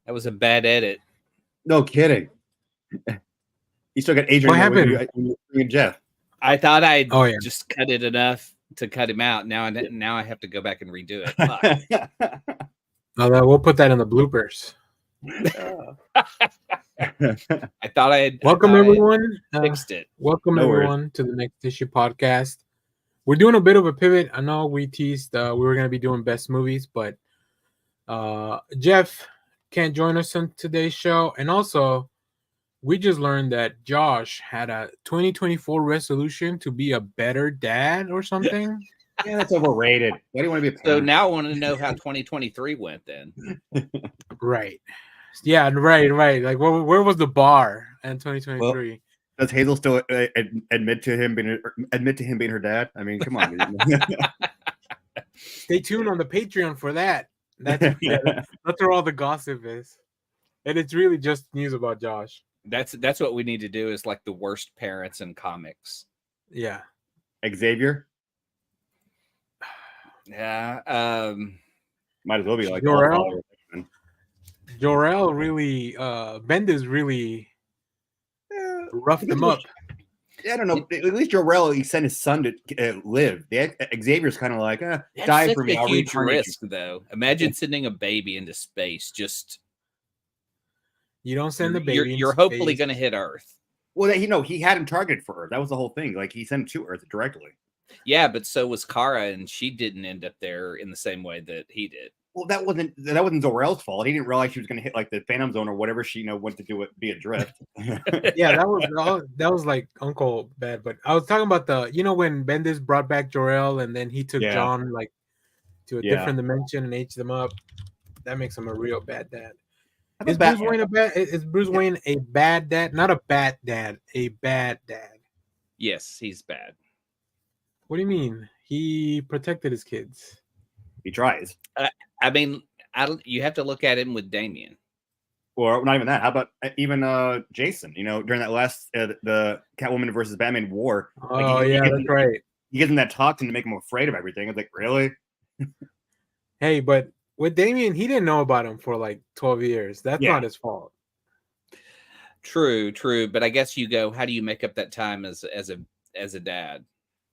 That was a bad edit. No kidding. You still got Adrian. What happened? When you Jeff. I thought I'd Oh, yeah. just cut it enough to cut him out. Now I have to go back and redo it. Fuck. We'll put that in the bloopers. I thought I had Welcome, everyone. Fixed it. Welcome, everyone, to the Next Issue podcast. We're doing a bit of a pivot. I know we teased we were going to be doing best movies, but Jeff can't join us on today's show. And also, we just learned that Josh had a 2024 resolution to be a better dad or something. Yeah, that's overrated. Why do you want to be a parent? So now I want to know how 2023 went then. Right. Yeah, right. Like, where was the bar in 2023? Well, does Hazel still admit to him being her dad? I mean, come on. Stay tuned on the Patreon for that. That's where all the gossip is, and it's really just news about Josh. That's what we need to do. Is like the worst parents in comics. Yeah. Xavier. Yeah. Might as well be like Jor-El really Bendis really roughed them up. Yeah, I don't know. At least Jor-El, he sent his son to live. Xavier's kind of like, die for me. That's a huge risk, though. Imagine sending a baby into space. Just you don't send the baby. You're hopefully going to hit Earth. Well, he had him targeted for Earth. That was the whole thing. Like he sent him to Earth directly. Yeah, but so was Kara, and she didn't end up there in the same way that he did. Well, that wasn't Zor-El's fault. He didn't realize she was going to hit like the Phantom Zone or whatever she went to do it, be adrift. Yeah, that was like Uncle Bad. But I was talking about when Bendis brought back Jor-El and then he took John like to a different dimension and aged them up. That makes him a real bad dad. Is Bruce Wayne a bad dad? Not a bad dad, a bad dad. Yes, he's bad. What do you mean? He protected his kids. He tries. I mean, you have to look at him with Damian. Or not even that. How about even Jason? During that last the Catwoman versus Batman war. Oh, that's right. He gives him that toxin to make him afraid of everything. It's like, really? Hey, but with Damian, he didn't know about him for like 12 years. That's not his fault. True. But I guess you go, how do you make up that time as a dad?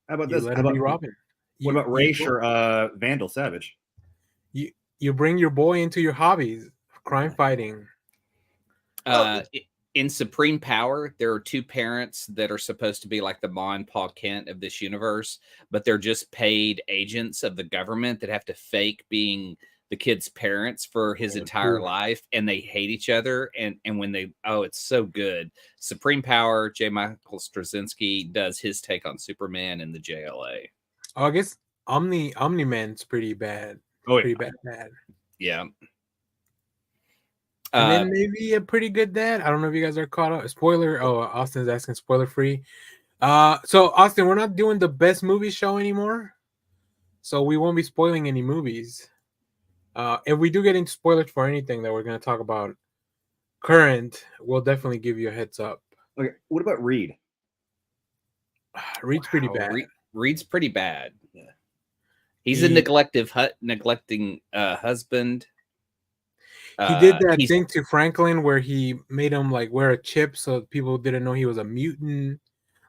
How about this? How about Robin? What about Raish or Vandal Savage? You bring your boy into your hobbies, crime fighting. In Supreme Power, there are two parents that are supposed to be like the Ma and Pa Kent of this universe, but they're just paid agents of the government that have to fake being the kid's parents for his entire life, and they hate each other. And when it's so good. Supreme Power, J. Michael Straczynski does his take on Superman and the JLA. Oh, I guess Omni-Man's pretty bad. Oh, pretty bad. Yeah. And then maybe a pretty good dad. I don't know if you guys are caught up. Spoiler. Oh, Austin's asking spoiler free. So Austin, we're not doing the best movie show anymore. So we won't be spoiling any movies. If we do get into spoilers for anything that we're going to talk about current, we'll definitely give you a heads up. Okay. What about Reed? Reed's pretty bad. Reed's pretty bad. Yeah. He's a neglecting husband. He did that thing to Franklin where he made him like wear a chip so people didn't know he was a mutant.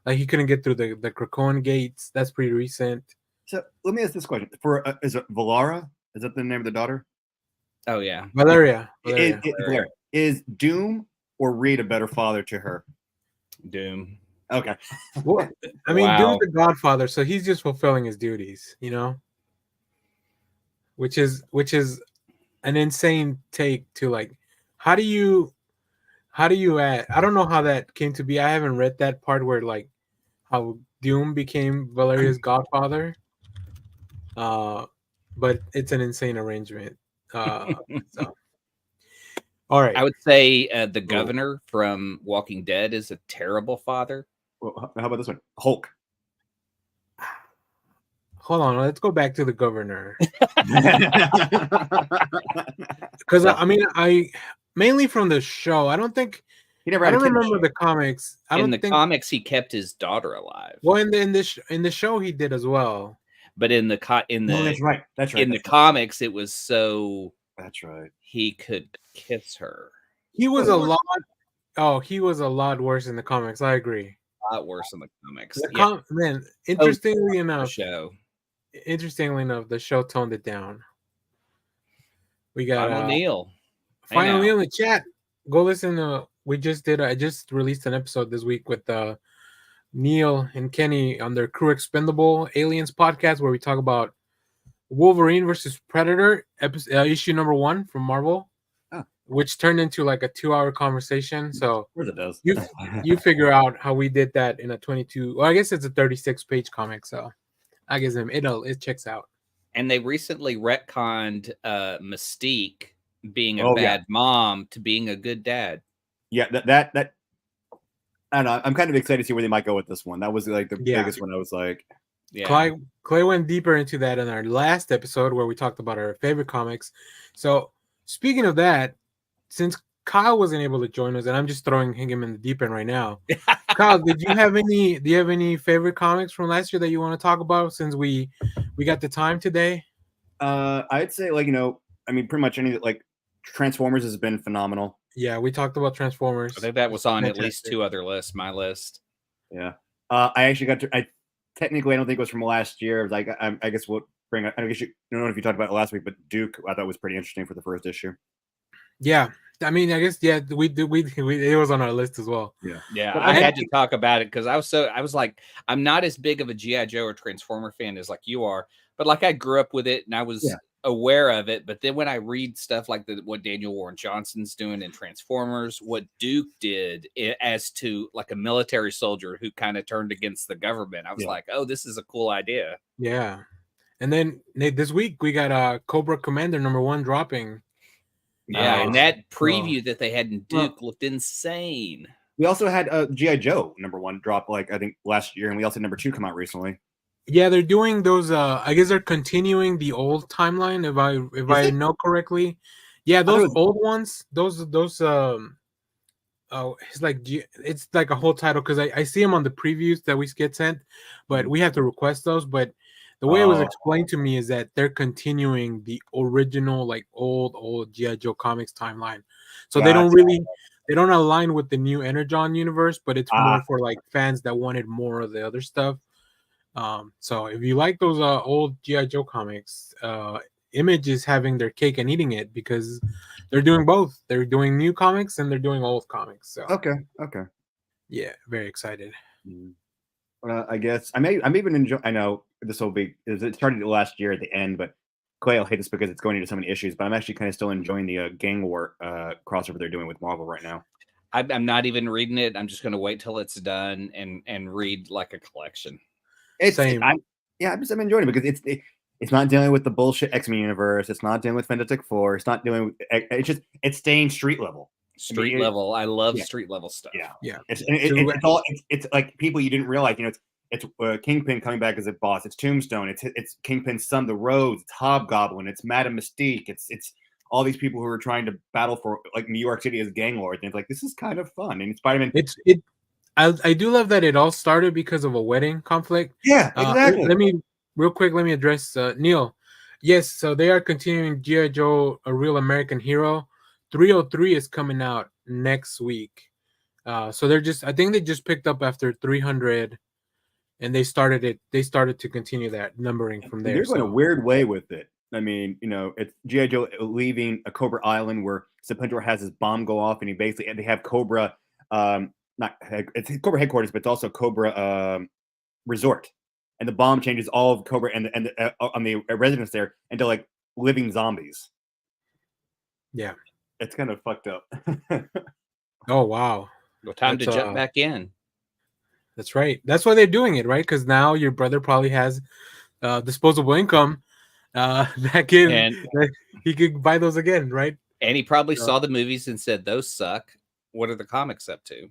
Like he couldn't get through the Krakoan gates. That's pretty recent. So let me ask this question: is it Valara? Is that the name of the daughter? Oh yeah, Valeria. Is Doom or Reed a better father to her? Doom. Okay. Well, I mean, Doom's the Godfather, so he's just fulfilling his duties, which is an insane take to like. How do you add? I don't know how that came to be. I haven't read that part where like how Doom became Valeria's godfather. But it's an insane arrangement. So. All right. I would say the governor from Walking Dead is a terrible father. Well, how about this one? Hulk. Hold on. Let's go back to the governor. Because I mainly from the show. I don't think he never. I don't remember the comics. In the comics, he kept his daughter alive. Well, in the show, he did as well. But in the that's right. In the comics, it was so That's right. he could kiss her. He was a lot. Oh, he was a lot worse in the comics. I agree. A lot worse in the comics. Man, interestingly enough, show. The show toned it down. We got Final Neil. Final Neil in the chat. Go listen to. I just released an episode this week with Neil and Kenny on their Crew Expendable Aliens podcast, where we talk about Wolverine versus Predator, issue number 1 from Marvel, which turned into like a 2-hour conversation. So of course it does. You figure out how we did that in a 22. Well, I guess it's a 36-page comic, so I guess it checks out. And they recently retconned Mystique being a bad mom to being a good dad. Yeah, that I don't know. I'm kind of excited to see where they might go with this one. That was like the biggest one. I was like, Clay went deeper into that in our last episode where we talked about our favorite comics. So speaking of that, since Kyle wasn't able to join us, and I'm just throwing him in the deep end right now. Kyle, do you have any favorite comics from last year that you want to talk about since we got the time today? I'd say pretty much any like Transformers has been phenomenal. Yeah, we talked about Transformers. I think that was on at least 2 other lists, my list. Yeah. I actually got to technically I don't think it was from last year. It was like I guess we'll bring I guess I don't know if you talked about it last week, but Duke I thought was pretty interesting for the first issue. Yeah. I mean, I guess we it was on our list as well. Yeah. I had to talk about it because I was like, I'm not as big of a G.I. Joe or Transformer fan as like you are, but like I grew up with it and I was aware of it. But then when I read stuff like what Daniel Warren Johnson's doing in Transformers, what Duke did as to like a military soldier who kind of turned against the government, I was like, oh, this is a cool idea. Yeah. And then this week we got Cobra Commander #1 dropping. Yeah, and that preview that they had in Duke looked insane. We also had G.I. Joe #1 drop like I think last year, and we also had #2 come out recently. Yeah, they're doing those. I guess they're continuing the old timeline, if I know correctly. Yeah, those old ones. Those. It's like a whole title because I see them on the previews that we get sent, but we have to request those. But the way it was explained to me is that they're continuing the original, like old G.I. Joe comics timeline. So they don't align with the new Energon universe, but it's more for like fans that wanted more of the other stuff. So if you like those old G.I. Joe comics, Image is having their cake and eating it because they're doing both. They're doing new comics and they're doing old comics. So okay. Yeah, very excited. I guess I'm even enjoying. I know this will be. It started last year at the end, but Clay will hate this because it's going into so many issues. But I'm actually kind of still enjoying the gang war crossover they're doing with Marvel right now. I'm not even reading it. I'm just going to wait till it's done and read like a collection. Same. I'm enjoying it because it's not dealing with the bullshit X-Men universe. It's not dealing with Fantastic Four. It's not dealing with. It's staying street level. Level. I love street level stuff. Yeah. It's like people you didn't realize. It's Kingpin coming back as a boss. It's Tombstone. It's Kingpin's son, the Rhodes. It's Hobgoblin. It's Madame Mystique. It's all these people who are trying to battle for like New York City as gang lords. And it's like this is kind of fun. And Spider-Man. I do love that it all started because of a wedding conflict. Yeah, exactly. Let me address Neil. Yes, so they are continuing G.I. Joe, A Real American Hero. 303 is coming out next week. So I think they just picked up after 300 and they started to continue that numbering from there. They're going a weird way with it. I mean, it's G.I. Joe leaving a Cobra Island where Serpentor has his bomb go off and they have Cobra it's Cobra headquarters, but it's also Cobra Resort, and the bomb changes all of Cobra and on the residents there into like living zombies. Yeah, it's kind of fucked up. Oh wow! Well, time to jump back in. That's right. That's why they're doing it, right? Because now your brother probably has disposable income that he could buy those again, right? And he probably saw the movies and said, "Those suck. What are the comics up to?"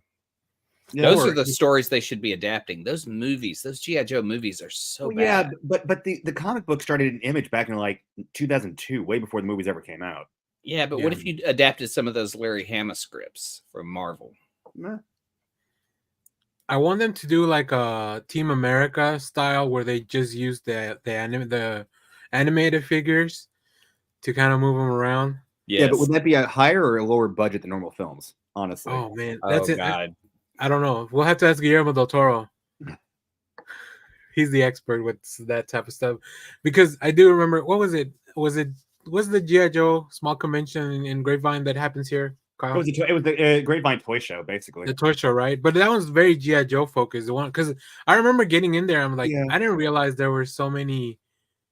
Yeah, those are the stories they should be adapting. Those movies, those G.I. Joe movies are so bad. Yeah, but the comic book started in Image back in like 2002, way before the movies ever came out. Yeah, but what if you adapted some of those Larry Hama scripts from Marvel? Nah. I want them to do like a Team America style where they just use the animated figures to kind of move them around. Yeah, but Yes. would that be a higher or a lower budget than normal films? Honestly. Oh man, Oh that's it. God. I don't know. We'll have to ask Guillermo del Toro. He's the expert with that type of stuff. Because I do remember, what was it? Was the G.I. Joe small convention in Grapevine that happens here, Kyle? It was the Grapevine toy show, basically. The toy show, right? But that was very G.I. Joe focused. The one, because I remember getting in there, I'm like, Yeah. I didn't realize there were so many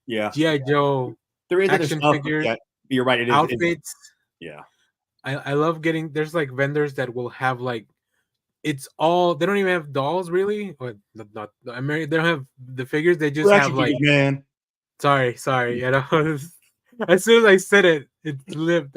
Yeah. G.I. Joe There is other action stuff. figures, Yeah, you're right. It is. outfits. Yeah. I love getting, there's like vendors that will have like, it's all, they don't even have dolls really, or not they don't have the figures, they just have like, man. sorry, you know, as soon as I said it, it lived.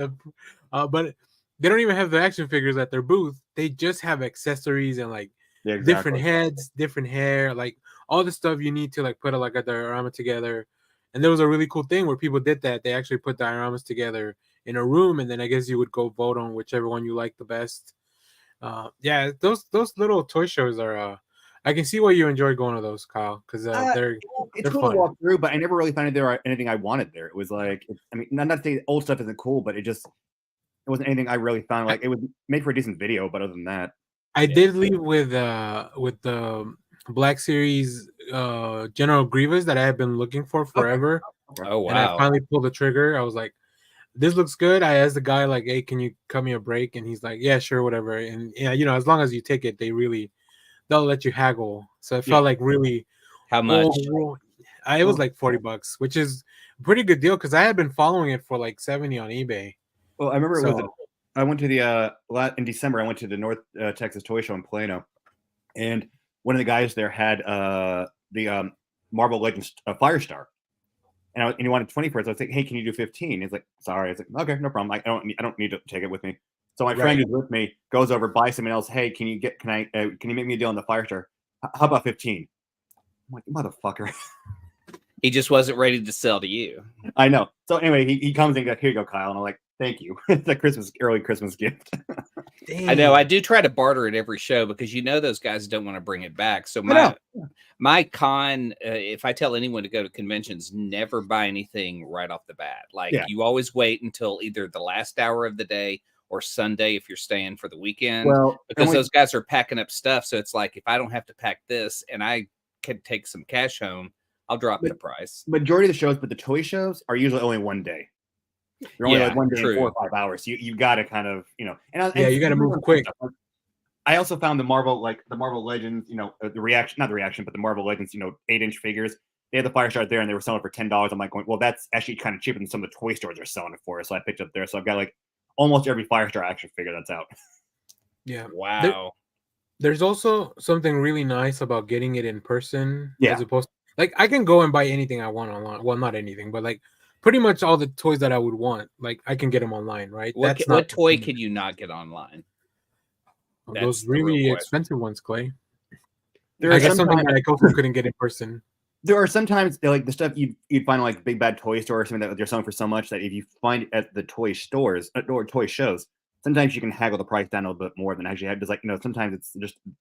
But they don't even have the action figures at their booth. They just have accessories and like different heads, different hair, like all the stuff you need to like put like a diorama together. And there was a really cool thing where people did that. They actually put dioramas together in a room, and then I guess you would go vote on whichever one you like the best. Yeah, those little toy shows are. I can see why you enjoy going to those, Kyle, because they're cool fun. to walk through, but I never really found there anything I wanted there. It was like, I mean, not to say old stuff isn't cool, but it wasn't anything I really found. Like, it was made for a decent video, but other than that, I did leave with the Black Series General Grievous that I have been looking for forever. Okay. Oh wow. And I finally pulled the trigger. I was like, this looks good. I asked the guy like, hey, can you cut me a break? And he's like, yeah, sure, whatever. And yeah, you know, as long as you take it, they'll let you haggle. So it felt like really How much? It was like $40, which is a pretty good deal because I had been following it for like 70 on eBay. Well, I remember I went to the in December. I went to the North Texas Toy Show in Plano, and one of the guys there had the Marvel Legends Firestar, and he wanted 20 for it. So I was like, "Hey, can you do 15?" He's like, "Sorry." I was like, "Okay, no problem. I don't need to take it with me." So my friend who's with me goes over, buys someone else. Hey, can you make me a deal on the Firestar? How about 15? I'm like, motherfucker. He just wasn't ready to sell to you. I know. So anyway, he comes and goes, "Here you go, Kyle." And I'm like, "Thank you." It's a early Christmas gift. I know. I do try to barter at every show because those guys don't want to bring it back. So my con, if I tell anyone to go to conventions, never buy anything right off the bat. Like you always wait until either the last hour of the day or Sunday if you're staying for the weekend. Well, because those guys are packing up stuff. So it's like, if I don't have to pack this and I can take some cash home, I'll drop the price. Majority of the shows, but the toy shows are usually only one day. They're only like one day and 4 or 5 hours. So you got to kind of, you know, and you got to move quick. I also found the Marvel Legends, you know, not the reaction, but the Marvel Legends, you know, 8-inch figures. They had the Firestar there and they were selling for $10. I'm like going, well, that's actually kind of cheaper than some of the toy stores are selling it for. So I picked up there. So I've got like almost every Firestar action figure that's out. Yeah. Wow. There's also something really nice about getting it in person as opposed to, like, I can go and buy anything I want online. Well, not anything, but like pretty much all the toys that I would want, like I can get them online, right? What toy can you not get online? Those really expensive ones, Clay. I guess something that I also couldn't get in person. There are sometimes like the stuff you'd find like Big Bad Toy Store or something that they're selling for so much that if you find it at the toy stores or toy shows, sometimes you can haggle the price down a little bit more than actually have. Because like, you know, sometimes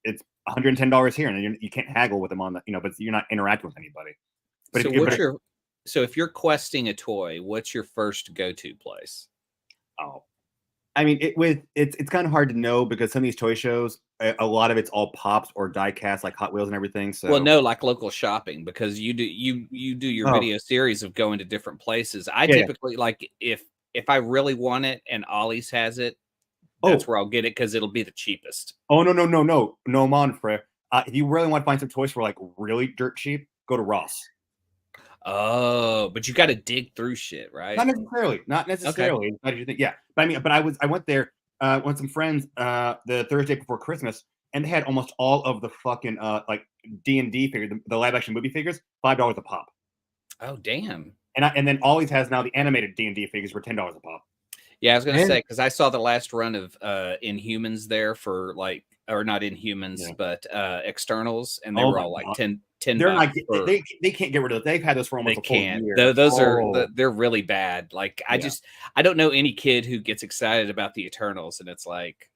it's $110 here, and you can't haggle with them on the, you know, but you're not interacting with anybody. But so if you're questing a toy, what's your first go-to place? Oh, I mean, it's kind of hard to know because some of these toy shows, a lot of it's all pops or die cast like Hot Wheels and everything. So well, no, like local shopping, because you do your video series of going to different places. I typically like if I really want it and Ollie's has it, that's where I'll get it because it'll be the cheapest. Oh no, Monfrey. If you really want to find some toys for like really dirt cheap, go to Ross. Oh, but you got to dig through shit, right? Not necessarily. Okay. How did you think? Yeah, but I mean, I went there with some friends the Thursday before Christmas, and they had almost all of the fucking like D&D figures, the live action movie figures, $5 a pop. Oh damn! And then Always has now the animated D&D figures for $10 a pop. Yeah, I was gonna say because I saw the last run of Inhumans there for like, or not Inhumans, but Externals, and they were all like 10. They're not. They can't get rid of it. They've had this for almost a full year. Those are they're really bad. Like I don't know any kid who gets excited about the Eternals, and it's like,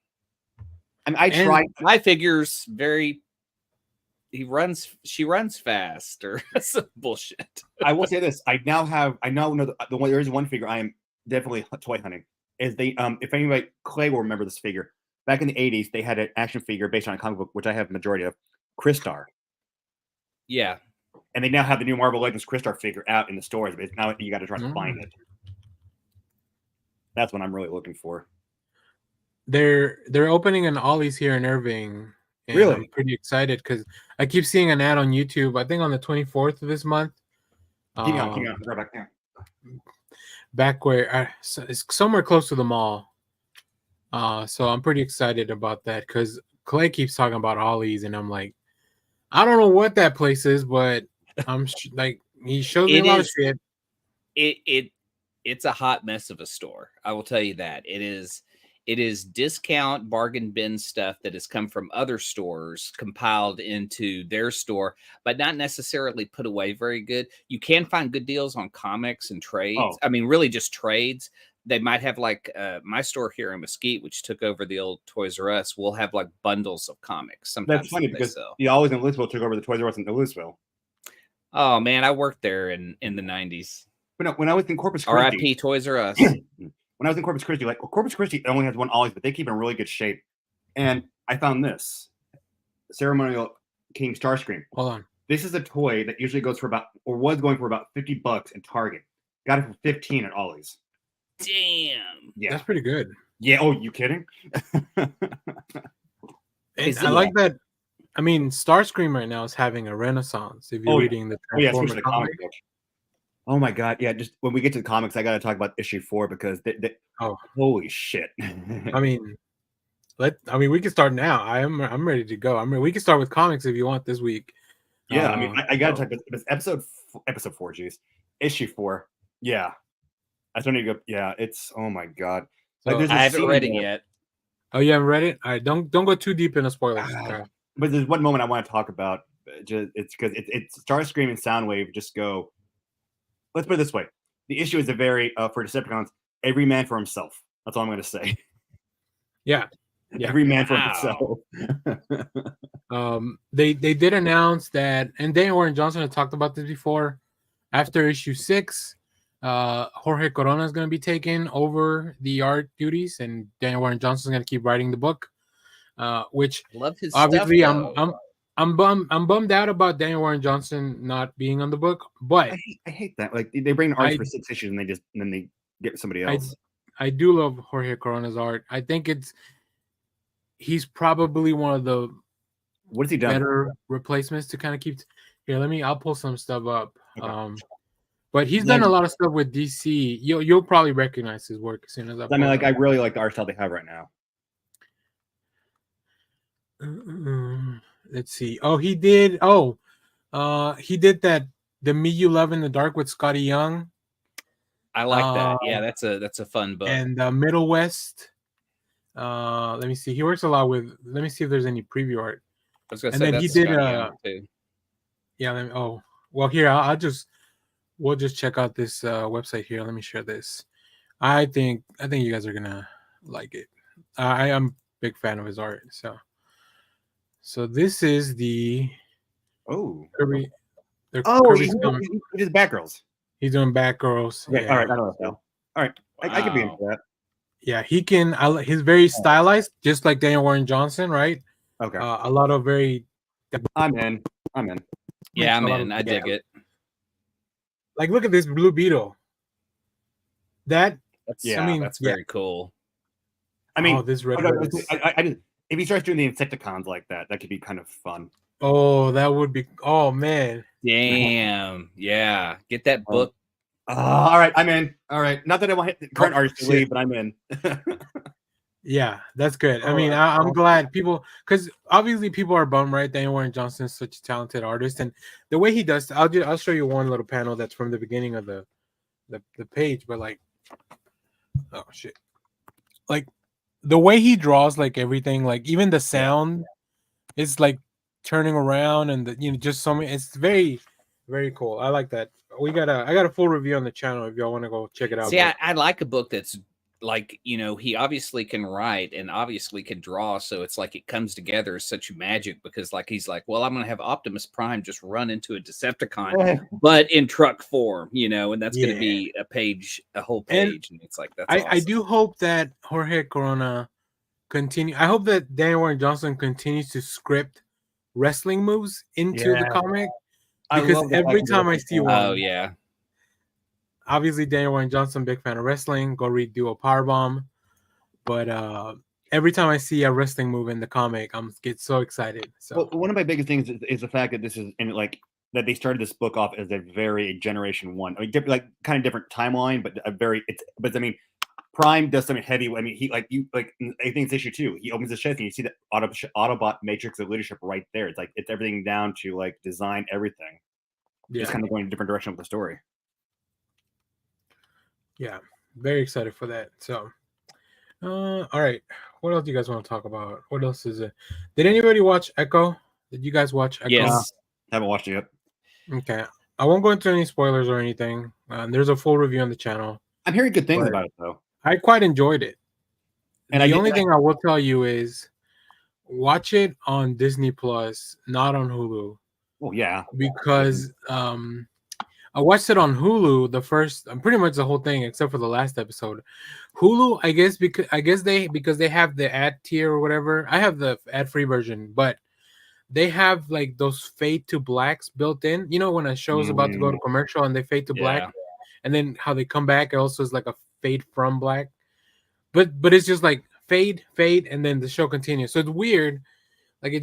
I mean, I tried. My figure's very. She runs fast or some bullshit. I will say this: I now know there is one figure I am definitely toy hunting. is they if anybody Clay will remember this figure. Back in the 80s, they had an action figure based on a comic book, which I have the majority of, Crystar. Yeah. And they now have the new Marvel Legends Crystar figure out in the stores, but now you got to try to find it. That's what I'm really looking for. They're opening an Ollie's here in Irving. And Really? I'm pretty excited because I keep seeing an ad on YouTube. I think on the 24th of this month. Keep on. Right back there. Back where it's somewhere close to the mall. So I'm pretty excited about that because Clay keeps talking about Ollie's, and I'm like, I don't know what that place is, but I'm like, he shows me a lot of shit. It's a hot mess of a store. I will tell you that. It is discount bargain bin stuff that has come from other stores compiled into their store, but not necessarily put away very good. You can find good deals on comics and trades. I mean, really just trades. They might have like my store here in Mesquite, which took over the old Toys R Us, will have like bundles of comics. Sometimes that's funny because you always in Louisville took over the Toys R Us in Louisville. Oh man, I worked there in the 90s. But no, when I was in Corpus Christi, R.I.P. Toys R Us. When I was in Corpus Christi, Corpus Christi only has one Ollie's, but they keep it in really good shape. And I found this Ceremonial King Starscream. Hold on. This is a toy that usually goes for was going for about $50 in Target. Got it for 15 at Ollie's. Damn. Yeah. That's pretty good. Yeah. Oh, you kidding? I like that. I mean, Starscream right now is having a renaissance. If you're reading the Transformers comic. Oh my god! Yeah, just when we get to the comics, I got to talk about issue 4 because holy shit! I mean, we can start now. I'm ready to go. We can start with comics if you want this week. Yeah, I mean, I got to talk about this episode 4. Geez, issue 4. Yeah, I don't need to go. Yeah, it's oh my god. So I haven't read it yet. Oh, you haven't read it? All right, don't go too deep into spoilers. Okay. But there's one moment I want to talk about. It's because it's Starscream and Soundwave just go. Let's put it this way: the issue is a very for Decepticons, every man for himself. That's all I'm going to say. Yeah. Every man for himself. They did announce that, and Daniel Warren Johnson had talked about this before. After issue 6, Jorge Corona is going to be taking over the art duties, and Daniel Warren Johnson is going to keep writing the book. Which love his obviously stuff, I'm bummed out about Daniel Warren Johnson not being on the book, but I hate that. Like they bring art for 6 issues and then they get somebody else. I do love Jorge Corona's art. I think he's probably one of the what has he done better replacements to kind of keep. Here, I'll pull some stuff up. Okay. But he's done a lot of stuff with DC. You'll probably recognize his work as soon as I mean, like I really like the art style they have right now. Let's see. Oh, he did. He did that. The Me You Love in the Dark with Scotty Young. I like that. Yeah, that's a fun book. And Middle West. Let me see. He works a lot with. Let me see if there's any preview art. I was gonna say that's Scotty Young too. Yeah. Well, here we'll just check out this website here. Let me share this. I think you guys are gonna like it. I am a big fan of his art. So this is the Kirby. He's Batgirls. He's doing Batgirls. Okay, yeah. All right, I know that. All right, wow. I could be into that. Yeah, he can. He's very stylized, just like Daniel Warren Johnson, right? Okay. A lot of very. I'm in. Yeah, I'm in. I dig it. Like, look at this Blue Beetle. That's very cool. I mean, this red. If he starts doing the Insecticons like that could be kind of fun. Oh, that would be. Oh man. Damn. Yeah. Get that book. All right, I'm in. All right. Not that I want the current artist to leave, but I'm in. Yeah, that's good. I mean, I'm glad people, because obviously people are bummed, right? Daniel Warren Johnson is such a talented artist, and the way he does, I'll show you one little panel that's from the beginning of the page, but like, oh shit, like the way he draws, like everything, like even the sound is like turning around, and just so many. It's very, very cool. I like that. I got a full review on the channel if y'all want to go check it out. See, I like a book that's like, he obviously can write and obviously can draw, so it's like it comes together as such magic because like he's like, well, I'm gonna have Optimus Prime just run into a Decepticon, but in truck form, and that's gonna be a whole page, and it's like that's awesome. I do hope that Jorge Corona I hope that Daniel Warren Johnson continues to script wrestling moves into the comic, because every time I see one, oh yeah. Obviously, Daniel Warren Johnson, big fan of wrestling. Go read Duo Powerbomb. But every time I see a wrestling move in the comic, get so excited. So one of my biggest things is the fact that this is that they started this book off as a very generation one. I mean, kind of different timeline, but I mean, Prime does something heavy. I mean, I think it's issue 2. He opens the chest and you see the Autobot matrix of leadership right there. It's like it's everything down to like design, everything. Yeah. Just kind of going in a different direction with the story. Yeah, very excited for that. So, all right, what else do you guys want to talk about? What else is it? Did anybody watch Ekko? Did you guys watch Ekko? Yes, haven't watched it yet. Okay, I won't go into any spoilers or anything. There's a full review on the channel. I'm hearing good things about it though. I quite enjoyed it. And the only thing I will tell you is watch it on Disney Plus, not on Hulu. Oh yeah, because I watched it on Hulu, pretty much the whole thing except for the last episode. Hulu, I guess because they have the ad tier or whatever. I have the ad-free version, but they have like those fade to blacks built in. When a show's about to go to commercial and they fade to black, and then how they come back, it also is like a fade from black. But it's just like fade, and then the show continues. So it's weird. Like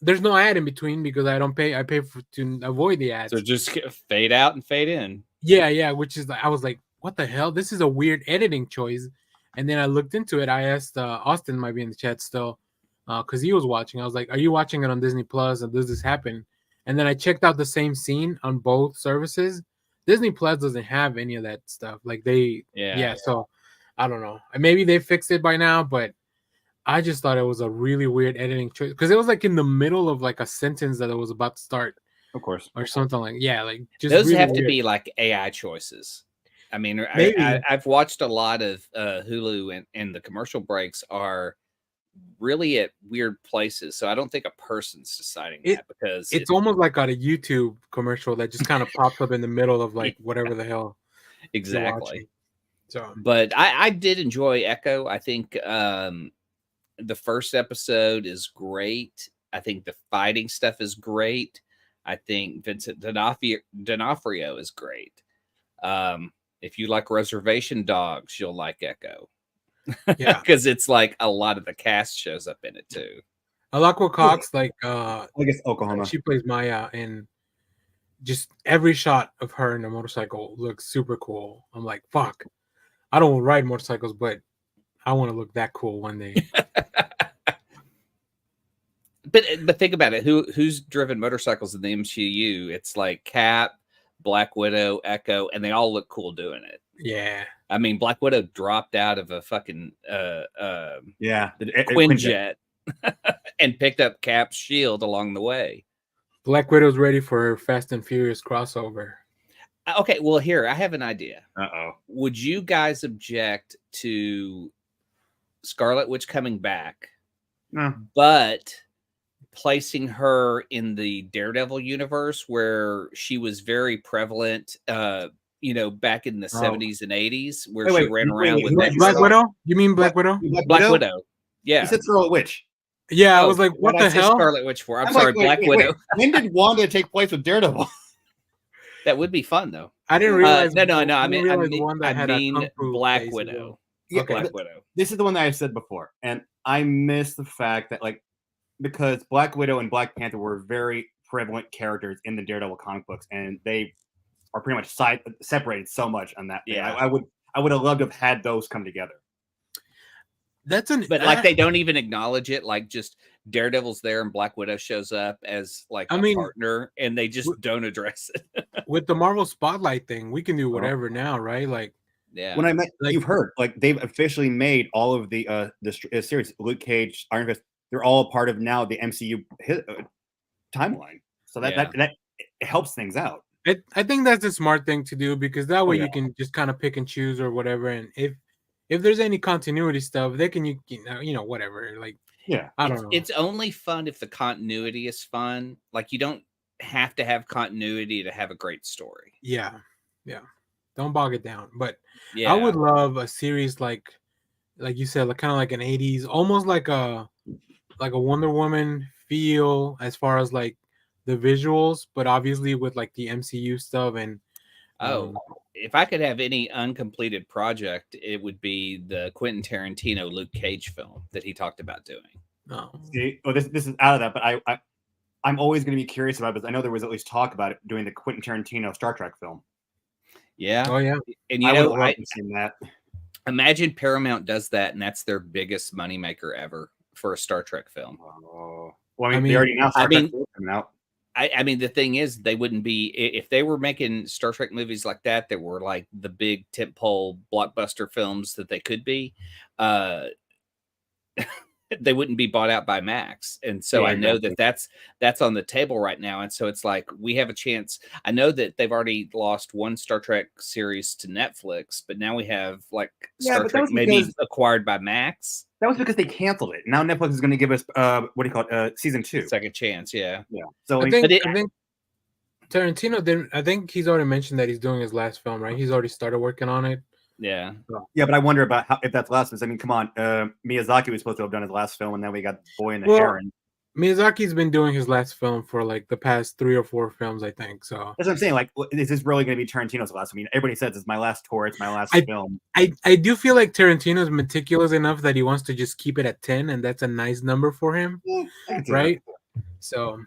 there's no ad in between because I don't pay. I pay to avoid the ads. So just fade out and fade in. Yeah. Which is I was like, what the hell? This is a weird editing choice. And then I looked into it. I asked Austin, might be in the chat still, because he was watching. I was like, are you watching it on Disney Plus? And does this happen? And then I checked out the same scene on both services. Disney Plus doesn't have any of that stuff. Like So I don't know. Maybe they fixed it by now, but I just thought it was a really weird editing choice because it was like in the middle of like a sentence that it was about to start, of course, or something like just those really have weird. To be like AI choices. I mean, I've watched a lot of Hulu, and the commercial breaks are really at weird places. So I don't think a person's deciding that because it's almost like on a YouTube commercial that just kind of pops up in the middle of like whatever the hell. Exactly. So, but I did enjoy Ekko. I think the first episode is great. I think the fighting stuff is great. I think Vincent D'Onofrio is great. If you like Reservation Dogs, you'll like Ekko. Yeah, because it's like a lot of the cast shows up in it too. Alaqua Cox, I guess Oklahoma. She plays Maya, and just every shot of her in a motorcycle looks super cool. I'm like, fuck. I don't ride motorcycles, but I want to look that cool one day. But think about it. Who's driven motorcycles in the MCU? It's like Cap, Black Widow, Ekko, and they all look cool doing it. Yeah. I mean, Black Widow dropped out of a fucking the Quinjet and picked up Cap's shield along the way. Black Widow's ready for her Fast and Furious crossover. Okay, well, here, I have an idea. Uh-oh. Would you guys object to Scarlet Witch coming back, but placing her in the Daredevil universe where she was very prevalent, back in the 70s and 80s, where she ran around with Black Widow? You mean Black Widow? Black Widow. Yeah. You said Scarlet Witch. Yeah, I was like, what the hell? Scarlet Witch for? I'm sorry, Black Widow. When did Wanda take place with Daredevil? That would be fun, though. I didn't realize. No. I mean Black Widow. Okay. Black Widow. This is the one that I said before, and I miss the fact that because Black Widow and Black Panther were very prevalent characters in the Daredevil comic books, and they are pretty much separated so much on that. Yeah, I would have loved to have had those come together. But they don't even acknowledge it. Like, just Daredevil's there and Black Widow shows up as a partner, and they just don't address it. With the Marvel Spotlight thing, we can do whatever now, right? Yeah. When I met, you've heard they've officially made all of the series, Luke Cage, Iron Fist. They're all part of now the MCU timeline, so that helps things out. I think that's a smart thing to do because that way you can just kind of pick and choose or whatever, and if there's any continuity stuff, they can you know whatever. Like Yeah. I don't know. It's only fun if the continuity is fun. Like you don't have to have continuity to have a great story. Yeah, yeah. Don't bog it down. But Yeah. I would love a series like you said, like kind of like an '80s, almost like a Wonder Woman feel as far as like the visuals, but obviously with like the MCU stuff and Oh, if I could have any uncompleted project, it would be the Quentin Tarantino Luke Cage film that he talked about doing. oh. See, this is out of that, but I'm always going to be curious about it because I know there was at least talk about it doing the Quentin Tarantino Star Trek film. Yeah. Oh yeah. And you I know, would love to see that. Imagine Paramount does that, and that's their biggest moneymaker ever for a Star Trek film. Oh, well, I mean, they already announced Star Trek coming out. I mean, the thing is, they wouldn't be if they were making Star Trek movies like that were like the big tentpole blockbuster films that they could be. They wouldn't be bought out by Max, and so Yeah, I know exactly. that's on the table right now, and so it's like we have a chance. I know that they've already lost one Star Trek series to Netflix, but now we have like Star but that Trek was maybe because- acquired by Max. That was because they canceled it. Now Netflix is going to give us what do you call it? Season 2. Second chance, yeah. Yeah. So I think Tarantino didn't. I think he's already mentioned that he's doing his last film, right? He's already started working on it. Yeah. Yeah, but I wonder about if that's last one. I mean, come on, Miyazaki was supposed to have done his last film, and then we got Boy and the Heron. Miyazaki's been doing his last film for like the past 3 or 4 films, I think. So that's what I'm saying. Like, is this really going to be Tarantino's last? I mean, everybody says it's my last tour, it's my last film. I do feel like Tarantino's meticulous enough that he wants to just keep it at 10, and that's a nice number for him, right? So,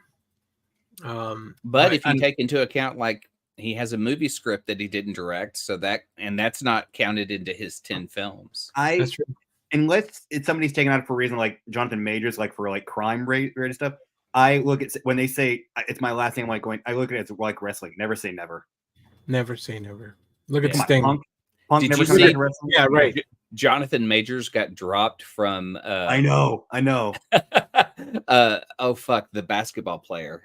but if you take into account like he has a movie script that he didn't direct, so that's not counted into his 10 films. That's true. Unless it's somebody's taken out for a reason like Jonathan Majors, like for like crime rate stuff. I look at when they say it's my last name, like going. I look at it as like wrestling. Never say never. Never say never. Look at Sting. Punk Did never you comes see? back to wrestling. Yeah, right. Jonathan Majors got dropped from. I know. Oh fuck, the basketball player.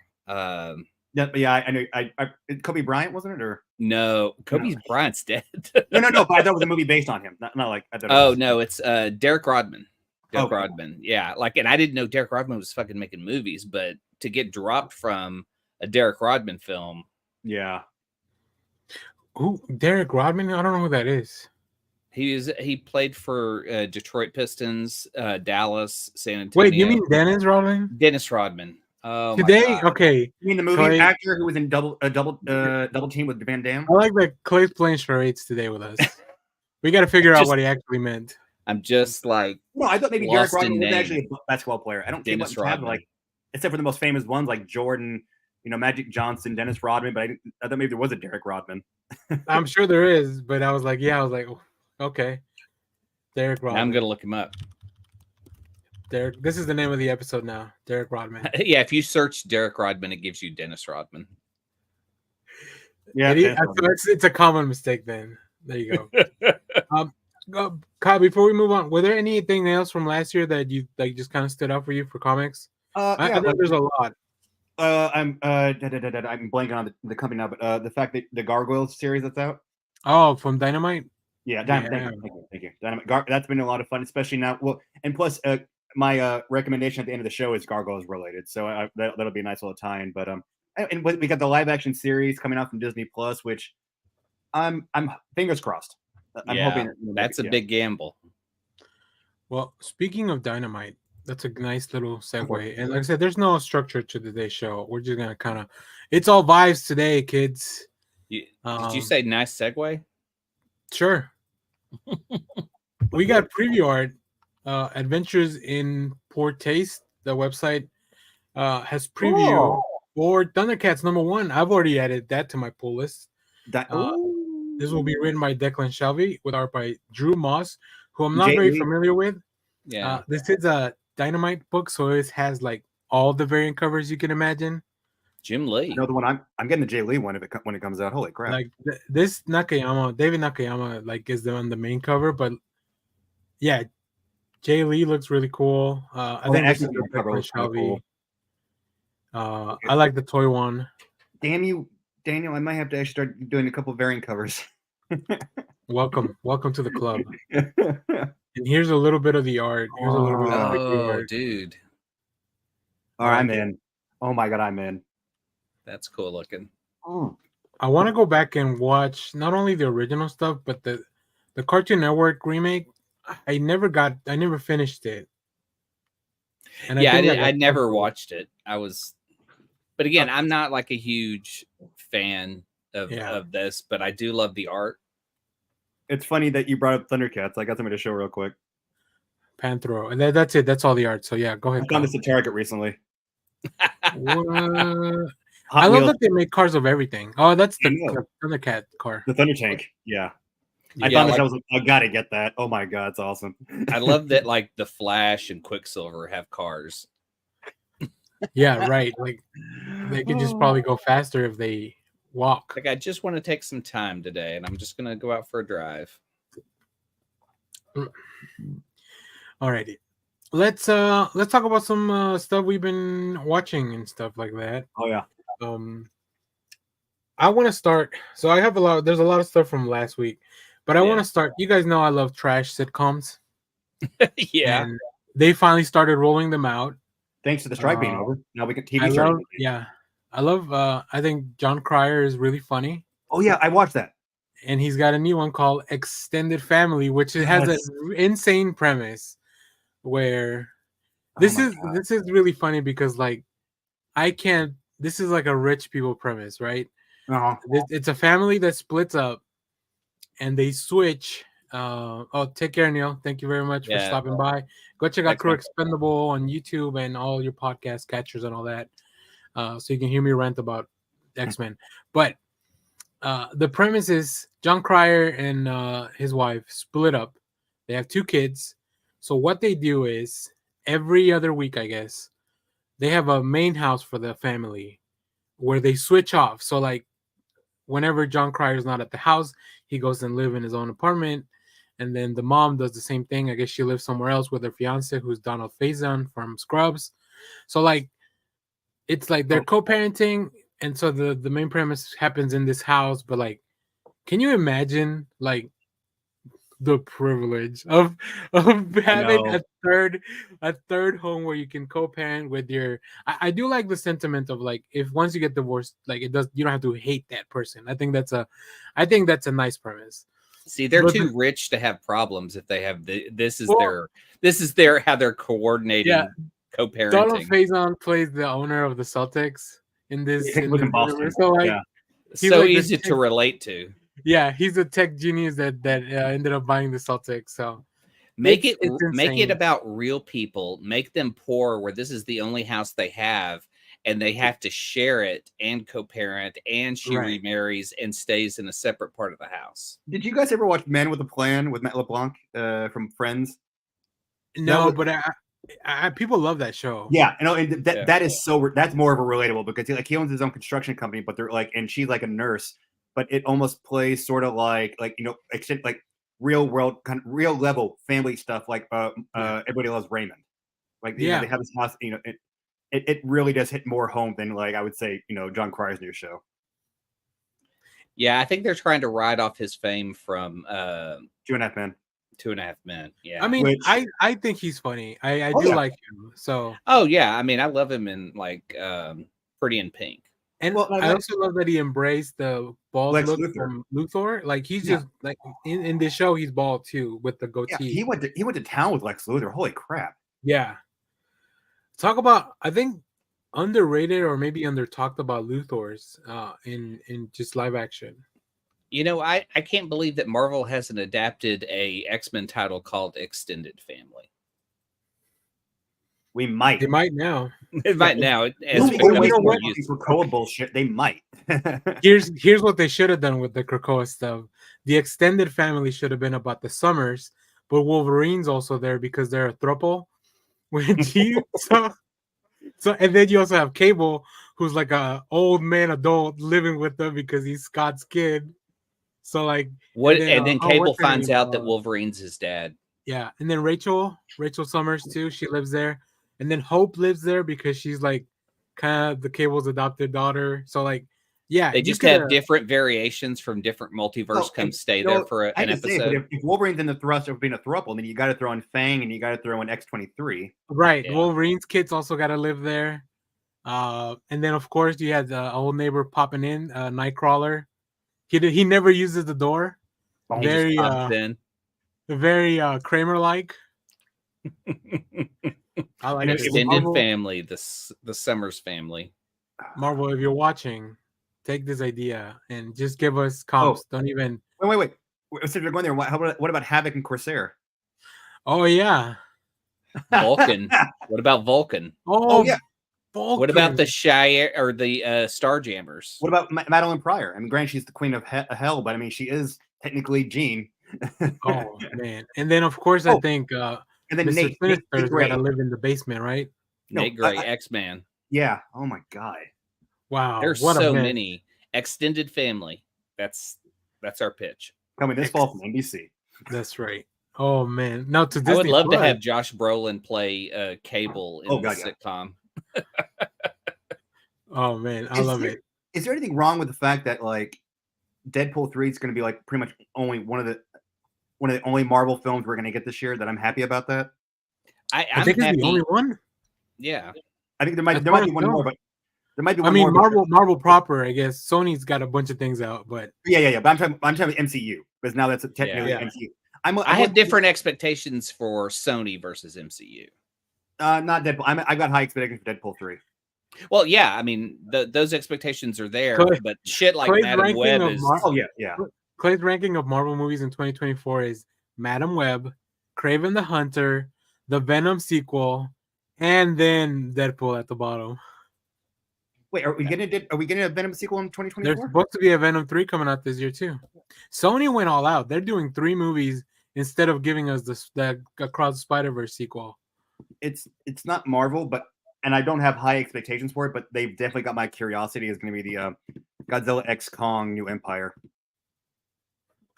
Yeah, but yeah, I know. I Kobe Bryant wasn't it or no? Kobe Bryant's dead. no. But I thought it was a movie based on him. Not like. I thought oh no, it's Derek Rodman. Rodman, yeah. Like, and I didn't know Derek Rodman was fucking making movies, but to get dropped from a Derek Rodman film, yeah. Who Derek Rodman? I don't know who that is. He played for Detroit Pistons, Dallas, San Antonio. Wait, you mean Dennis Rodman? Dennis Rodman. Oh, today, okay. You mean the movie actor who was in double team with Van Damme? I like that Clay's playing charades today with us. We got to figure out what he actually meant. I'm just like, no, I thought maybe Derek Rodman was actually a basketball player. I don't think much have like, except for the most famous ones like Jordan, Magic Johnson, Dennis Rodman. But I thought maybe there was a Derek Rodman. I'm sure there is, but I was like, okay, Derek Rodman. I'm gonna look him up. Derek, this is the name of the episode now. Derek Rodman. Yeah, if you search Derek Rodman, it gives you Dennis Rodman. Yeah, it's a common mistake. Then there you go. Kyle, before we move on, were there anything else from last year that you like just kind of stood out for you for comics? I think there's a lot. I'm blanking on the company now, but the fact that the Gargoyles series that's out. Oh, from Dynamite. Yeah, Dynamite. Thank you. Dynamite. That's been a lot of fun, especially now. Well, and plus, my recommendation at the end of the show is Gargoyles related, so that'll be a nice little tie-in. But and we got the live action series coming out from Disney Plus, which I'm fingers crossed. I'm hoping that's a big gamble. Well, speaking of Dynamite, that's a nice little segue. And like I said, there's no structure to today's show. We're just gonna kind of, it's all vibes today, kids. Did you say nice segue? Sure. We got preview art. Adventures in Poor Taste. The website has preview for Thundercats #1. I've already added that to my pull list. This will be written by Declan Shelby with art by Drew Moss, who I'm not very familiar with. Yeah. This is a Dynamite book, so it has like all the variant covers you can imagine. Jim Lee. You know the one I'm getting the Jay Lee one when it comes out. Holy crap! Like this David Nakayama, like is on the main cover, but yeah, Jay Lee looks really cool. I think this is the cover looks Shelby. Cool. I like the toy one. Damn you, Daniel! I might have to actually start doing a couple variant covers. Welcome to the club. And here's a little bit of the art. Here's a little bit of the Oh, art. dude, All right, I'm in. Oh my god, I'm in. that's cool looking. I want to go back and watch not only the original stuff, but the Cartoon Network remake. I never finished it. And Yeah, think I got never canceled. watched it. But again, I'm not like a huge fan of this, but I do love the art. It's funny that you brought up Thundercats. I got something to show real quick. Panthro, and that's it. That's all the art. So yeah, go ahead. I found this at Target recently. What? Hot I love Wheels, that they make cars of everything. Oh, that's I the know. Thundercat car. The Thunder Tank. Yeah. I Yeah, found this. like- I was like, I gotta get that. Oh my god, it's awesome. I love that like the Flash and Quicksilver have cars. Yeah, right. Like they could just probably go faster if they walk. Like I just want to take some time today, and I'm just gonna go out for a drive. Alrighty. Let's talk about some stuff we've been watching and stuff like that. Oh yeah. I want to start. So I have there's a lot of stuff from last week, but I want to start. You guys know I love trash sitcoms. Yeah. And they finally started rolling them out. Thanks to the strike being over. Now we can TV I starting. love I think John Cryer is really funny. Oh yeah, I watched that. And he's got a new one called Extended Family, which has an insane premise where this is really funny because like this is like a rich people premise, right? It's a family that splits up and they switch. Take care, Neil. Thank you very much for stopping by. Go check out Crew Expendable on YouTube and all your podcast catchers and all that. So you can hear me rant about X-Men. But the premise is John Cryer and his wife split up. They have 2 kids. So what they do is every other week, I guess, they have a main house for the family where they switch off. So like whenever John Cryer's not at the house, he goes and live in his own apartment. And then the mom does the same thing. I guess she lives somewhere else with her fiance, who's Donald Faison from Scrubs. So like it's like they're co-parenting. And so the main premise happens in this house, but like, can you imagine like the privilege of having a third home where you can co-parent with your? I do like the sentiment of like if once you get divorced, like you don't have to hate that person. I think that's a nice premise. See, they're too rich to have problems if they have this is their how they're coordinating co-parenting. Donald Faison plays the owner of the Celtics in this. In Boston. So like, so like easy to relate to. Yeah, he's a tech genius that ended up buying the Celtics. So make it about real people. Make them poor, where this is the only house they have, and they have to share it and co-parent. And she remarries and stays in a separate part of the house. Did you guys ever watch Men with a Plan with Matt LeBlanc from Friends? No, but people love that show. Yeah, and that is that's more of a relatable because he owns his own construction company, but they're like, and she's like a nurse, but it almost plays sort of like real world kind of real level family stuff, like Everybody Loves Raymond. Like they have this house, it really does hit more home than like I would say John Cryer's new show. Yeah, I think they're trying to ride off his fame from 2.5 Men. 2.5 Men. Yeah, I mean, I think he's funny. I do like him. So yeah, I mean, I love him in like Pretty in Pink. And I also love that he embraced the bald look from Luthor. Like he's just like in this show, he's bald too with the goatee. Yeah, he went to town with Lex Luthor. Holy crap! Yeah. Talk about I think underrated or maybe under talked about Luthors in just live action. I can't believe that Marvel hasn't adapted a X-Men title called Extended Family. We might. They might now. It might now. For Krakoa bullshit, they might. Here's what they should have done with the Krakoa stuff. The Extended Family should have been about the Summers, but Wolverine's also there because they're a throuple. So and then you also have Cable, who's like a old man adult living with them because he's Scott's kid. So like and then Cable finds out that Wolverine's his dad. Yeah, and then Rachel Summers too. She lives there. And then Hope lives there because she's like kind of the Cable's adopted daughter. So like Yeah, They you just could have different variations from different multiverse come stay there for I an can say, but episode. if Wolverine's in the thrust of being a throuple, then you got to throw in Fang and you got to throw in X-23. right. Yeah. Wolverine's kids also got to live there. And then of course you had the old neighbor popping in, Nightcrawler. He never uses the door. He just Very pops in. very Kramer like. I like it. Extended family, the Summers family. Marvel, if you're watching, take this idea and just give us comps. Don't even. Wait. So you're going there. What about Havoc and Corsair? Oh yeah. Vulcan. What about Vulcan? Oh yeah. Vulcan. What about the Shire or the Starjammers? What about Madeline Pryor? I mean, granted, she's the queen of hell, but I mean, she is technically Jean. Oh man! And then of course I think and then Mr. Sinister's Gray. got to live in the basement, right? Nate Gray, X-Man. Yeah. Oh my god. Wow. There's so many. Extended family. That's our pitch. Coming this fall from NBC. That's right. Oh man! Now to Disney I would love Plus. to have Josh Brolin play Cable in the sitcom. Oh man, I love it. Is there anything wrong with the fact that like Deadpool 3 is going to be like pretty much only one of the only Marvel films we're going to get this year? That I'm happy about that. I think it's the only one. Yeah, I think there might be one more, but there might be. One more, Marvel proper. I guess Sony's got a bunch of things out, but yeah. But I'm talking about MCU because now that's technically MCU. I have different expectations for Sony versus MCU. Not Deadpool. I've got high expectations for Deadpool 3. Well, yeah, I mean those expectations are there, but shit like Clay's Madam Web is. Clay's ranking of Marvel movies in 2024 is Madam Web, Kraven the Hunter, the Venom sequel, and then Deadpool at the bottom. Wait, are we getting a Venom sequel in 2024? There's supposed to be a Venom 3 coming out this year too. Sony went all out. They're doing 3 movies instead of giving us the Across the Spider-Verse sequel. It's not Marvel, and I don't have high expectations for it, but they've definitely got my curiosity. Is going to be the Godzilla X Kong New Empire.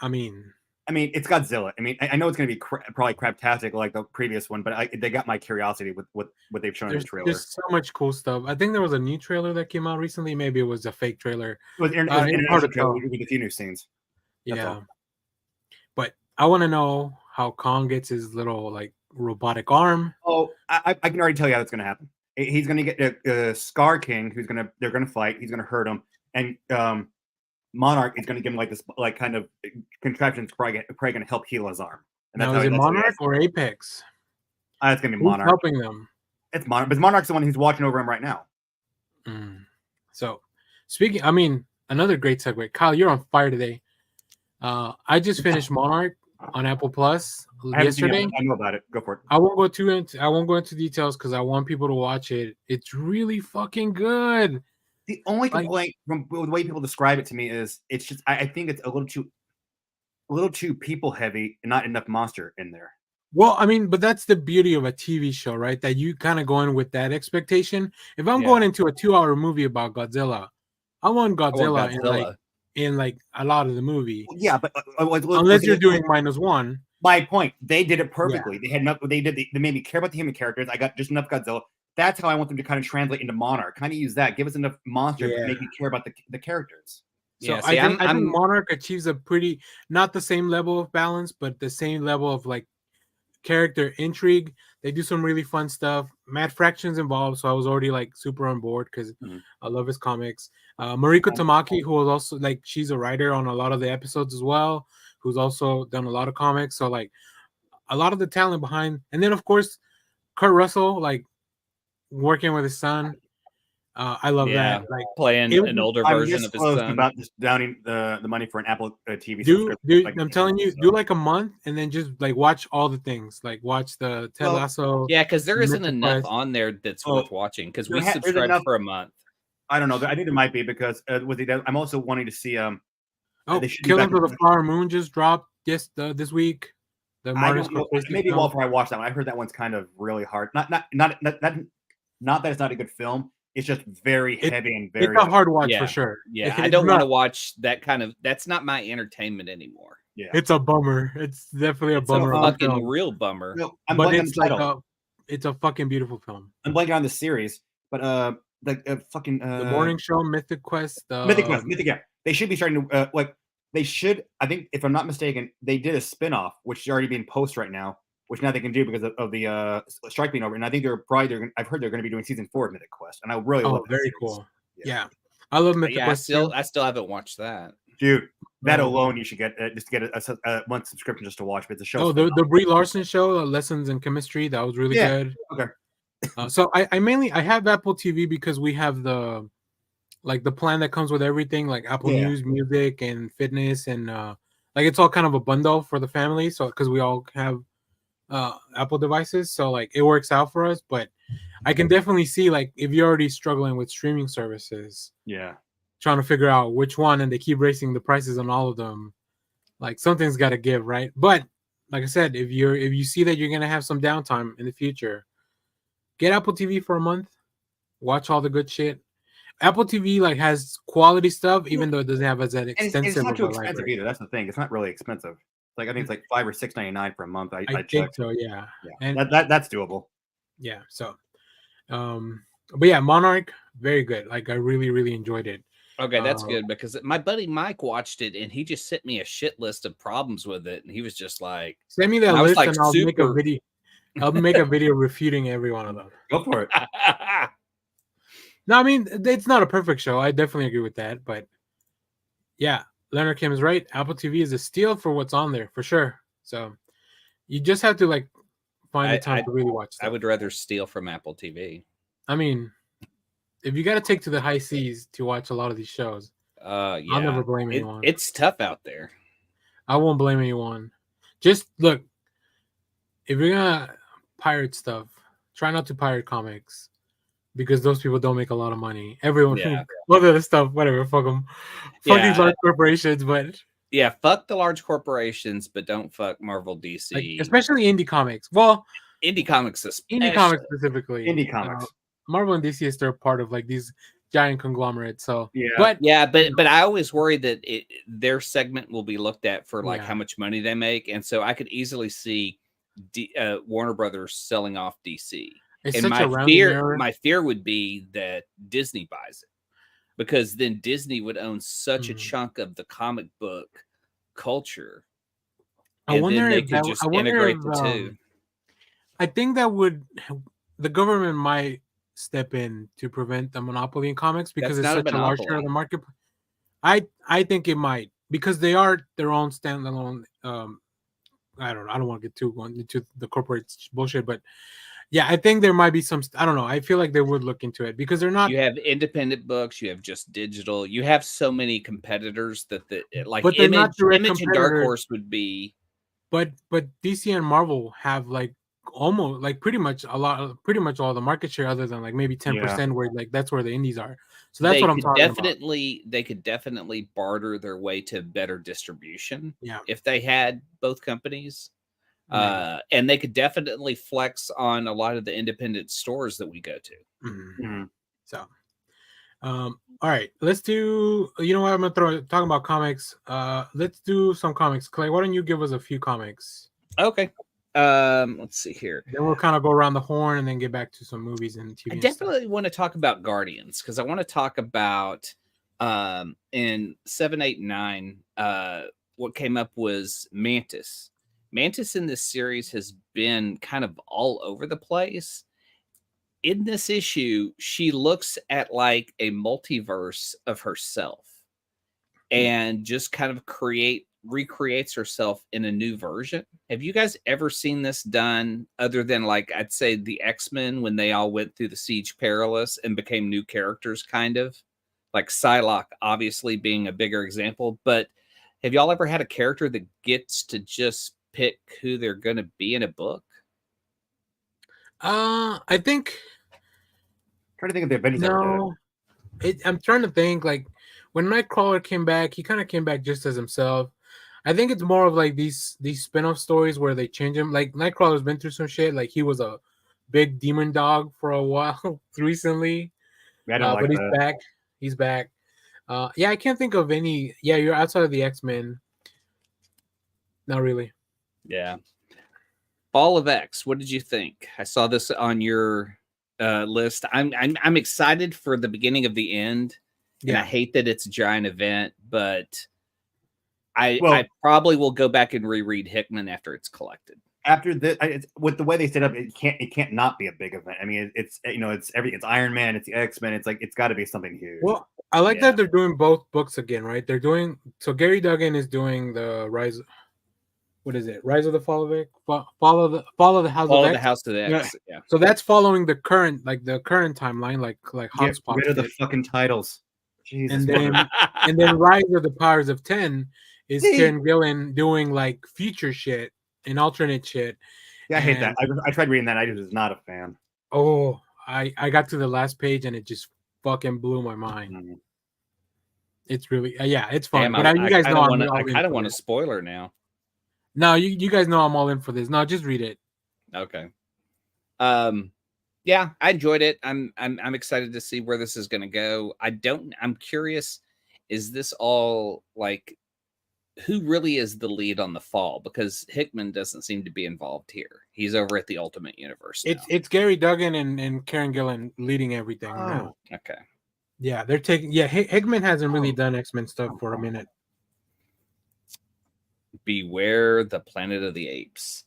I mean, it's Godzilla. I mean, I know it's going to be probably craptastic like the previous one, but they got my curiosity with what they've shown in the trailer. There's so much cool stuff. I think there was a new trailer that came out recently. Maybe it was a fake trailer. It was international trailer with a few new scenes. Yeah, but I want to know how Kong gets his little like robotic arm. Oh, I can already tell you how it's going to happen. He's going to get Scar King, they're going to fight. He's going to hurt him, and Monarch is going to give him like this like kind of contraption. It's probably going to help heal his arm. And now is it Monarch or Apex? It's going to be Monarch. Helping them. It's Monarch, but Monarch's the one who's watching over him right now. So, speaking, another great segue. Kyle, you're on fire today. I just finished Monarch on Apple Plus yesterday. I know about it. Go for it. I won't go into details because I want people to watch it. It's really fucking good. The only complaint from the way people describe it to me is it's just I think it's a little too people heavy and not enough monster in there. Well, but that's the beauty of a TV show, right? That you kind of go in with that expectation. If I'm going into a 2-hour movie about Godzilla, I want Godzilla in like a lot of the movie. Yeah, but unless you're doing -1. My point, they did it perfectly. Yeah. They had enough. They made me care about the human characters. I got just enough Godzilla. That's how I want them to kind of translate into Monarch. Kind of use that. Give us enough monsters to make me care about the characters. So I think Monarch achieves a pretty not the same level of balance, but the same level of like character intrigue. They do some really fun stuff. Matt Fraction's involved, so I was already like super on board because I love his comics. Mariko Tamaki, who was also like she's a writer on a lot of the episodes as well, who's also done a lot of comics. So like a lot of the talent behind, and then of course Kurt Russell, like working with his son. I love that. Like playing an older version of his son. About just downing the money for an Apple TV. Dude, I'm telling you, do like a month and then just like watch all the things. Like watch the Ted Lasso. Yeah, because there isn't enough on there that's worth watching. Because we subscribed for a month. I don't know. I think there might be because I'm also wanting to see. Killers of the Flower Moon just dropped this week. Maybe before I watch that one. I heard that one's kind of really hard. Not that it's not a good film. It's just very heavy and very. It's a hard watch for sure. Yeah, I don't want to watch that kind of. That's not my entertainment anymore. Yeah, it's a bummer. It's definitely a bummer. A fucking real bummer. No, but it's like it's a fucking beautiful film. I'm blanking on the series, but fucking The morning show, Mythic Quest. Mythic Quest. Yeah. They should be starting to they should. I think if I'm not mistaken, they did a spinoff, which is already being post right now, which now they can do because of the strike being over. And I think I've heard they're going to be doing season 4 of Mythic Quest, and I really love that very series. cool. Yeah. I love Mythic Quest. I still haven't watched that. Dude, that alone you should get just get a month subscription just to watch. But it's a show. Oh, the Brie Larson show, Lessons in Chemistry, that was really good. Okay. So I have Apple TV because we have the plan that comes with everything, like Apple News, music, and fitness, and it's all kind of a bundle for the family. So because we all have Apple devices, so it works out for us. But I can definitely see if you're already struggling with streaming services, trying to figure out which one, and they keep raising the prices on all of them, something's got to give, right? But like I said, if you see that you're gonna have some downtime in the future, get Apple TV for a month, watch all the good shit. Apple TV has quality stuff, even though it doesn't have as an extensive. It's not too expensive either. That's the thing. It's not really expensive. I think it's $5 or $6.99 for a month. I think so. Yeah. And that's doable. Yeah. So, but yeah, Monarch, very good. I really, really enjoyed it. Okay, that's good because my buddy Mike watched it and he just sent me a shit list of problems with it, and he was just like, "Send me that list, and I'll make a video. I'll make a video refuting every one of them." Go for it. No, I mean, it's not a perfect show. I definitely agree with that. But yeah, Leonard Kim is right. Apple TV is a steal for what's on there, for sure. So you just have to find the time to really watch stuff. I would rather steal from Apple TV. I mean, if you got to take to the high seas to watch a lot of these shows, I'll never blame anyone. It's tough out there. I won't blame anyone. Just look, if you're going to pirate stuff, try not to pirate comics. Because those people don't make a lot of money. Everyone, all the other stuff, whatever, fuck them. Fuck these large corporations, but fuck the large corporations, but don't fuck Marvel, DC, especially indie comics. Well, indie comics specifically. Indie comics. Marvel and DC is still part of these giant conglomerates. So but I always worry that their segment will be looked at for how much money they make, and so I could easily see Warner Brothers selling off DC. It's and my fear would be that Disney buys it, because then Disney would own such a chunk of the comic book culture. I wonder if they could just integrate the two. I think the government might step in to prevent the monopoly in comics because it's such a large share of the market. I think it might, because they are their own standalone. I don't want to get too into the corporate bullshit, but. Yeah, I think there might be some. I don't know. I feel like they would look into it because they're not. You have independent books. You have just digital. You have so many competitors that but Image and Dark Horse would be. But DC and Marvel have almost pretty much all the market share, other than maybe 10%, where that's where the indies are. So that's what I'm talking about. They could definitely barter their way to better distribution. Yeah, if they had both companies. And they could definitely flex on a lot of the independent stores that we go to. Mm-hmm. So, all right, let's do. You know what? I'm gonna talking about comics. Let's do some comics. Clay, why don't you give us a few comics? Okay. Let's see here. Then we'll kind of go around the horn and then get back to some movies and TV. I definitely want to talk about Guardians, because I want to talk about in 7, 8, 9. What came up was Mantis. Mantis in this series has been kind of all over the place. In this issue, she looks at a multiverse of herself and just kind of recreates herself in a new version. Have you guys ever seen this done other than I'd say the X-Men, when they all went through the Siege Perilous and became new characters, kind of Psylocke obviously being a bigger example, but have y'all ever had a character that gets to just pick who they're going to be in a book? I think. Trying to think of the Avengers. No, I'm trying to think. When Nightcrawler came back, he kind of came back just as himself. I think it's more of these spin-off stories where they change him. Nightcrawler's been through some shit. He was a big demon dog for a while recently. But he's back. He's back. I can't think of any. Yeah, you're outside of the X-Men. Not really. Yeah. Ball of X, what did you think? I saw this on your list. I'm excited for the beginning of the end, and I hate that it's a giant event, but I probably will go back and reread Hickman after it's collected. After this, with the way they set up, it can't not be a big event. I mean, it's it's everything. It's Iron Man, it's the X-Men. It's like it's got to be something huge. Well, I like that they're doing both books again, right? They're doing Gary Duggan is doing the Rise. What is it? Rise of the Fall of X? Follow the House of X. The House of the X. Yeah. So that's following the current timeline, like Get rid of the fucking titles. Jesus. And then Rise of the Powers of 10 is Kieran Gillen doing like future shit and alternate shit. Yeah, I hate that. I tried reading that. I was not a fan. Oh, I got to the last page and it just fucking blew my mind. Mm-hmm. It's really it's fun. Damn, but you guys know I kind of want a spoiler now. No, you guys know I'm all in for this. No, just read it. Okay. Yeah, I enjoyed it. I'm excited to see where this is going to go. I'm curious, is this all like who really is the lead on the Fall? Because Hickman doesn't seem to be involved here. He's over at the Ultimate Universe now. It's Gary Duggan and Kieran Gillen leading everything now. Okay. Yeah, they're taking Hickman hasn't really done X-Men stuff for a minute. Beware the Planet of the Apes.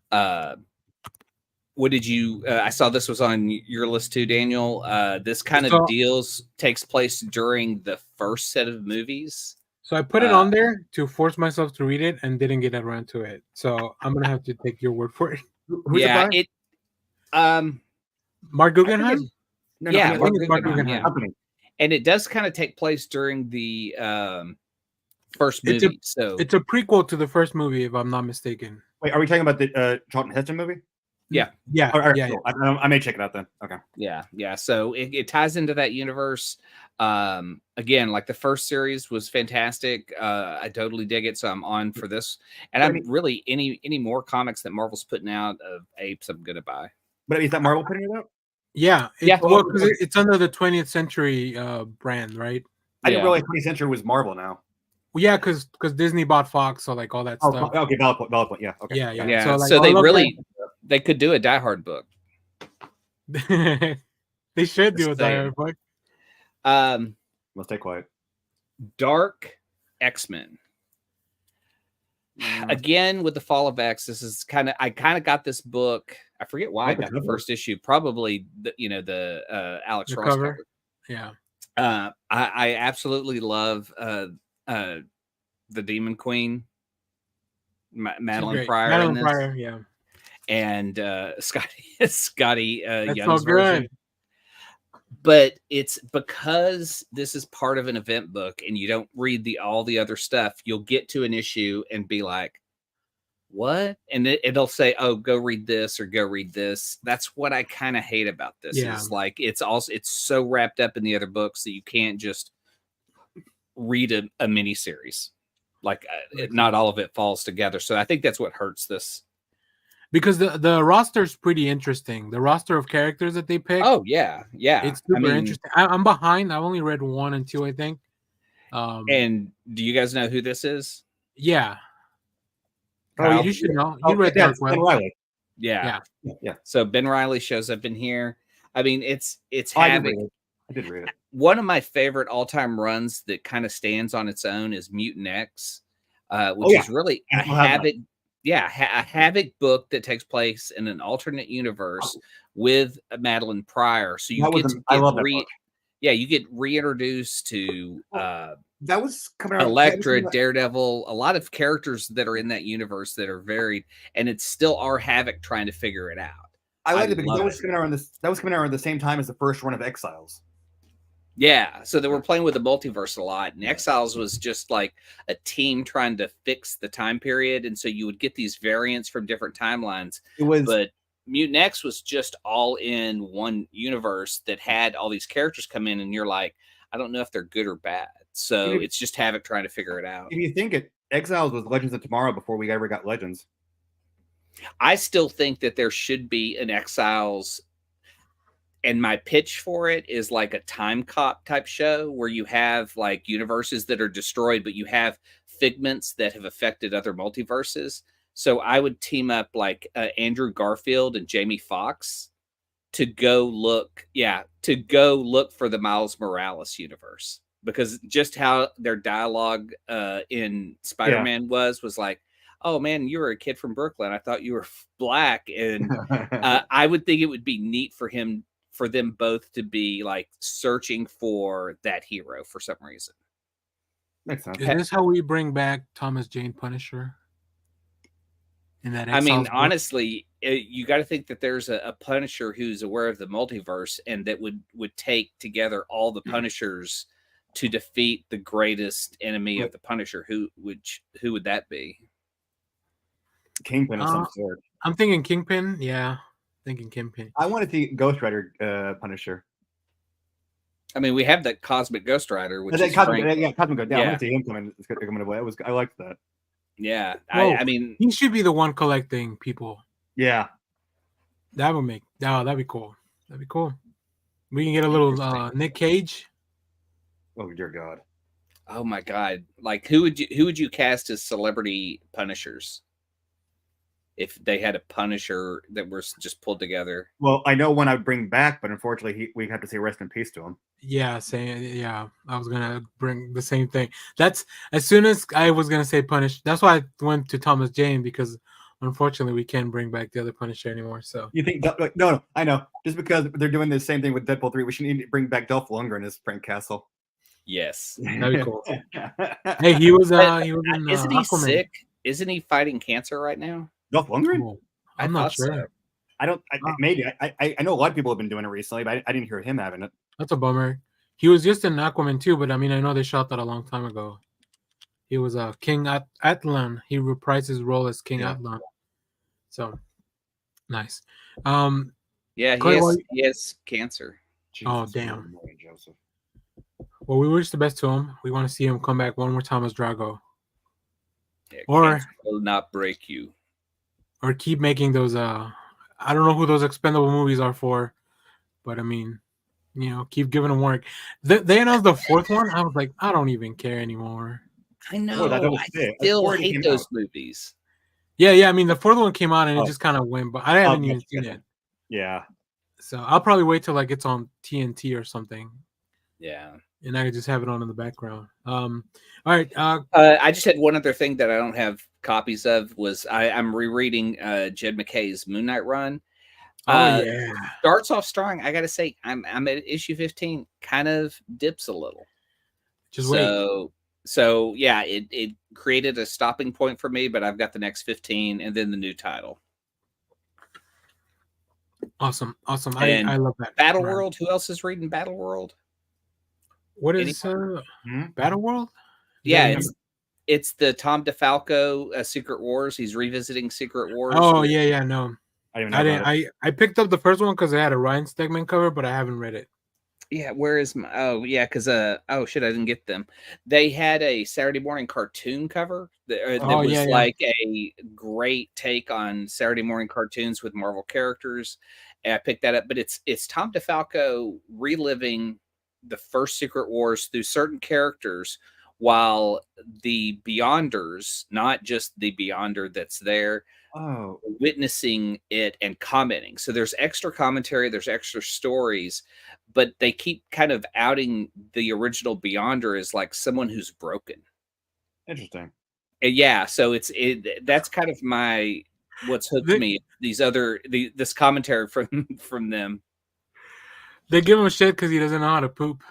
What did you I saw this was on your list too, Daniel. This kind of takes place during the first set of movies. So I put it on there to force myself to read it and didn't get around to it. So I'm gonna have to take your word for it. Who's it by? Mark Guggenheim? Mark Guggenheim. And it does kind of take place during the first movie. It's a prequel to the first movie, if I'm not mistaken. Wait, are we talking about the Charlton Heston movie? Yeah. Cool. I may check it out then. Okay. Yeah. So it ties into that universe. Again, like the first series was fantastic. I totally dig it. So I'm on for this. And I'm really any more comics that Marvel's putting out of apes, I'm gonna buy. But is that Marvel putting it out? Yeah. Well, because it's under the 20th Century brand, right? I didn't realize 20th Century was Marvel now. Well, yeah, because Disney bought Fox, so like all that stuff. Okay, valid point. Yeah. Okay. Yeah. So, like, they could do a Die Hard book. They should do a Die Hard book. Let's stay quiet. Dark X-Men. Again, with the Fall of X, this is I kind of got this book. I forget why I got the first issue. Probably the Alex Ross cover. Yeah. I absolutely love the Demon Queen, Madeline Pryor. in this. Pryor, yeah. And Scotty Young's so version. But it's because this is part of an event book and you don't read all the other stuff, you'll get to an issue and be like, what? And it'll say, oh, go read this or go read this. That's what I kind of hate about this. Yeah. Is like it's so wrapped up in the other books that you can't just read a mini series. Like not all of it falls together. So I think that's what hurts this. Because the roster's pretty interesting. The roster of characters that they pick. Oh yeah. It's super interesting. I'm behind. I've only read 1 and 2, I think. And do you guys know who this is? Yeah. Oh, you should know. You read that. Ben Reilly. Yeah. So Ben Reilly shows up in here. I mean, it's having. I did read it. One of my favorite all-time runs that kind of stands on its own is Mutant X, which is really a Havoc. Yeah, a Havoc book that takes place in an alternate universe with Madeline Pryor. So you I love that book. Yeah, you get reintroduced to that was coming out. Elektra, Daredevil, a lot of characters that are in that universe that are varied, and it's still our Havoc trying to figure it out. I like it because that was coming out around the same time as the first run of Exiles. Yeah, so they were playing with the multiverse a lot, and Exiles was just like a team trying to fix the time period, and so you would get these variants from different timelines. But Mutant X was just all in one universe that had all these characters come in, and you're like, I don't know if they're good or bad. So it's just Havoc trying to figure it out. If you think Exiles was Legends of Tomorrow before we ever got Legends. I still think that there should be an Exiles. And my pitch for it is like a time cop type show where you have like universes that are destroyed, but you have figments that have affected other multiverses. So I would team up like Andrew Garfield and Jamie Foxx to go look for the Miles Morales universe, because just how their dialogue in Spider-Man was like, oh man, you were a kid from Brooklyn, I thought you were black. And I would think it would be neat for them both to be like searching for that hero for some reason. Makes sense. Is this how we bring back Thomas Jane Punisher? In that I mean, Exiles book? honestly, you got to think that there's a Punisher who's aware of the multiverse, and that would take together all the Punishers to defeat the greatest enemy of the Punisher. Who would that be? Kingpin of some sort. I'm thinking Kingpin. Yeah, thinking Kingpin. I want to see Ghost Rider Punisher. I mean, we have that Cosmic Ghost Rider, which is Cosmic Ghost. Yeah, I want to see him coming away. I liked that. Yeah, Well, I mean, he should be the one collecting people. Yeah, that'd be cool. That'd be cool. We can get a little Nick Cage. Oh dear God. Oh my God! Like, who would you cast as celebrity Punishers if they had a Punisher that was just pulled together? Well, I know one I would bring back, but unfortunately, we have to say rest in peace to him. Yeah, I was gonna bring the same thing. That's as soon as I was gonna say Punish. That's why I went to Thomas Jane, because unfortunately we can't bring back the other Punisher anymore. So you think? No, I know. Just because they're doing the same thing with Deadpool 3, we should need to bring back Dolph Lundgren as Frank Castle. Yes, that'd be cool. Hey, he was in, isn't he Aquaman. sick? Isn't he fighting cancer right now? Dolph Lundgren? Cool. I'm not sure. So. I don't. Maybe I know a lot of people have been doing it recently, but I didn't hear him having it. That's a bummer. He was just in Aquaman too, but I mean, I know they shot that a long time ago. He was King Atlan. He reprised his role as King Atlan. So nice. Yeah, he has cancer. Jesus, oh damn. Joseph. Well, we wish the best to him. We want to see him come back one more time as Drago. Yeah, or will not break you. Or keep making those. I don't know who those expendable movies are for, but I mean, keep giving them work. They announced the fourth one. I was like, I don't even care anymore. I know. I still hate those movies. Yeah. I mean, the fourth one came out and it just kind of went, but I haven't even seen it. Yeah. So I'll probably wait till like it's on TNT or something. Yeah. And I could just have it on in the background. All right. I just had one other thing that I don't have copies of. Was I'm rereading Jed McKay's Moon Knight run. Yeah. Starts off strong. I gotta say, I'm at issue 15. Kind of dips a little. Just wait. So yeah, it created a stopping point for me, but I've got the next 15 and then the new title. Awesome. I love that. Battle World. Who else is reading Battle World? What is Battle World? Yeah, it's the Tom DeFalco Secret Wars. He's revisiting Secret Wars. Oh yeah, no. I picked up the first one because it had a Ryan Stegman cover, but I haven't read it. Yeah, where is my? Oh yeah, because oh shit, I didn't get them. They had a Saturday morning cartoon cover that was like a great take on Saturday morning cartoons with Marvel characters. And I picked that up, but it's Tom DeFalco reliving the first Secret Wars through certain characters, while the Beyonders, not just the Beyonder that's there, witnessing it and commenting. So there's extra commentary, there's extra stories, but they keep kind of outing the original Beyonder as like someone who's broken. Interesting. And yeah, so that's kind of what's hooked me. This commentary from them. They give him shit because he doesn't know how to poop.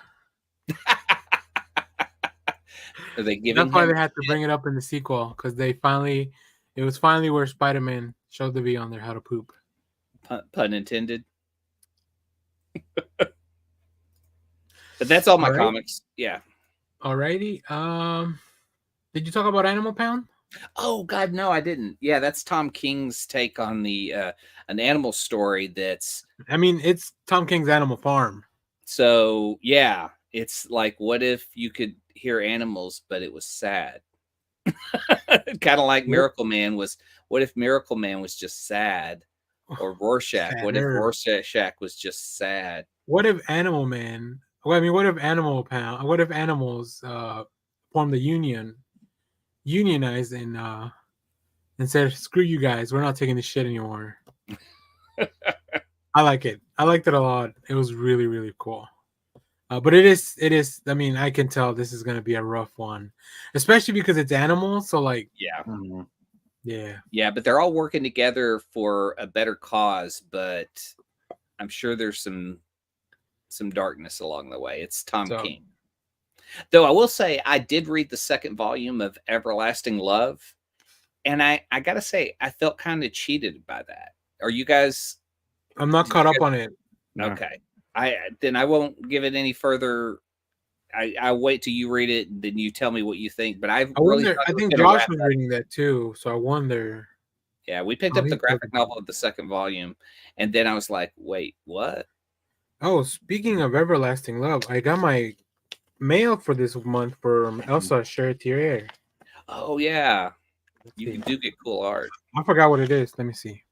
Are they giving? That's why they had to bring it up in the sequel, because it was finally where Spider-Man showed the Beyonder how to poop. Pun intended. But that's all my comics. Yeah. Alrighty. Did you talk about Animal Pound? Oh God, no, I didn't. Yeah, that's Tom King's take on the an animal story. It's Tom King's Animal Farm. So yeah, it's like, what if you could hear animals, but it was sad? Kind of like Miracle Man was. What if Miracle Man was just sad? Or Rorschach? What if Rorschach was just sad? What if Animal Man? What if Animal Pound? What if animals formed the unionized and said, "Screw you guys, we're not taking this shit anymore." I like it. I liked it a lot. It was really, really cool. But it is. I mean, I can tell this is gonna be a rough one, especially because it's animals. So like, Yeah. Mhm. yeah. Yeah, but they're all working together for a better cause, but I'm sure there's some darkness along the way. It's Tom So King. Though I will say I did read the second volume of Everlasting Love, and I gotta say I felt kind of cheated by that. Are you guys? I'm not Did caught you up on it. Yeah. Okay. I won't give it any further. I wait till you read it, and then you tell me what you think. But I I really wonder. thought I it was think going to Josh wrap was up. reading that too. So I wonder. Yeah, we picked Oh, up the he's talking graphic about novel of the second volume, and then I was like, wait, what? Oh, speaking of Everlasting Love, I got my mail for this month from Elsa Charretier. Oh yeah, Let's you see. do get cool art. I forgot what it is. Let me see.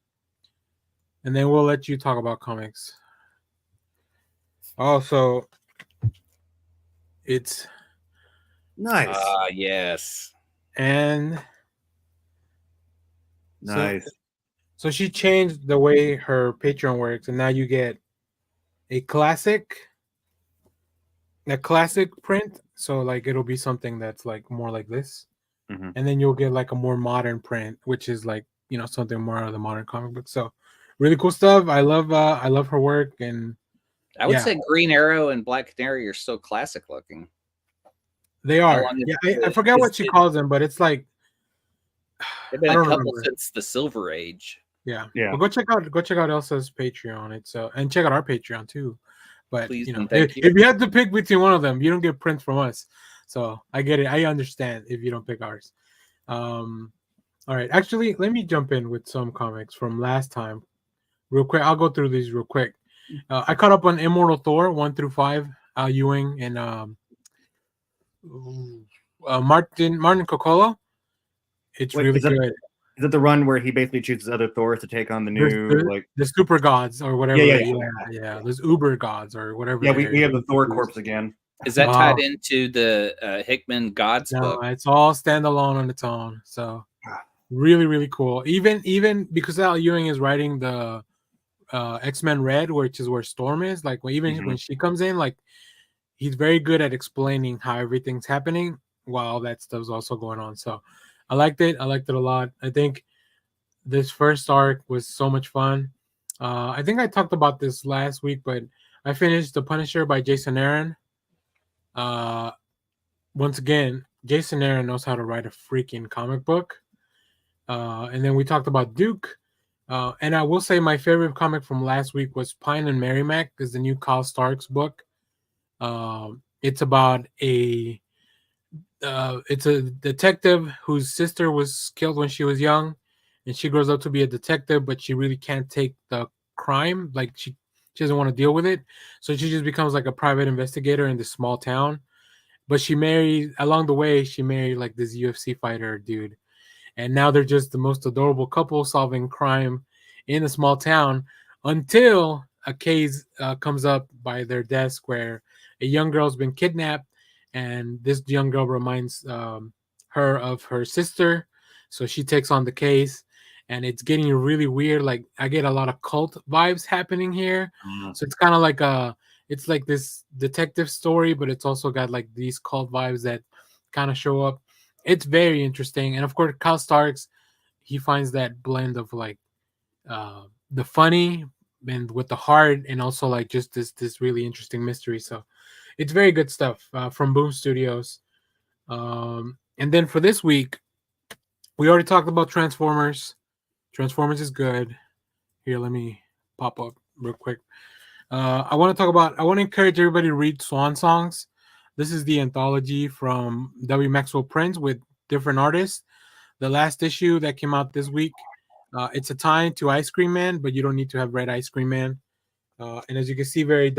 And then we'll let you talk about comics. Also, it's Nice. Yes. and Nice. so she changed the way her Patreon works, and now you get a classic print. So like it'll be something that's like more like this, Mhm. and then you'll get like a more modern print, which is like something more of the modern comic book. So really cool stuff. I love her work, and I would yeah, say Green Arrow and Black Canary are still classic looking. they How are. long is Yeah, I it? forget what she calls them, but it's like They've been I a don't couple remember. since the Silver Age. Yeah. Yeah. Well, go check out Elsa's Patreon. It's and check out our Patreon too. But Please and thank you. if you had to pick between one of them, you don't get prints from us. So I get it. I understand if you don't pick ours. All right. Actually, let me jump in with some comics from last time, real quick. I'll go through these real quick. I caught up on Immortal Thor 1 through 5. Al Ewing and Martin Coccolo. It's Wait, really is that good. is that the run where he basically chooses other Thors to take on the There's new like? the super gods or whatever. Yeah. Yeah. There's uber gods or whatever. Yeah, we they're have the Thor introduced. corpse again. Is that Oh, tied into the Hickman Gods no, book? it's all standalone on its own. So really, really cool. Even because Al Ewing is writing the X-Men Red, which is where Storm is. Like even when she comes in, like he's very good at explaining how everything's happening while that stuff's also going on. So I liked it. I liked it a lot. I think this first arc was so much fun. I think I talked about this last week, but I finished The Punisher by Jason Aaron. Once again, Jason Aaron knows how to write a freaking comic book. And then we talked about Duke. And I will say my favorite comic from last week was Pine and Merrimack, is the new Kyle Starks book. It's about it's a detective whose sister was killed when she was young, and she grows up to be a detective, but she really can't take the crime. Like she doesn't want to deal with it, so she just becomes like a private investigator in this small town. But she married along the way. She married like this UFC fighter dude, and now they're just the most adorable couple solving crime in a small town until a case comes up by their desk where a young girl's been kidnapped, and this young girl reminds her of her sister, so she takes on the case, and it's getting really weird. Like I get a lot of cult vibes happening here, so it's kind of like it's like this detective story, but it's also got like these cult vibes that kind of show up. It's very interesting, and of course, Kyle Starks, he finds that blend of like the funny and with the heart, and also like just this really interesting mystery. So it's very good stuff from Boom Studios. And then for this week, we already talked about Transformers. Transformers is good. Here, let me pop up real quick. I want to encourage everybody to read Swan Songs. This is the anthology from W. Maxwell Prince with different artists. The last issue that came out this week, it's a tie to Ice Cream Man, but you don't need to have read Ice Cream Man. And as you can see, very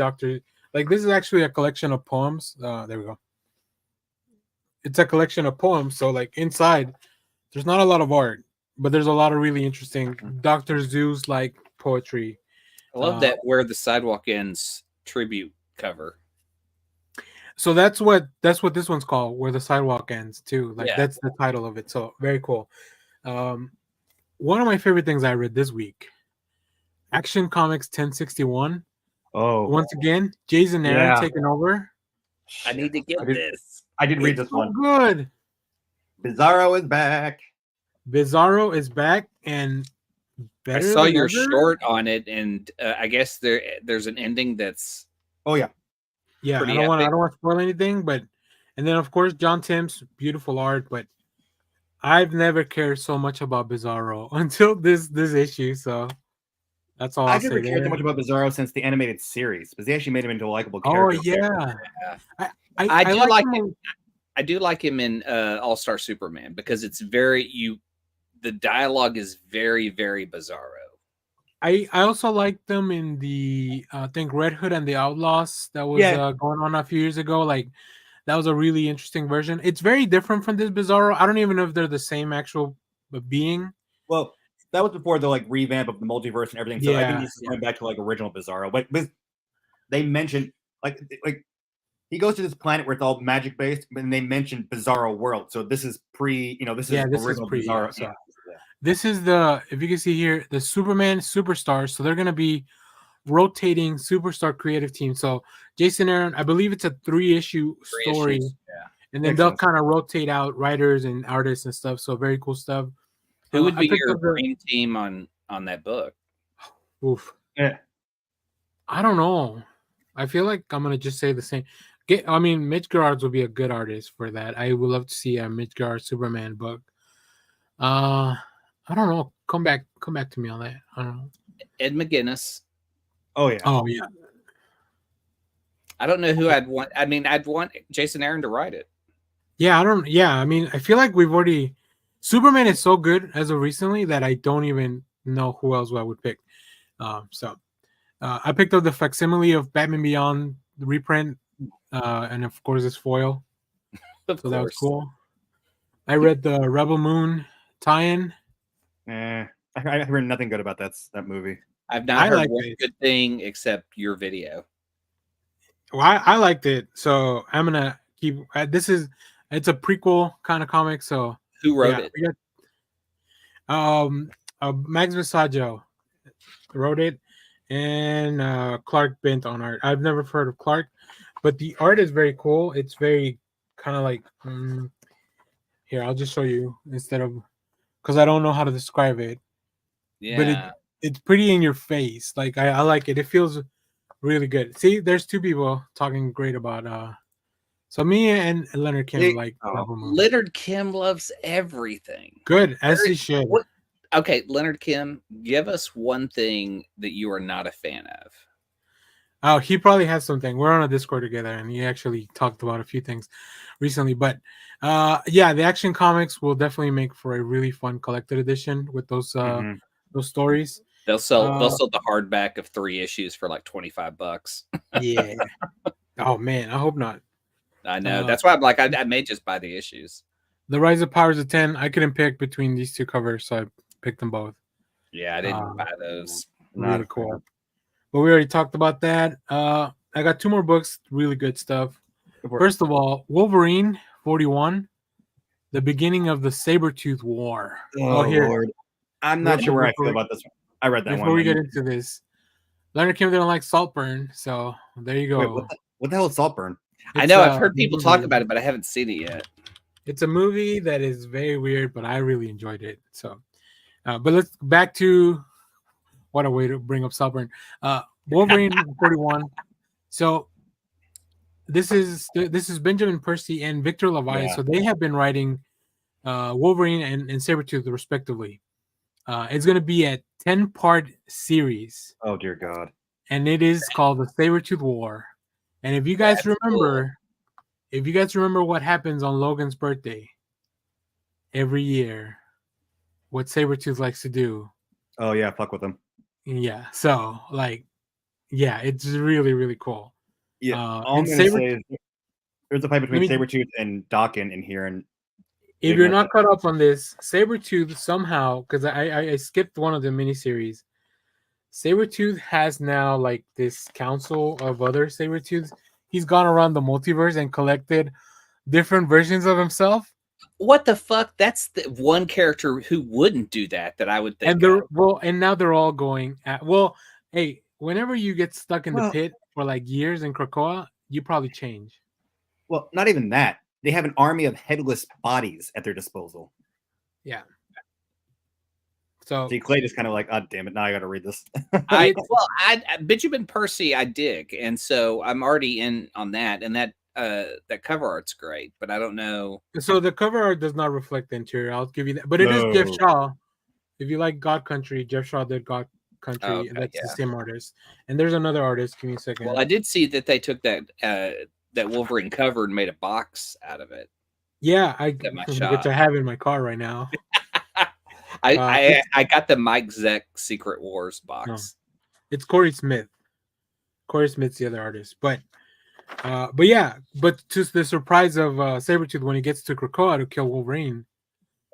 like this is actually a collection of poems. There we go. It's a collection of poems. So like inside, there's not a lot of art, but there's a lot of really interesting Dr. Zeus like poetry. I love that Where the Sidewalk Ends tribute cover. So that's what this one's called, Where the Sidewalk Ends too. Like Yeah. that's the title of it. So very cool. One of my favorite things I read this week, Action Comics 1061. Oh, Once again, Jason Aaron Yeah. taking over. I need to get I did- this. I did read It's this so one. good. Bizarro is back. Bizarro is back and I better saw than your ever. short on it, and I guess there's an ending that's Oh yeah. Yeah, I pretty don't want epic. to spoil anything, but and then of course John Tim's beautiful art, but I've never cared so much about Bizarro until this issue, so that's all I'll I've say never cared there. so much about Bizarro since the animated series, because they actually made him into a likable Oh character. yeah, Yeah. I I do like him. it. I do like him in All-Star Superman because it's the dialogue is very, very Bizarro. I also liked them in the I think Red Hood and the Outlaws that was Yeah. going on a few years ago. Like that was a really interesting version. It's very different from this Bizarro. I don't even know if they're the same actual being. Well, that was before the like revamp of the multiverse and everything. So I think Yeah, this is going back to like original Bizarro. But they mentioned like he goes to this planet where it's all magic based, and they mentioned Bizarro World. So this is this is original Bizarro. So Yeah. this is the, if you can see here, the Superman Superstars. So they're gonna be rotating superstar creative team. So Jason Aaron, I believe it's a 3-issue story, issues, yeah. and then Makes they'll sense. kind of rotate out writers and artists and stuff. So very cool stuff. Who would I be picked your up the- dream team on that book? Oof. Yeah. I don't know. I feel like I'm gonna just say the same. Mitch Gerards would be a good artist for that. I would love to see a Mitch Gerard Superman book. I don't know. Come back to me on that. I don't know. Ed McGuinness. Oh yeah. Oh yeah. I don't know who I'd want. I mean, I'd want Jason Aaron to write it. Yeah, I don't. Yeah, I mean, I feel like we've already. Superman is so good as of recently that I don't even know who else I would pick. I picked up the facsimile of Batman Beyond the reprint, and of course it's foil. Of So that was course. cool. I read the Rebel Moon tie-in. I heard nothing good about that movie. I've not I heard liked one it. good thing except your video. Well, I liked it, so I'm gonna keep. It's a prequel kind of comic, so Who wrote yeah, it? we got, Max Visaggio wrote it, and Clark Bent on art. I've never heard of Clark, but the art is very cool. It's very kind of like here. I'll just show you instead of, because I don't know how to describe it. Yeah. But it's pretty in your face. Like I like it. It feels really good. See, there's two people talking great about. So me and Leonard Kim like Rebel Moon. Leonard Kim loves everything. Good, as he should. Okay, Leonard Kim, give us one thing that you are not a fan of. Oh, he probably has something. We're on a Discord together, and he actually talked about a few things recently. But yeah, the Action Comics will definitely make for a really fun collected edition with those stories. They'll sell the hardback of 3 issues for like $25. Yeah. Oh man, I hope not. I know. That's why I'm like, I may just buy the issues. The Rise of Powers of 10. I couldn't pick between these two covers, so I picked them both. Yeah, I didn't buy those. Really cool. But we already talked about that. I got 2 more books, really good stuff. First of all, Wolverine 41, the beginning of the Sabretooth War. Oh, here. Lord. I'm not sure where I feel about this one. I read that one. Before we get into this, Leonard Kim didn't like Saltburn, so there you go. Wait, what the hell is Saltburn? I know, I've heard people talk about it, but I haven't seen it yet. It's a movie that is very weird, but I really enjoyed it. So, but let's back to what a way to bring up Saltburn. Wolverine 41. So this is Benjamin Percy and Victor LaValle. Yeah. So they have been writing Wolverine and Sabretooth respectively. It's going to be a 10-part series. Oh dear God! And it is called the Sabretooth War. And if you guys remember, what happens on Logan's birthday every year, what Sabretooth likes to do. Oh yeah, fuck with him. Yeah. So it's really, really cool. Yeah. All I'm gonna say is there's a fight between Sabretooth and Daken in here, and if you're not caught up on this, Sabretooth somehow, because I skipped one of the miniseries, Sabretooth has now like this council of other Sabretooths. He's gone around the multiverse and collected different versions of himself. What the fuck? That's the one character who wouldn't do that I would think. And and now they're all going at, hey, whenever you get stuck in the Well- pit for like years in Krakoa, you probably change. Well, not even that. They have an army of headless bodies at their disposal. Yeah. So See, Clay just kind of like, oh, damn it, now I got to read this. I Benjamin Percy I dig, and so I'm already in on that, and that cover art's great, but I don't know. so the cover art does not reflect the interior. I'll give you that, but it is Jeff No. Shaw. If you like God Country, Jeff Shaw did God Country, Okay, and that's yeah. the same artist. And there's another artist. Give me a second. Well, I did see that they took that Wolverine cover and made a box out of it. Yeah, At my which shop. I have in my car right now. I got the Mike Zeck Secret Wars box. It's Corey Smith. Corey Smith's the other artist, but yeah, but to the surprise of Sabretooth when he gets to Krakoa to kill Wolverine,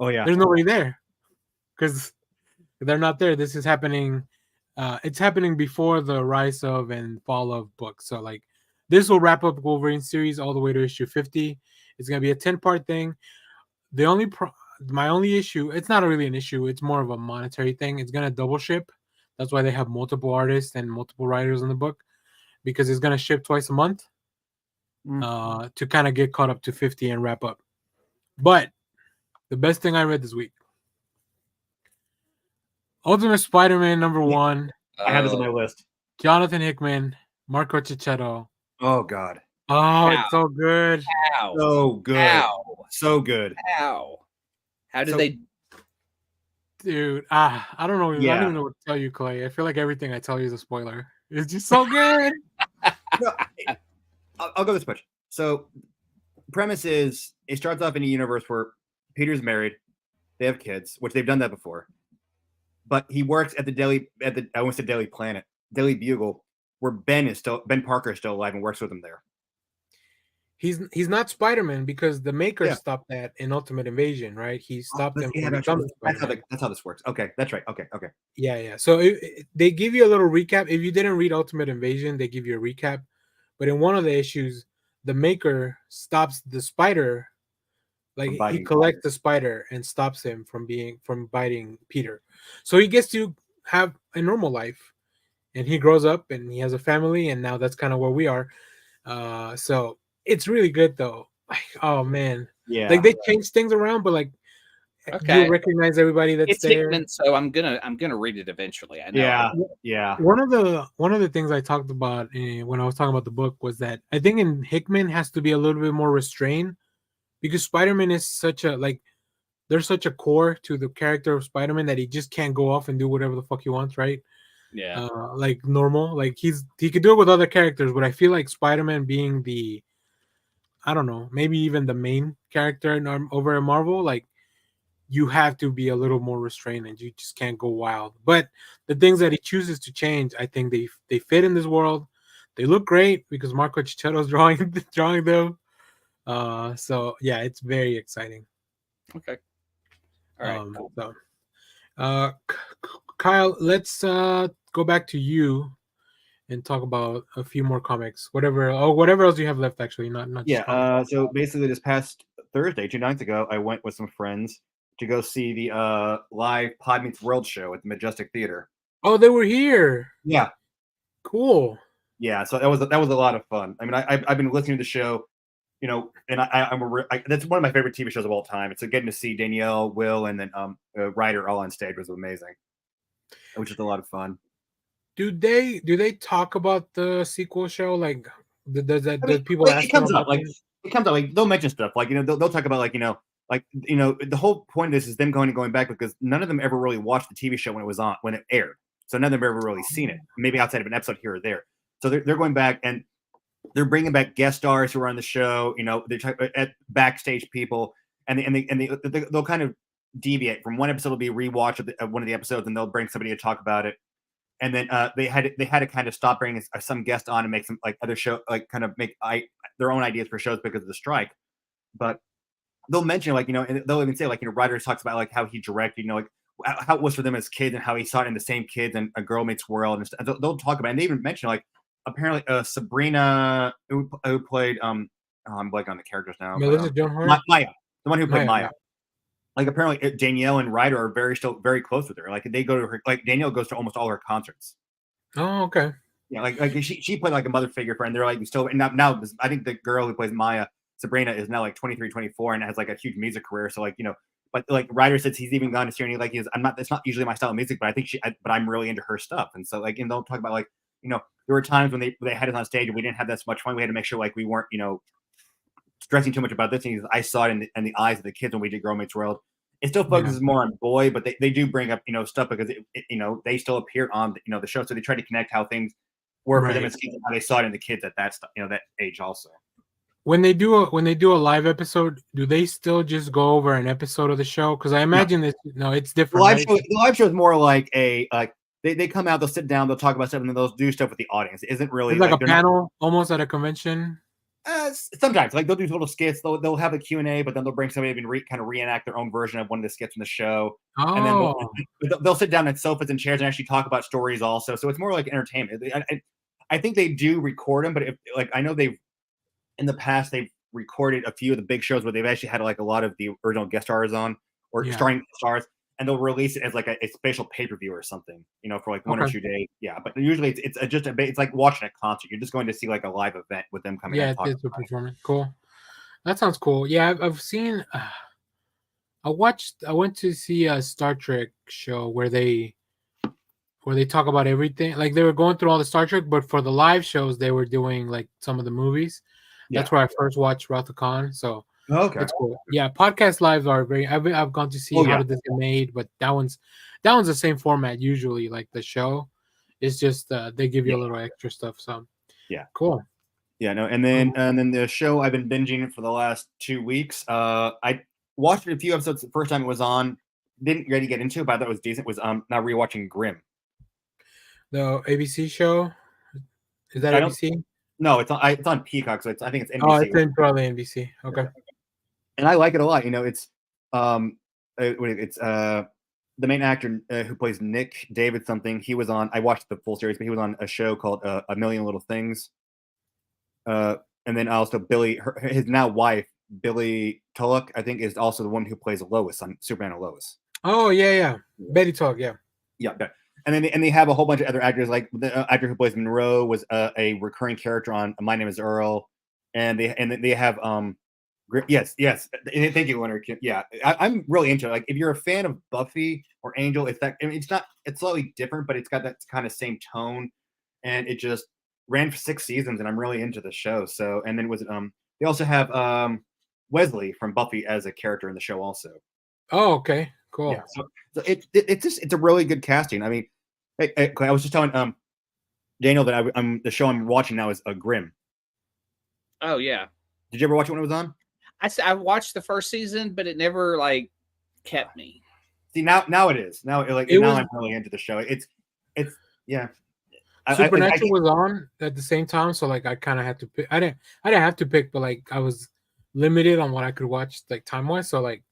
Oh yeah. there's nobody there because they're not there. This is happening. It's happening before the rise of and fall of books. So like this will wrap up Wolverine series all the way to issue 50. It's gonna be a 10-part thing. My only issue, it's not really an issue. It's more of a monetary thing. It's gonna double ship. That's why they have multiple artists and multiple writers in the book, because it's gonna ship twice a month to kind of get caught up to 50 and wrap up. But the best thing I read this week, Ultimate Spider-Man #1. I have this on my list. Jonathan Hickman, Marco Cicchetto. Oh God. Oh, it's so good. How? So good. How? So good. How? How did So- they? Dude, I don't know. I Yeah. don't even know what to tell you, Clay. I feel like everything I tell you is a spoiler. It's just so good. No, I'll go this much. So, premise is it starts off in a universe where Peter's married, they have kids, which they've done that before. But he works at the I almost said Daily Planet, Daily Bugle, where Ben Parker is still alive and works with him there. He's not Spider-Man because the maker Yeah. stopped that in Ultimate Invasion, right? He stopped him Yeah, from that's, right. becoming Spider-Man. That's how this works. Okay, that's right. Okay. Yeah. So they give you a little recap. If you didn't read Ultimate Invasion, they give you a recap. But in one of the issues, the maker stops the spider, like From he biting collects the spider and stops him from biting Peter. So he gets to have a normal life, and he grows up and he has a family, and now that's kind of where we are. So it's really good though. Like, oh man, Yeah. like they changed things around, but like Okay. you recognize everybody that's It's there. Hickman, so I'm gonna read it eventually. I know. Yeah. One of the things I talked about when I was talking about the book was that I think in Hickman has to be a little bit more restrained, because Spider-Man is such a there's such a core to the character of Spider-Man that he just can't go off and do whatever the fuck he wants, right? Yeah. Like normal, like he could do it with other characters, but I feel like Spider-Man being the, I don't know, maybe even the main character over at Marvel, like you have to be a little more restrained and you just can't go wild. But the things that he chooses to change, I think they fit in this world. They look great because Marco Cicchetto's drawing them. So yeah, it's very exciting. Okay. All right. Cool. So, Kyle, let's go back to you and talk about a few more comics. Whatever else you have left, actually, not just comics. So basically, this past Thursday, 2 nights ago, I went with some friends to go see the live Pod Meets World show at the Majestic Theater. Oh, they were here. Yeah. Cool. Yeah, so that was a lot of fun. I mean, I've been listening to the show, you know, and that's one of my favorite TV shows of all time. It's getting to see Danielle, Will, and then Ryder all on stage was amazing. It was just a lot of fun. Do they talk about the sequel show? Like, does people ask it comes them up like things? it comes up like they'll mention stuff like, you know, they'll talk about like, you know, the whole point of this is them going back because none of them ever really watched the TV show when it aired. So none of them ever really seen it. Maybe outside of an episode here or there. So they're going back and they're bringing back guest stars who are on the show. You know, they're at backstage people, and they'll kind of deviate from one episode. Will be a rewatch of one of the episodes, and they'll bring somebody to talk about it. And then they had to kind of stop bringing some guest on and make some like other show, like kind of make their own ideas for shows because of the strike. But they'll mention like, you know, and they'll even say like, you know, Ryder talks about like how he directed, you know, like how it was for them as kids and how he saw it in the same kids and A Girl Meets World and stuff. They'll talk about it. And they even mention like apparently Sabrina who played I'm blanking on the characters now. Melissa Joan Hart? Maya, the one who played Maya. Maya. Like apparently Danielle and Ryder are still very close with her. Like they go to her, like Danielle goes to almost all her concerts. Oh, okay. Yeah, like she played like a mother figure for, and they're like still. And now I think the girl who plays Maya, Sabrina, is now like 23, 24, and has like a huge music career. So like but like Ryder says he's even gone to see her, and like I'm not. It's not usually my style of music, but I think but I'm really into her stuff, and so like they'll talk about like there were times when they had us on stage and we didn't have that much fun. We had to make sure like we weren't stressing too much about this. And I saw it in the eyes of the kids when we did Girl Meets World. It still focuses more on boy, but they do bring up stuff because they still appear on the show, so they try to connect how things were for them as kids and how they saw it in the kids at that that age also. When they do a live episode, do they still just go over an episode of the show? Because I imagine it's different. The live show is more like they come out, they'll sit down, they'll talk about stuff, and then they'll do stuff with the audience. It isn't really it's like a panel, almost at a convention. Sometimes, like they'll do little skits. They'll have a Q&A, but then they'll bring somebody and kind of reenact their own version of one of the skits from the show. Oh. And then they'll sit down at sofas and chairs and actually talk about stories also. So it's more like entertainment. I think they do record them, but I know in the past they've recorded a few of the big shows where they've actually had like a lot of the original guest stars on or starring stars, and they'll release it as like a special pay-per-view or something, for like 1 or 2 days. Yeah, but usually it's like watching a concert. You're just going to see like a live event with them coming. Yeah, it's a performance. Cool. That sounds cool. Yeah, I've seen. I went to see a Star Trek show where they talk about everything. Like they were going through all the Star Trek, but for the live shows they were doing like some of the movies. That's where I first watched Wrath of Khan. So that's cool. Yeah, podcast lives are very. I've gone to see how did this get made, but that one's the same format usually. Like the show, it's just they give you a little extra stuff. So cool. Yeah, no, and then the show I've been binging for the last 2 weeks. I watched a few episodes the first time it was on. Didn't really get into it, but I thought it was decent. Was now rewatching Grimm. The ABC show. Is that ABC? No, it's on Peacock, so I think it's NBC. Oh, it's probably NBC. Okay. And I like it a lot. It's the main actor who plays Nick David something. He was on. I watched the full series, but he was on a show called A Million Little Things. And then also his now wife Billy Tulloch, I think, is also the one who plays Lois on Superman and Lois. Oh yeah, Betty Tulloch, yeah. And then they have a whole bunch of other actors, like the actor who plays Monroe was a recurring character on My Name Is Earl, and they have yes, thank you, Leonard. Yeah, I'm really into it. Like if you're a fan of Buffy or Angel, it's slightly different, but it's got that kind of same tone, and it just ran for 6 seasons, and I'm really into the show. So, and then they also have Wesley from Buffy as a character in the show also. Oh, okay, cool. Yeah, so it's a really good casting. I mean, I was just telling Daniel that the show I'm watching now is Grimm. Oh yeah. Did you ever watch it when it was on? I watched the first season, but it never like kept me. See now it is. Now I'm really into the show. It's yeah. Supernatural was on at the same time, so like I kind of had to pick. I didn't have to pick, but like I was limited on what I could watch like time wise. So like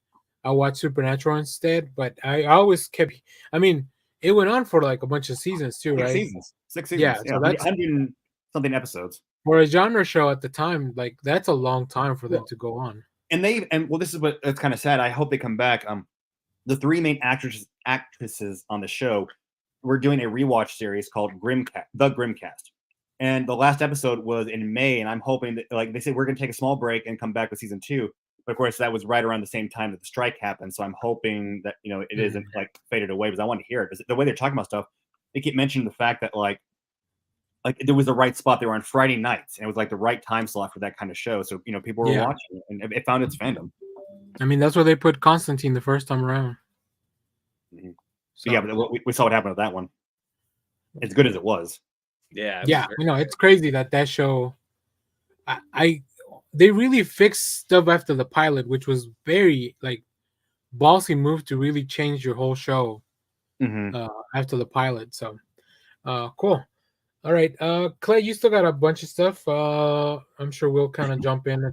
I watched Supernatural instead. But I always kept. I mean, it went on for like a bunch of seasons too, right? 6 seasons. Yeah, so that's 100 something episodes for a genre show at the time. Like that's a long time for them to go on. And this is what it's kind of sad. I hope they come back. The 3 main actresses on the show. We're doing a rewatch series called The Grimmcast. And the last episode was in May, and I'm hoping that, like they said, we're going to take a small break and come back with season 2. But of course, that was right around the same time that the strike happened. So I'm hoping that, it isn't like faded away, because I want to hear it. Because the way they're talking about stuff, they keep mentioning the fact that like there was the right spot. They were on Friday nights, and it was like the right time slot for that kind of show. So, people were watching it, and it found its fandom. I mean, that's where they put Constantine the first time around. Mm-hmm. So yeah, but we saw what happened with that one. As good as it was. Yeah. It's crazy that show. They really fixed stuff after the pilot, which was very like ballsy move to really change your whole show after the pilot. So, cool. All right, Clay, you still got a bunch of stuff. I'm sure we'll kind of jump in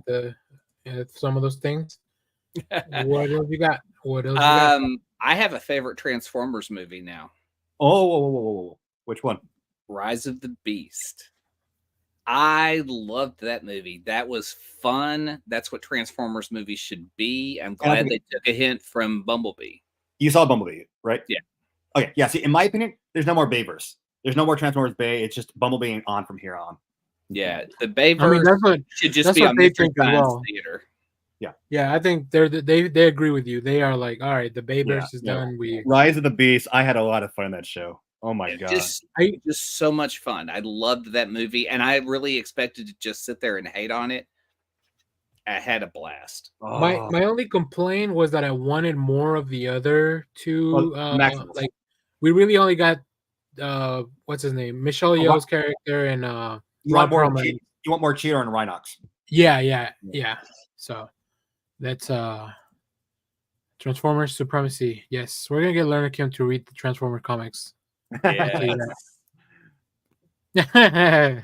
at some of those things. What else you got? I have a favorite Transformers movie now. Oh, which one? Rise of the Beast. I loved that movie. That was fun. That's what Transformers movies should be. I'm glad they took a hint from Bumblebee. You saw Bumblebee, right? Yeah. Okay. Yeah. See, in my opinion, there's no more Bayverse. There's no more Transformers Bay. It's just Bumblebee and on from here on. Yeah, the Bayverse I mean, should just that's be what on they Mystery think as Science well. Theater. Yeah, I think they agree with you. They are like, all right, the Bayverse is done. Rise of the Beast. I had a lot of fun in that show. Oh my god, just so much fun. I loved that movie, and I really expected to just sit there and hate on it. I had a blast. My only complaint was that I wanted more of the other two. Like we really only got what's his name, Michelle Yeoh's character, and you Rob want more Perlman. You want more Cheetor and Rhinox. Yeah. So that's Transformers Supremacy. Yes, we're gonna get Leonard Kim to read the Transformer comics. Yeah.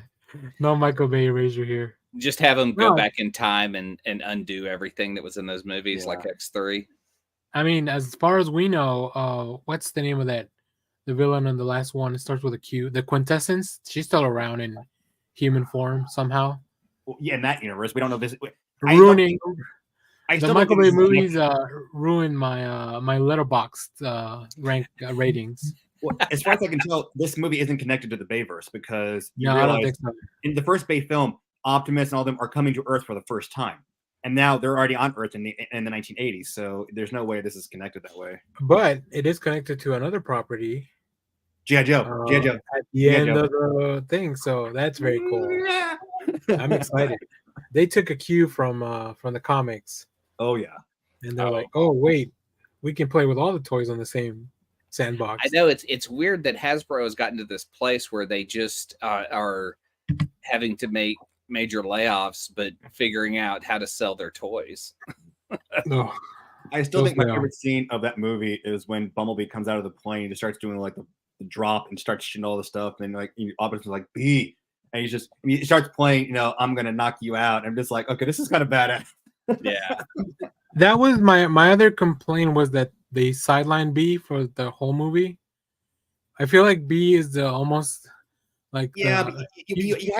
No Michael Bay erasure here. Just have him go back in time and undo everything that was in those movies, like X3. I mean, as far as we know, what's the name of that? The villain in the last one. It starts with a Q. The Quintessence. She's still around in human form somehow. Well, yeah, in that universe, we don't know this. Ruining. The Michael Bay movies ruined my Letterboxd rank ratings. Well, as far as I can tell, this movie isn't connected to the Bayverse because you I don't realize think so. In the first Bay film, Optimus and all of them are coming to Earth for the first time, and now they're already on Earth in the 1980s. So there's no way this is connected that way. But it is connected to another property. G.I. Joe. At the end of the thing, so that's very cool. I'm excited. They took a cue from the comics. Oh yeah, and they're like, oh wait, we can play with all the toys on the same sandbox. I know it's weird that Hasbro has gotten to this place where they just are having to make major layoffs, but figuring out how to sell their toys. I still think my favorite scene of that movie is when Bumblebee comes out of the plane and just starts doing like the drop and starts shooting all the stuff, and like Optimus is like B, and he starts playing, I'm gonna knock you out. And I'm just like, okay, this is kind of badass. Yeah. That was my other complaint was that they sidelined B for the whole movie. I feel like B is the almost like you had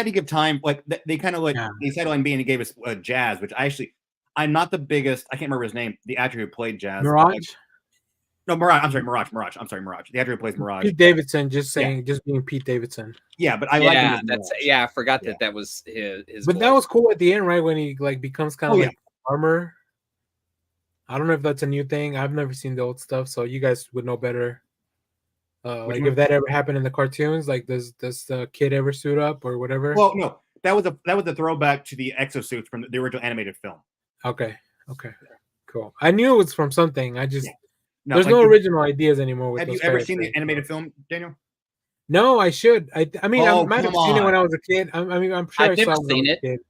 to give time. Like they kind of like they sidelined B and he gave us Jazz, which I'm not the biggest. I can't remember his name. The actor who played Jazz. Mirage. No, Mirage. I'm sorry, Mirage. I'm sorry, Mirage. The actor who plays Mirage. Pete Davidson. Just being Pete Davidson. Yeah, but I like him. I forgot that was his. But that was cool at the end, right? When he like becomes kind of like armor. I don't know if that's a new thing. I've never seen the old stuff, so you guys would know better. Like if that ever happened in the cartoons, like does the kid ever suit up or whatever? Well, no, that was a throwback to the exosuits from the original animated film. Okay, cool. I knew it was from something. I just there's no original ideas anymore. Have you ever seen the animated film, Daniel? No, I should. I might have seen it when I was a kid. I'm sure I've never seen it.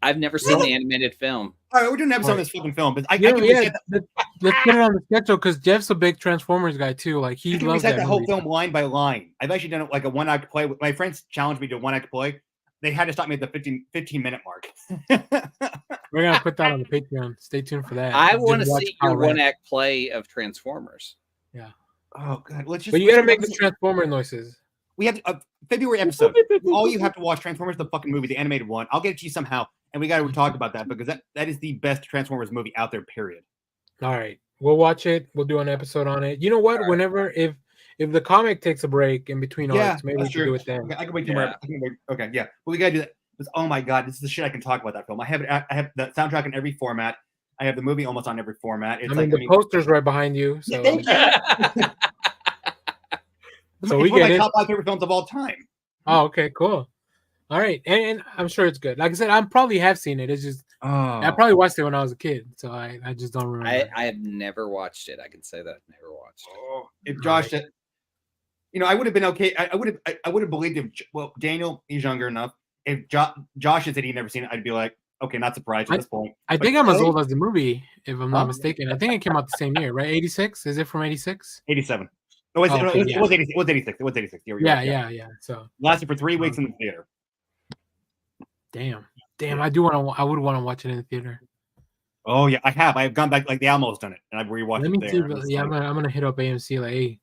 I've never seen the animated film. All right, we're doing an episode on this fucking film, but let's put it on the schedule because Jeff's a big Transformers guy too. Like he loves that whole film line by line. I've actually done it like a one-act play. My friends challenged me to a one-act play. They had to stop me at the 15-minute mark. We're gonna put that on the Patreon. Stay tuned for that. I want to see your one-act play of Transformers. Yeah. Oh god, but you gotta make the Transformer noises. We have a February episode. All you have to watch Transformers, the fucking movie, the animated one. I'll get it to you somehow, and we got to talk about that because that is the best Transformers movie out there. Period. All right, we'll watch it. We'll do an episode on it. You know what? Whenever if the comic takes a break in between arcs, maybe we can do it then. Okay, I can wait tomorrow. Okay, yeah. But we gotta do that. Oh my god, this is the shit I can talk about that film. I have the soundtrack in every format. I have the movie almost on every format. It's the poster's right behind you. So. Thank you. So we get it. Top 5 favorite films of all time. Oh, okay, cool. All right, and I'm sure it's good. Like I said, I probably have seen it. It's just I probably watched it when I was a kid, so I just don't remember. I have never watched it. I can say that I've never watched it. Oh, if Josh, I would have been okay. I would have believed if Daniel, he's younger enough. If Josh had said he'd never seen it, I'd be like, okay, not surprised at this point. I think I'm as old as the movie, if I'm not mistaken. I think it came out the same year, right? 86? Is it from 86? 87. It was 86. It was 86. Yeah. So lasted for 3 weeks in the theater. Damn. I would want to watch it in the theater. Oh yeah, I have. I've gone back like the Almo's done it, and I've rewatched it there. See, I'm gonna hit up AMC like, hey,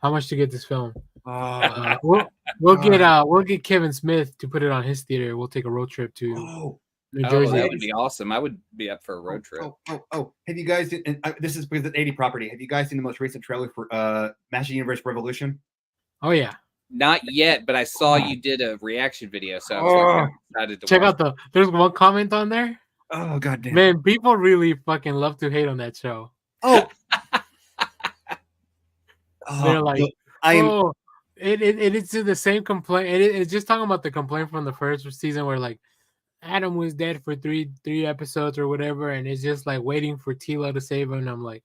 how much to get this film? We'll get Kevin Smith to put it on his theater. We'll take a road trip to New Jersey. That would be awesome. I would be up for a road trip. Oh! Have you guys? This is because it's 80 property. Have you guys seen the most recent trailer for Master Universe Revolution? Oh yeah. Not yet, but I saw you did a reaction video, so I was Oh, excited to check watch. out there's one comment on there. oh goddamn. Man, people really fucking love to hate on that show. Oh, They're like, I am. oh, it is the same complaint. It's just talking about the complaint from the first season where like Adam was dead for three episodes or whatever, and it's just like waiting for Tila to save him. And I'm like,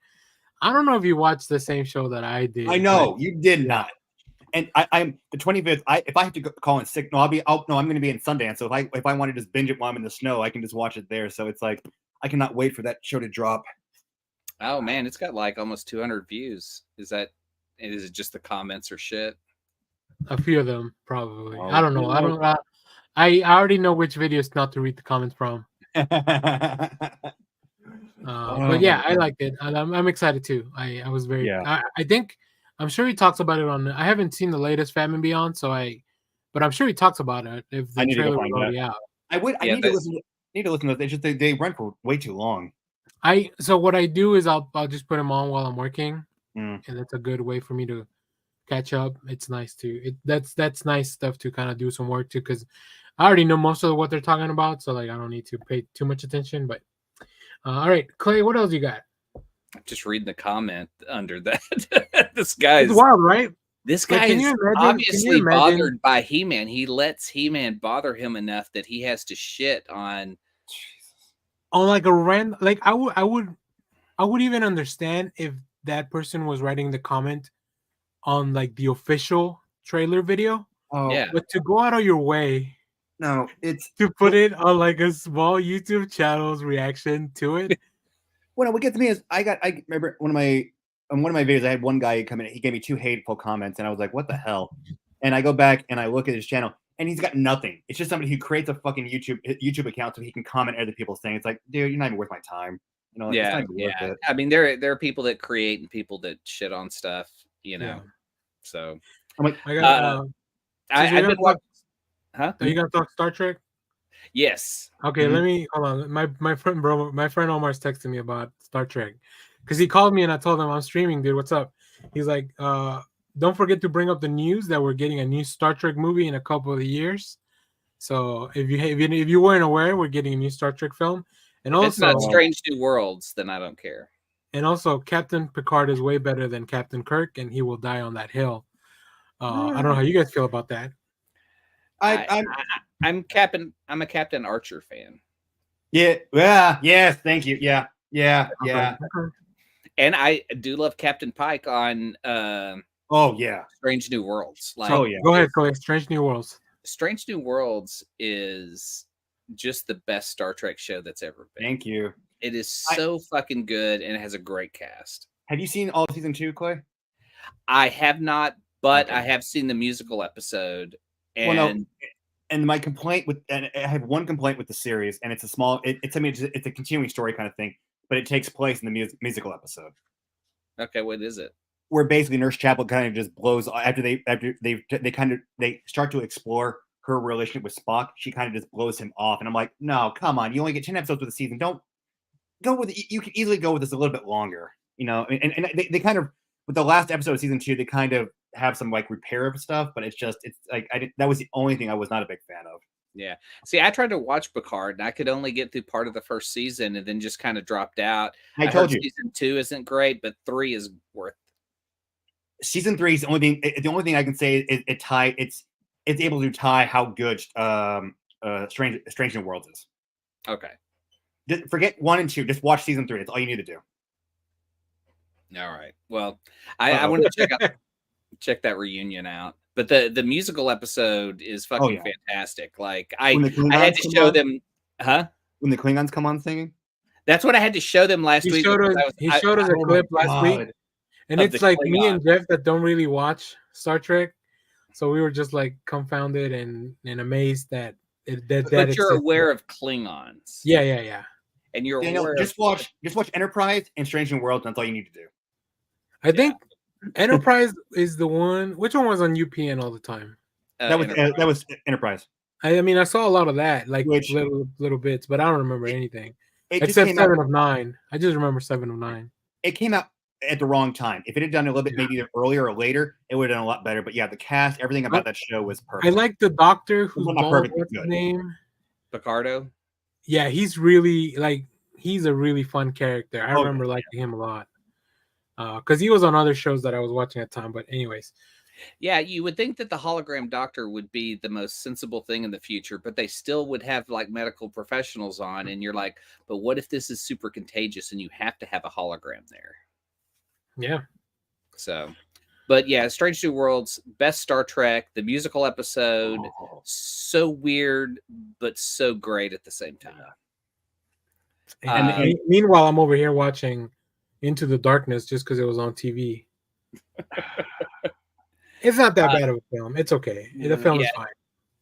I don't know if you watched the same show that I did. I know but, you did not. And I'm the 25th. If I have to call in sick, no, I'm going to be in Sundance. So if I want to just binge it while I'm in the snow, I can just watch it there. So it's like I cannot wait for that show to drop. Oh man, it's got like almost 200 views. Is it just the comments or shit? A few of them probably. Oh, I don't know. I already know which videos not to read the comments from. But yeah, I liked it. And I'm excited too. I was very. Yeah. I think I'm sure he talks about it on. I haven't seen the latest Famine Beyond, but I'm sure he talks about it if the trailer was already out. I need to listen. Need to listen to it. They run for way too long. So what I do is I'll just put them on while I'm working, and that's a good way for me to catch up. It's nice that's nice stuff to kind of do some work too, because I already know most of what they're talking about, so like I don't need to pay too much attention. But all right, Clay, what else you got? Just reading the comment under that. This guy's It's wild, right? This guy is obviously bothered by He-Man. He lets He-Man bother him enough that he has to shit on like a random. Like I would even understand if that person was writing the comment on like the official trailer video. Oh yeah, but to go out of your way, no, it's to put it on like a small YouTube channel's reaction to it. Well, what gets me is I remember one of my videos. I had one guy come in. He gave me 2 hateful comments, and I was like, "What the hell?" And I go back and I look at his channel, and he's got nothing. It's just somebody who creates a fucking YouTube account so he can comment other people's things. It's like, dude, you're not even worth my time. You know, yeah, it's not even worth it. I mean, there are people that create and people that shit on stuff. You know, so I'm like, I've been watching. Huh? Are you gonna talk Star Trek? Yes. Okay, let me hold on. My friend Omar's texting me about Star Trek because he called me and I told him I'm streaming, dude. What's up? He's like, don't forget to bring up the news that we're getting a new Star Trek movie in a couple of years. So if you weren't aware, we're getting a new Star Trek film, and if also it's not Strange New Worlds, then I don't care. And also, Captain Picard is way better than Captain Kirk, and he will die on that hill. I don't know how you guys feel about that. I'm a Captain Archer fan. Yeah. Yes. Thank you. Yeah. Okay. And I do love Captain Pike on. Oh yeah. Strange New Worlds. Like, oh yeah. Go ahead. Strange New Worlds. Strange New Worlds is just the best Star Trek show that's ever been. Thank you. It is so fucking good, and it has a great cast. Have you seen all of season 2, Clay? I have not, but I have seen the musical episode. And and my complaint I have one complaint with the series, and it's a small. It's a continuing story kind of thing, but it takes place in the musical episode. Okay, what is it? Where basically Nurse Chapel kind of just blows after they start to explore her relationship with Spock. She kind of just blows him off, and I'm like, no, come on, you only get 10 episodes with the season. Don't go with it. You can easily go with this a little bit longer, you know. And they kind of with the last episode of season 2, they kind of have some like repair of stuff, but it's like that was the only thing I was not a big fan of. Yeah. See, I tried to watch Picard, and I could only get through part of the first season, and then just kind of dropped out. I told you season 2 isn't great, but 3 is worth. Season 3 is the only thing. The only thing I can say is it's able to tie how good Strange New Worlds is. Okay. Just forget 1 and 2. Just watch season 3. That's all you need to do. All right. Well, I want to check that reunion out. But the musical episode is fucking fantastic. Like I had to show them, when the Klingons come on singing. That's what I had to show them last week. He showed us a clip last week, and it's like Klingons. Me and Jeff that don't really watch Star Trek, so we were just like confounded and amazed that But you're aware of Klingons. Yeah. And you're aware. Just watch Enterprise and Strange New Worlds. That's all you need to do. I think Enterprise is the one. Which one was on UPN all the time? That was Enterprise. I mean, I saw a lot of that, like little bits, but I don't remember anything except 7 of 9. I just remember 7 of 9. It came out at the wrong time. If it had done a little bit maybe earlier or later, it would have done a lot better. But yeah, the cast, everything about that show was perfect. I like the doctor who's Well, not bald. perfect, What's but his good. name? Picardo. Yeah, he's really like he's a really fun character. I remember liking him a lot because he was on other shows that I was watching at the time. But anyways, Yeah, you would think that the hologram doctor would be the most sensible thing in the future, but they still would have like medical professionals on, and you're like, but what if this is super contagious and you have to have a hologram there? yeah. So, but yeah, Strange New Worlds, best Star Trek, the musical episode, so weird but so great at the same time. And meanwhile, I'm over here watching Into the Darkness just because it was on TV. It's not that bad of a film. It's okay. The film is fine.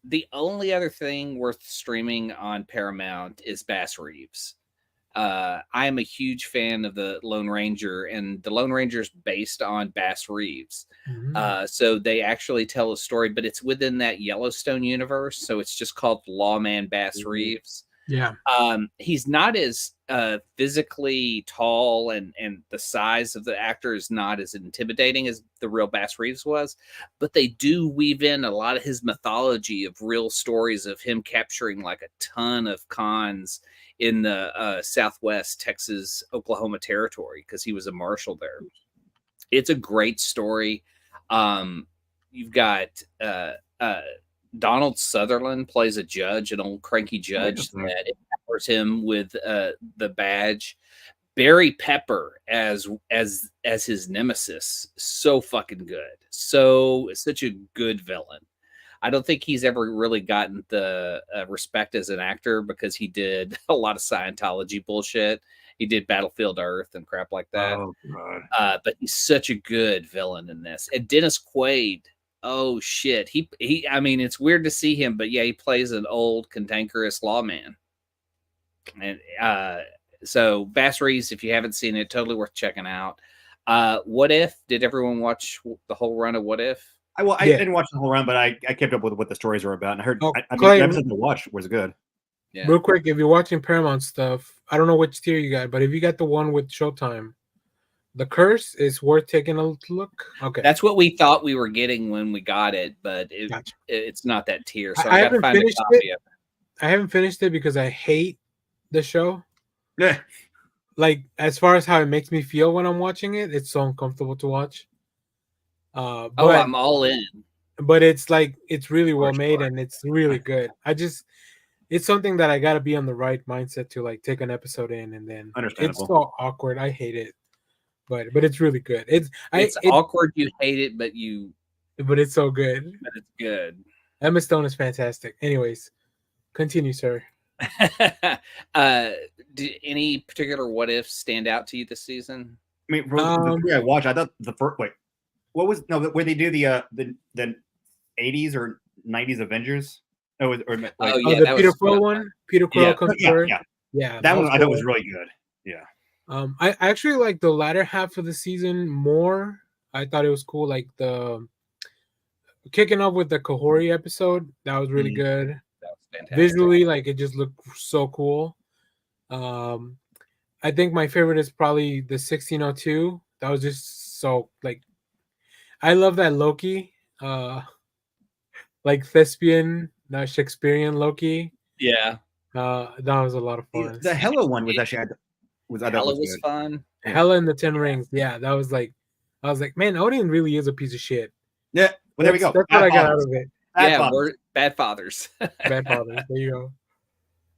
The only other thing worth streaming on Paramount is Bass Reeves. I am a huge fan of the Lone Ranger, and the Lone Ranger is based on Bass Reeves. So they actually tell a story, but it's within that Yellowstone universe. So it's just called Lawman Bass Reeves. Yeah. He's not as physically tall, and the size of the actor is not as intimidating as the real Bass Reeves was, but they do weave in a lot of his mythology of real stories of him capturing like a ton of cons in the Southwest Texas, Oklahoma territory because he was a marshal there. It's a great story. You've got Donald Sutherland plays a judge, an old cranky judge that empowers him with the badge. Barry Pepper as his nemesis, so fucking good. Such a good villain. I don't think he's ever really gotten the respect as an actor because he did a lot of Scientology bullshit. He did Battlefield Earth and crap like that. Oh god! But he's such a good villain in this. And Dennis Quaid. Oh shit. He I mean, it's weird to see him, but yeah, he plays an old cantankerous lawman. And so Bass Reeves, if you haven't seen it, totally worth checking out. What If? Did everyone watch the whole run of What If? I didn't watch the whole run, but I kept up with what the stories were about, and I heard the episode to watch was good. Yeah. Real quick, if you're watching Paramount stuff, I don't know which tier you got, but if you got the one with Showtime, The Curse is worth taking a look. Okay, that's what we thought we were getting when we got it, but it's not that tier. So I got to find a copy of it. I haven't finished it because I hate the show. Yeah, like as far as how it makes me feel when I'm watching it, it's so uncomfortable to watch. But I'm all in. But it's like it's really well made and it's really good. It's something that I gotta be on the right mindset to like take an episode in, and then it's so awkward. I hate it, but it's really good. It's awkward. You hate it, but it's so good. But it's good. Emma Stone is fantastic. Anyways, continue, sir. Did any particular what ifs stand out to you this season? I mean, the three I watched, I thought the first where they do the 80s or 90s Avengers. The Peter Quill one. Peter Quill comes third. Yeah, that one I thought was really good. Yeah. I actually like the latter half of the season more. I thought it was cool, like the kicking off with the Kahori episode. That was really good. That was fantastic. Visually, like it just looked so cool. I think my favorite is probably the 1602. That was just so like I love that Loki, like thespian, Shakespearean Loki. Yeah, that was a lot of fun. The Hela one was actually Hela was fun. Hela and the 10 Rings. Yeah, that was like I was like, man, Odin really is a piece of shit. Yeah, well, there we go. That's what I got out of it. We're bad fathers. Bad fathers. There you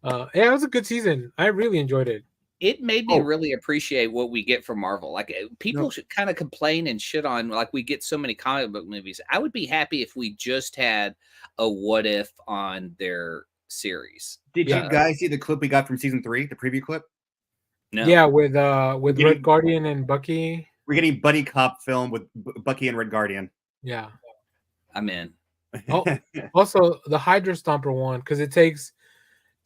go. Yeah, it was a good season. I really enjoyed it. It made me really appreciate what we get from Marvel. Like people should kind of complain and shit on like we get so many comic book movies. I would be happy if we just had a what if on their series. Did you guys see the clip we got from season 3, the preview clip? No. Yeah, with Red Guardian and Bucky. We're getting buddy cop film with Bucky and Red Guardian. Yeah, I'm in. Also, the Hydra Stomper one, because it takes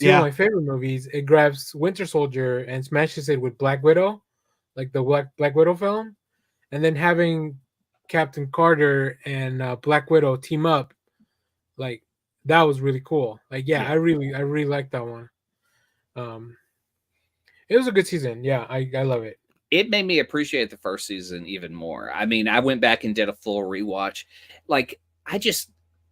two of my favorite movies. It grabs Winter Soldier and smashes it with Black Widow, like the Black Widow film, and then having Captain Carter and Black Widow team up, like that was really cool. Like, I really liked that one. It was a good season. Yeah, I love it. it made me appreciate the first season even more. I mean, I went back and did a full rewatch. Like,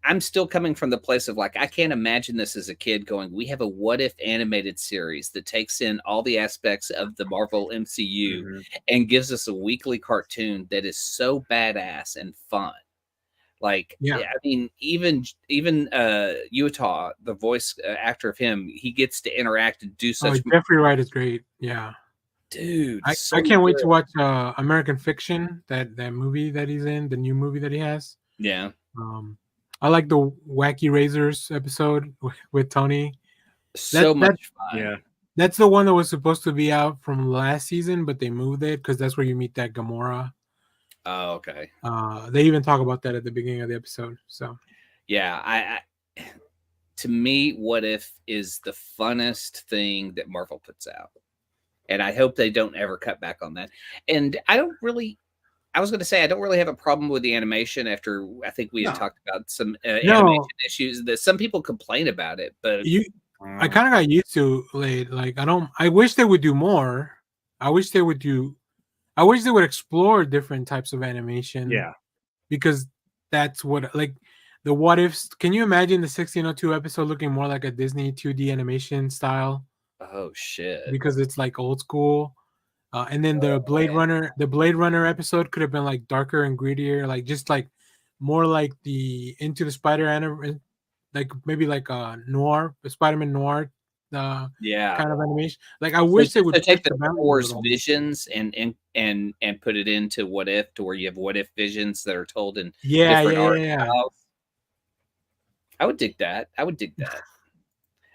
I'm still coming from the place of like, I can't imagine this as a kid going, we have a what if animated series that takes in all the aspects of the Marvel MCU and gives us a weekly cartoon that is so badass and fun. Like, Yeah. I mean, even Utah, the voice actor of him, he gets to interact and do such. Jeffrey Wright is great. Yeah. Dude, I can't wait to watch American Fiction, that movie that he's in, the new movie that he has. Yeah. I like the Wacky Razors episode with Tony. So much fun. Yeah. That's the one that was supposed to be out from last season, but they moved it because that's where you meet that Gamora. Oh, okay. They even talk about that at the beginning of the episode. So, yeah, I to me, What If is the funnest thing that Marvel puts out, and I hope they don't ever cut back on that. And I was going to say I don't really have a problem with the animation. After I think we had talked about some animation issues that some people complain about it, but I kind of got used to it. Like I wish they would do more. I wish they would explore different types of animation. Yeah. Because that's what, like, the what ifs. Can you imagine the 1602 episode looking more like a Disney 2D animation style? Oh shit. Because it's like old school. And then the Blade Runner episode could have been like darker and grittier, like just like more like the Into the Spider, like maybe like a noir, a Spider-Man noir, kind of animation. Like I wish they would take the Wars visions and put it into What If, to where you have What If visions that are told in different art styles. I would dig that.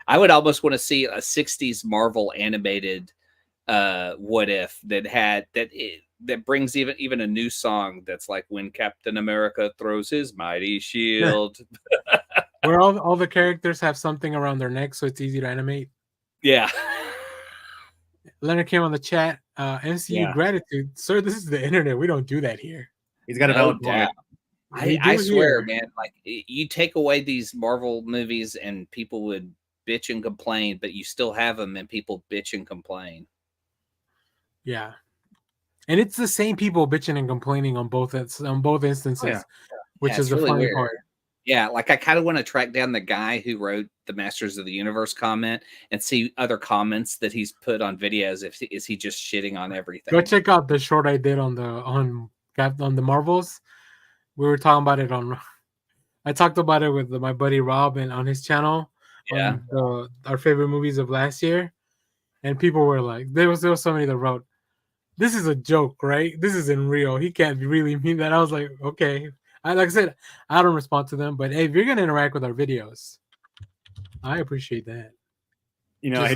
I would almost want to see a 60s Marvel animated What If that brings even a new song that's like when Captain America throws his mighty shield. Where all the characters have something around their neck, so it's easy to animate. Yeah. Leonard came on the chat. MCU gratitude, sir. This is the internet. We don't do that here. He's got a valid point. I swear, man. Like, you take away these Marvel movies, and people would bitch and complain, but you still have them, and people bitch and complain. Yeah, and it's the same people bitching and complaining on both instances, which is the really funny weird. part. Yeah, like I kind of want to track down the guy who wrote the Masters of the Universe comment and see other comments that he's put on videos. Is he just shitting on everything? Go check out the short I did on the Marvels. We were talking about it I talked about it with my buddy Rob and on his channel. Yeah. On our favorite movies of last year, and people were like, there was somebody that wrote, "This is a joke, right? This isn't real. He can't really mean that." I was like, okay. Like I said, I don't respond to them, but hey, if you're gonna interact with our videos, I appreciate that. You know,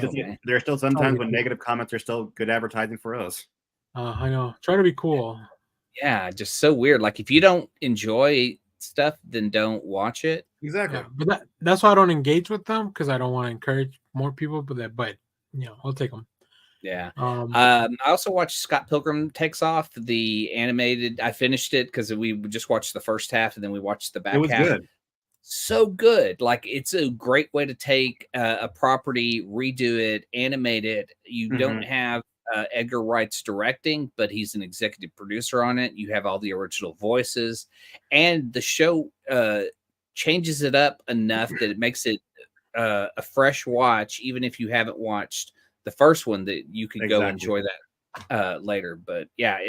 there are still sometimes when negative comments are still good advertising for us. I know. Try to be cool. Yeah, just so weird. Like, if you don't enjoy stuff, then don't watch it. Exactly. Yeah, but that's why I don't engage with them, because I don't want to encourage more people. But I'll take them. Yeah. I also watched Scott Pilgrim Takes Off, the animated. I finished it because we just watched the first half and then we watched the back half. It was good. So good. Like, it's a great way to take a property, redo it, animate it. You don't have Edgar Wright's directing, but he's an executive producer on it. You have all the original voices, and the show changes it up enough that it makes it a fresh watch, even if you haven't watched the first one, that you can go enjoy that later. But yeah,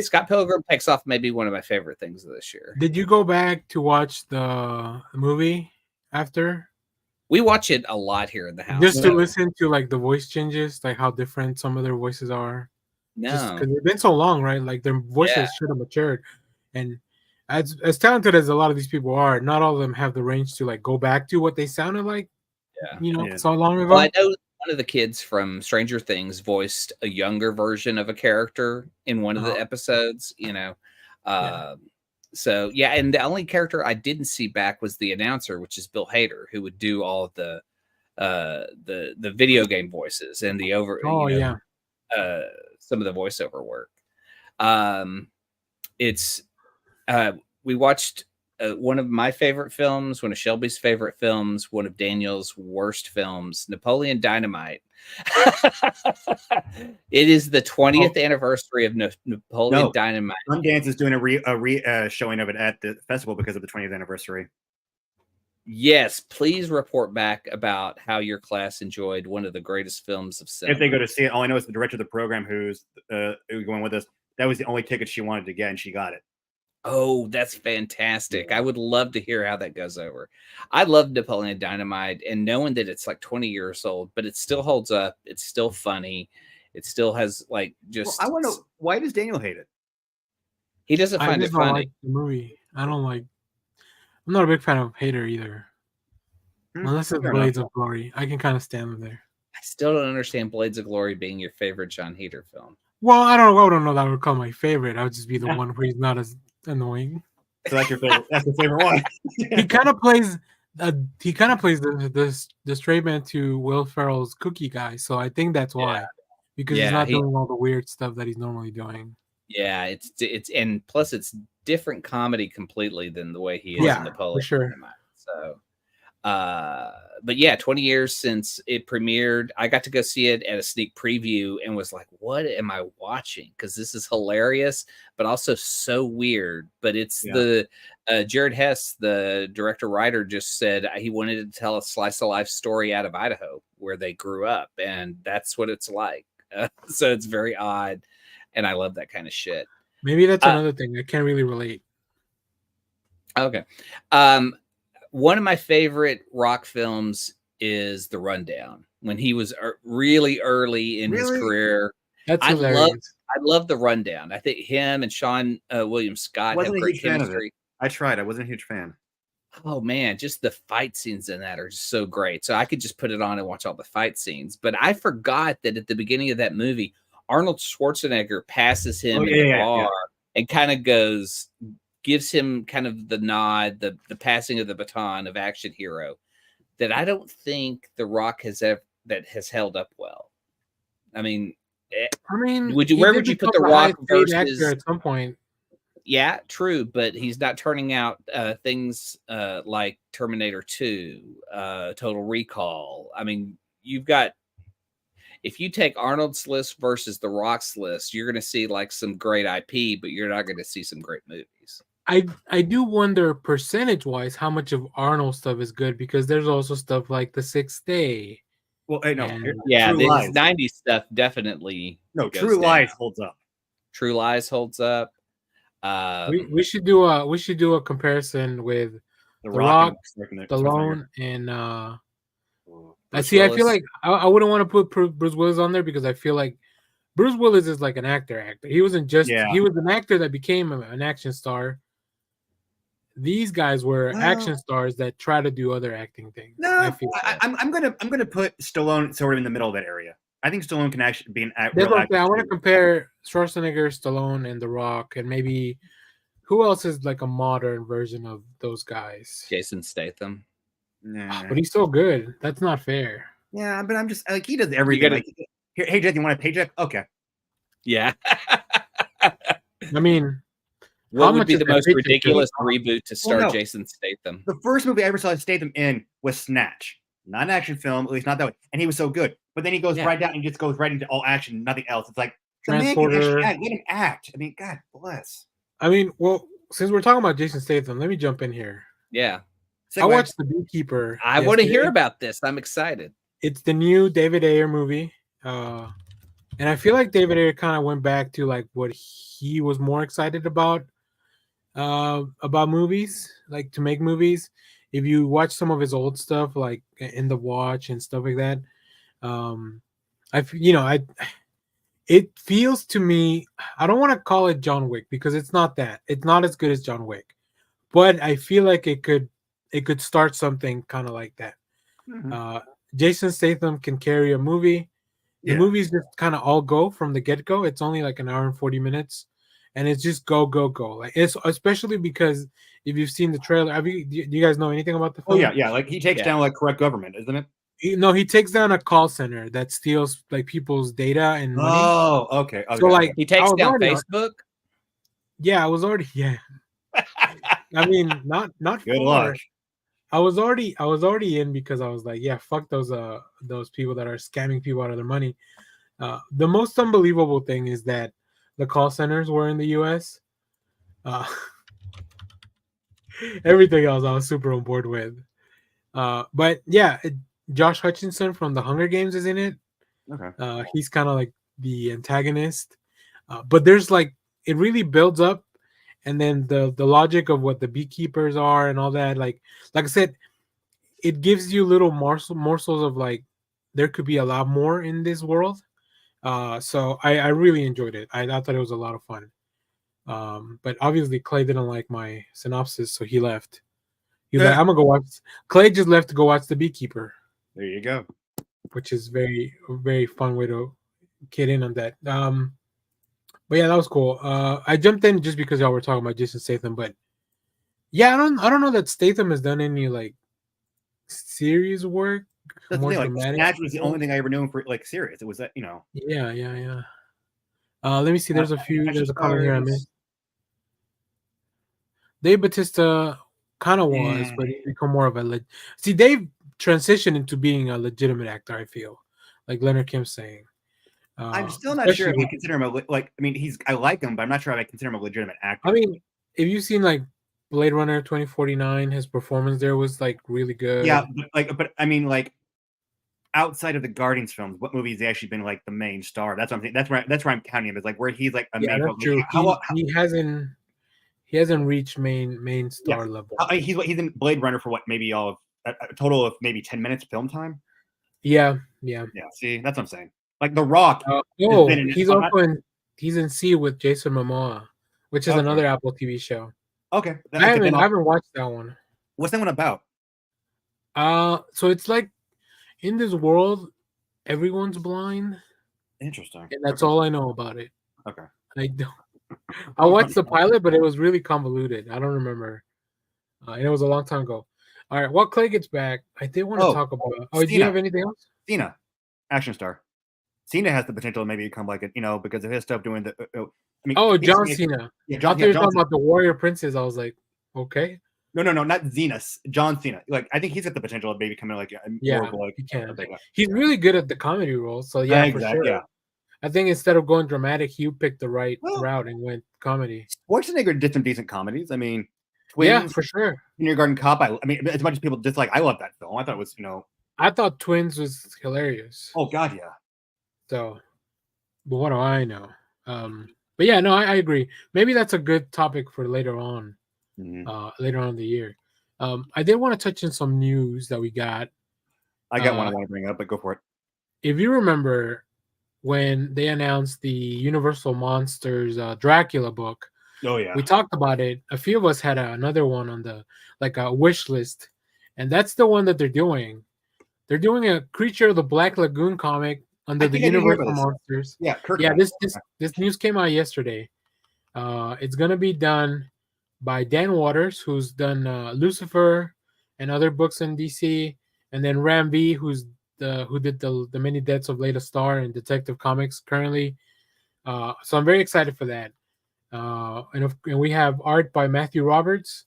Scott Pilgrim Takes Off may be one of my favorite things of this year. Did you go back to watch the movie after? We watch it a lot here in the house. Just to listen to like the voice changes, like how different some of their voices are. No, because it's been so long, right? Like their voices should have matured. And as talented as a lot of these people are, not all of them have the range to like go back to what they sounded like. So long ago. Well, I know one of the kids from Stranger Things voiced a younger version of a character in one of the episodes. So yeah, and the only character I didn't see back was the announcer, which is Bill Hader, who would do all of the video game voices and the some of the voiceover work. We watched one of my favorite films, one of Shelby's favorite films, one of Daniel's worst films, Napoleon Dynamite. It is the 20th anniversary of Napoleon Dynamite. Sundance is doing a showing of it at the festival because of the 20th anniversary. Yes, please report back about how your class enjoyed one of the greatest films of cinema. If they go to see it, all I know is the director of the program who's going with us, that was the only ticket she wanted to get, and she got it. Oh, that's fantastic. I would love to hear how that goes over. I love Napoleon Dynamite, and knowing that it's like 20 years old, but it still holds up. It's still funny. It still has like just. Well, I want to know, why does Daniel hate it? He doesn't find it funny. Like the movie. I don't like. I'm not a big fan of Hater either. Unless it's Blades of Glory. I can kind of stand them there. I still don't understand Blades of Glory being your favorite John Hader film. Well, I don't know that I would call my favorite. I would just be the one where he's not as annoying. So that's your favorite. That's your favorite one. He kind of plays. The straight man to Will Ferrell's Cookie guy. So I think that's why, because he's not doing all the weird stuff that he's normally doing. Yeah, it's and plus it's different comedy completely than the way he is in Napoleon. For sure. So, but yeah, 20 years since it premiered. I got to go see it at a sneak preview and was like, what am I watching? Because this is hilarious, but also so weird. But it's the Jared Hess, the director writer, just said he wanted to tell a slice of life story out of Idaho where they grew up, and that's what it's like. So it's very odd, and I love that kind of shit. Maybe that's another thing I can't really relate. Okay. One of my favorite Rock films is The Rundown. When he was really early in his career, I love The Rundown. I think him and Sean William Scott have great chemistry. I tried. I wasn't a huge fan. Oh man, just the fight scenes in that are just so great. So I could just put it on and watch all the fight scenes. But I forgot that at the beginning of that movie, Arnold Schwarzenegger passes him in the bar and kind of gives him kind of the nod, the passing of the baton of action hero that I don't think The Rock has held up well. I mean, where would you put The Rock versus at some point? Yeah, true, but he's not turning out things like Terminator 2, Total Recall. I mean, if you take Arnold's list versus The Rock's list, you're going to see like some great IP, but you're not going to see some great movies. I do wonder percentage-wise how much of Arnold stuff is good, because there's also stuff like The Sixth Day. Well, the 90s stuff definitely. No, True Lies holds up. True Lies holds up. We should do a comparison with The Rock, Stallone, and I feel like I wouldn't want to put Bruce Willis on there, because I feel like Bruce Willis is like an actor. He wasn't just he was an actor that became an action star. These guys were action stars that try to do other acting things. No, I'm gonna put Stallone sort of in the middle of that area. I think Stallone can actually be an actor. I want to compare Schwarzenegger, Stallone, and The Rock, and maybe who else is like a modern version of those guys? Jason Statham. Nah. But he's so good. That's not fair. Yeah, but I'm just like, he does everything. Hey, Jeff, you want a paycheck? Okay. Yeah. I mean, what would be the most ridiculous reboot to star Jason Statham? The first movie I ever saw Statham in was Snatch. Not an action film, at least not that way. And he was so good. But then he goes right down and just goes right into all action, nothing else. It's like, the man can actually act. Let him act. I mean, God bless. I mean, well, since we're talking about Jason Statham, let me jump in here. Yeah. I watched The Beekeeper. I want to hear about this. I'm excited. It's the new David Ayer movie. And I feel like David Ayer kind of went back to like what he was more excited about movies, like to make movies. If you watch some of his old stuff, like In the Watch and stuff like that, it feels to me, I don't want to call it John Wick, because it's not that. It's not as good as John Wick, but I feel like it could start something kind of like that. Mm-hmm. Jason Statham can carry a movie. The movies just kind of all go from the get-go. It's only like an hour and 40 minutes, and it's just go. Like, it's especially because if you've seen the trailer, do you guys know anything about the film? Oh yeah. Like he takes down like corrupt government, isn't it? He takes down a call center that steals like people's data and money. Oh, okay. So like he takes down Facebook. Yeah, I was already I mean, not Good far. luck. I was already in because I was like, yeah, fuck those people that are scamming people out of their money. The most unbelievable thing is that the call centers were in the U.S. Uh, everything else I was super on board with. But yeah, Josh Hutcherson from the Hunger Games is in it. Okay. He's kind of like the antagonist. But there's like it really builds up, and then the logic of what the beekeepers are and all that. Like I said, it gives you little morsels of like there could be a lot more in this world. So I really enjoyed it. I thought it was a lot of fun. But obviously Clay didn't like my synopsis, so he left. He was like, "I'm gonna go watch." Clay just left to go watch The Beekeeper, There you go. which is very fun way to get in on that. But yeah, that was cool. I jumped in just because y'all were talking about Jason Statham, but yeah, I don't know that Statham has done any like series work, That's the more thing. Like dramatic. Snatch was the only thing I ever knew him for like serious. It was that Yeah. Let me see. There's a few. Action There's a comment here I Stars. missed. Dave Batista kind of was, but Yeah. he become more of a see. Dave transitioned into being a legitimate actor. I feel like Leonard Kim saying. I'm still not sure Especially if I consider him like. I mean, I like him, but I'm not sure if I consider him a legitimate actor. I mean, if you've seen like Blade Runner 2049, his performance there was like really good. Yeah, but I mean, like outside of the Guardians films, what movies has he actually been like the main star? That's what I'm saying. That's where I'm counting him. Is like where he's like a Yeah, main. that's true. He hasn't reached main star level. He's in Blade Runner for what, maybe all of a total of maybe 10 minutes film time. Yeah. See, that's what I'm saying. Like The Rock. He's in C with Jason Momoa, which is another Apple TV show. Okay, I haven't watched that one. What's that one about? So it's like in this world, everyone's blind. Interesting. And that's all I know about it. Okay. I watched the pilot, but it was really convoluted. I don't remember. And it was a long time ago. All right, while Clay gets back, I did want to talk about. Oh, do you have anything else? Cena, action star. Cena has the potential to maybe become like because of his stuff doing the. I mean, John Cena. Yeah, I thought you were talking about the Warrior Princess. I was like, okay. No, not Zenas. John Cena. Like, I think he's got the potential of maybe becoming like more of like. He can. He's really good at the comedy roles. So yeah, for sure. Yeah. I think instead of going dramatic, you picked the right route and went comedy. Schwarzenegger did some decent comedies. I mean, Twins, yeah, for sure. Kindergarten Cop. I mean, as much as people dislike, I love that film. I thought it was, I thought Twins was hilarious. Oh God, yeah. So, but what do I know? But yeah, no, I agree. Maybe that's a good topic for later on. Later on in the year. I did want to touch on some news that we got. I got one I want to bring up, but go for it. If you remember when they announced the Universal Monsters Dracula book, oh yeah, we talked about it. A few of us had another one on the a wish list, and that's the one that they're doing. They're doing a Creature of the Black Lagoon comic under the Universal Monsters. Yeah, this news came out yesterday. It's gonna be done by Dan Waters, who's done Lucifer and other books in DC, and then Ram V, who did the Many Deaths of Leda Star and Detective Comics currently. So I'm very excited for that. And we have art by Matthew Roberts,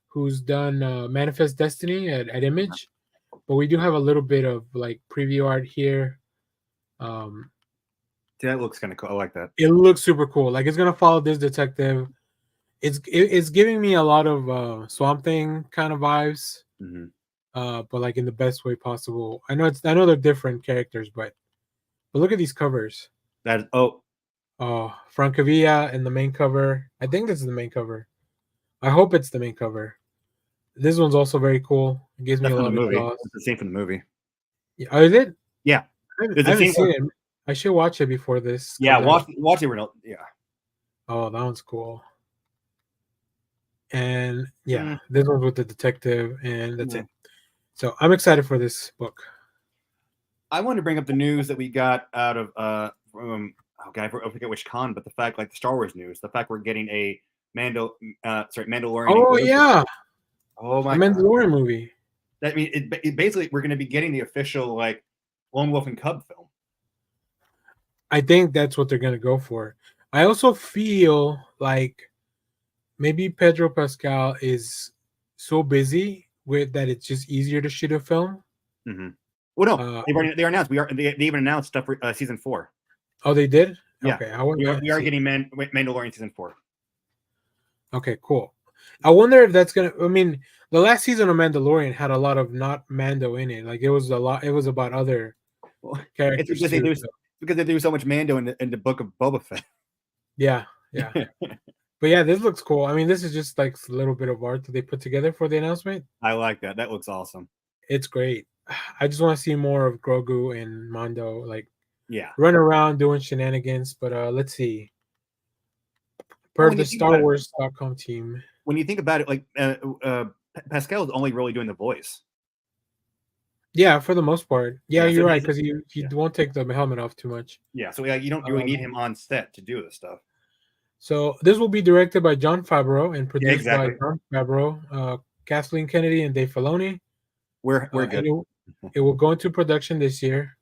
who's done Manifest Destiny at Image. But we do have a little bit of like preview art here. That looks kind of cool. I like that. It looks super cool. Like it's gonna follow this detective. It's giving me a lot of Swamp Thing kind of vibes, but like in the best way possible. I know they're different characters, but look at these covers. Francavilla in the main cover. I think this is the main cover. I hope it's the main cover. This one's also very cool. It gives me a lot of jaws. It's the same from the movie. Yeah, oh, is it? Yeah, I haven't seen it. I should watch it before this. Yeah, watch it. Yeah. Oh, that one's cool. And yeah, this one's with the detective, and that's it. So I'm excited for this book. I want to bring up the news that we got out of I forget which con, but the fact, like the Star Wars news, the fact we're getting a Mandalorian. Oh yeah. Oh my Mandalorian movie. That it basically we're going to be getting the official like Lone Wolf and Cub film. I think that's what they're going to go for. I also feel like maybe Pedro Pascal is so busy with that it's just easier to shoot a film. Mm-hmm. Well, no, Uh, they announced they even announced stuff for season 4. oh, they did. Yeah, Okay, I want we are getting Mandalorian season 4. Okay, cool. I wonder if that's gonna. I mean, the last season of Mandalorian had a lot of not Mando in it. Like it was a lot. It was about other Well, it's characters too. because they do so much Mando in the book of Boba Fett. Yeah, yeah. But yeah, this looks cool. I mean, this is just like a little bit of art that they put together for the announcement. I like that. That looks awesome. It's great. I just want to see more of Grogu and Mando, like Yeah, run around doing shenanigans. But let's see. Per the Star Wars.com team. When you think about it, like Pascal is only really doing the voice. Yeah, for the most part. Yeah, Yeah, you're so right, because he won't take the helmet off too much. Yeah, so you don't really need him on set to do this stuff. So this will be directed by Jon Favreau and produced exactly. by Jon Favreau, Kathleen Kennedy, and Dave Filoni. We're good. It will go into production this year.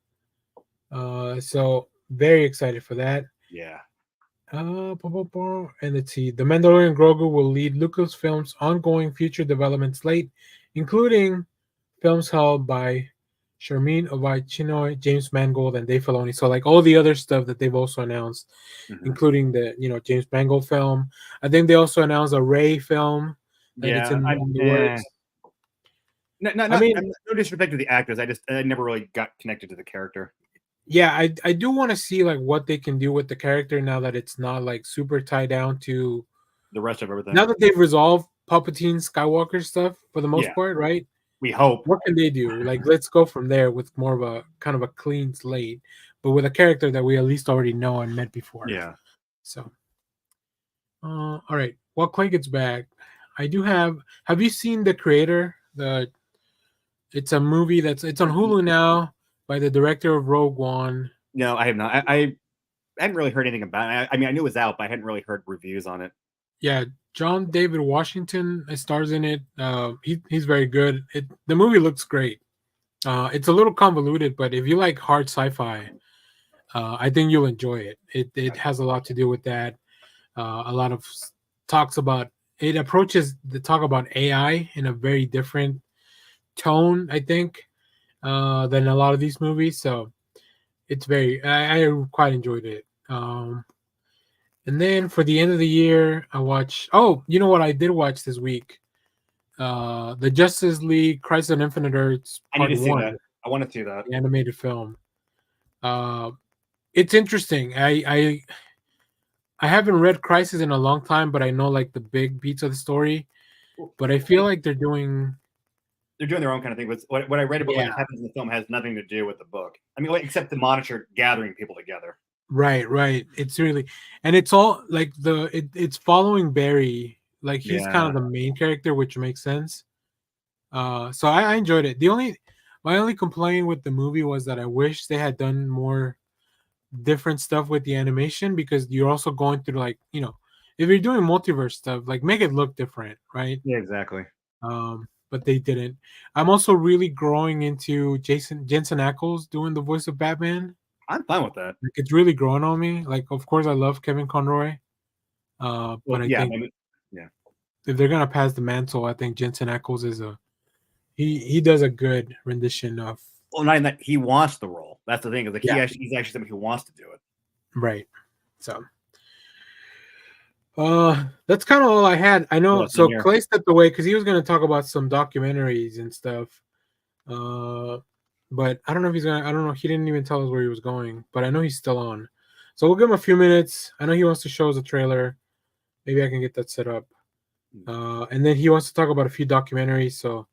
So very excited for that. Yeah. And let's see. The Mandalorian Grogu will lead Lucasfilm's ongoing future development slate, including films held by Sharmeen Obaid-Chinoy, James Mangold, and Dave Filoni. So like all the other stuff that they've also announced, including the James Mangold film. I think they also announced a Rey film that it's in the works. No disrespect to the actors. I never really got connected to the character. Yeah, I do want to see like what they can do with the character now that it's not like super tied down to the rest of everything. Now that they've resolved Palpatine Skywalker stuff for the most part, right? We hope. What can they do? Like, let's go from there with more of a kind of a clean slate, but with a character that we at least already know and met before. Yeah. So, all right. While Clay gets back, I do have. Have you seen The Creator? It's a movie it's on Hulu now by the director of Rogue One. No, I have not. I hadn't really heard anything about it. I mean, I knew it was out, but I hadn't really heard reviews on it. Yeah, John David Washington stars in it. He's very good. The movie looks great. It's a little convoluted, but if you like hard sci-fi, I think you'll enjoy it. It has a lot to do with that. A lot of talks about it approaches the talk about AI in a very different tone, I think, than a lot of these movies. So it's I quite enjoyed it. And then for the end of the year, I watched. Oh, you know what I did watch this week? The Justice League Crisis on Infinite Earths Part 1. I want to see that. The animated film. It's interesting. I haven't read Crisis in a long time, but I know like the big beats of the story. But I feel like they're doing their own kind of thing. What I read about what happens in the film has nothing to do with the book. I mean, except the Monitor gathering people together. Right. It's really, and it's all like it's following Barry. Like he's kind of the main character, which makes sense. So I enjoyed it. My only complaint with the movie was that I wish they had done more different stuff with the animation, because you're also going through like, if you're doing multiverse stuff, like make it look different, right? Yeah, exactly. But they didn't. I'm also really growing into Jensen Ackles doing the voice of Batman. I'm fine with that. Like, it's really growing on me. Like, of course, I love Kevin Conroy. But I think if they're gonna pass the mantle, I think Jensen Ackles is he does a good rendition of. Well, not in that he wants the role. That's the thing. Is like he's actually somebody who wants to do it. Right. So. That's kind of all I had. I know. So Clay stepped away because he was going to talk about some documentaries and stuff. But I don't know if he's going to, I don't know. He didn't even tell us where he was going, but I know he's still on. So we'll give him a few minutes. I know he wants to show us a trailer. Maybe I can get that set up. And then he wants to talk about a few documentaries. So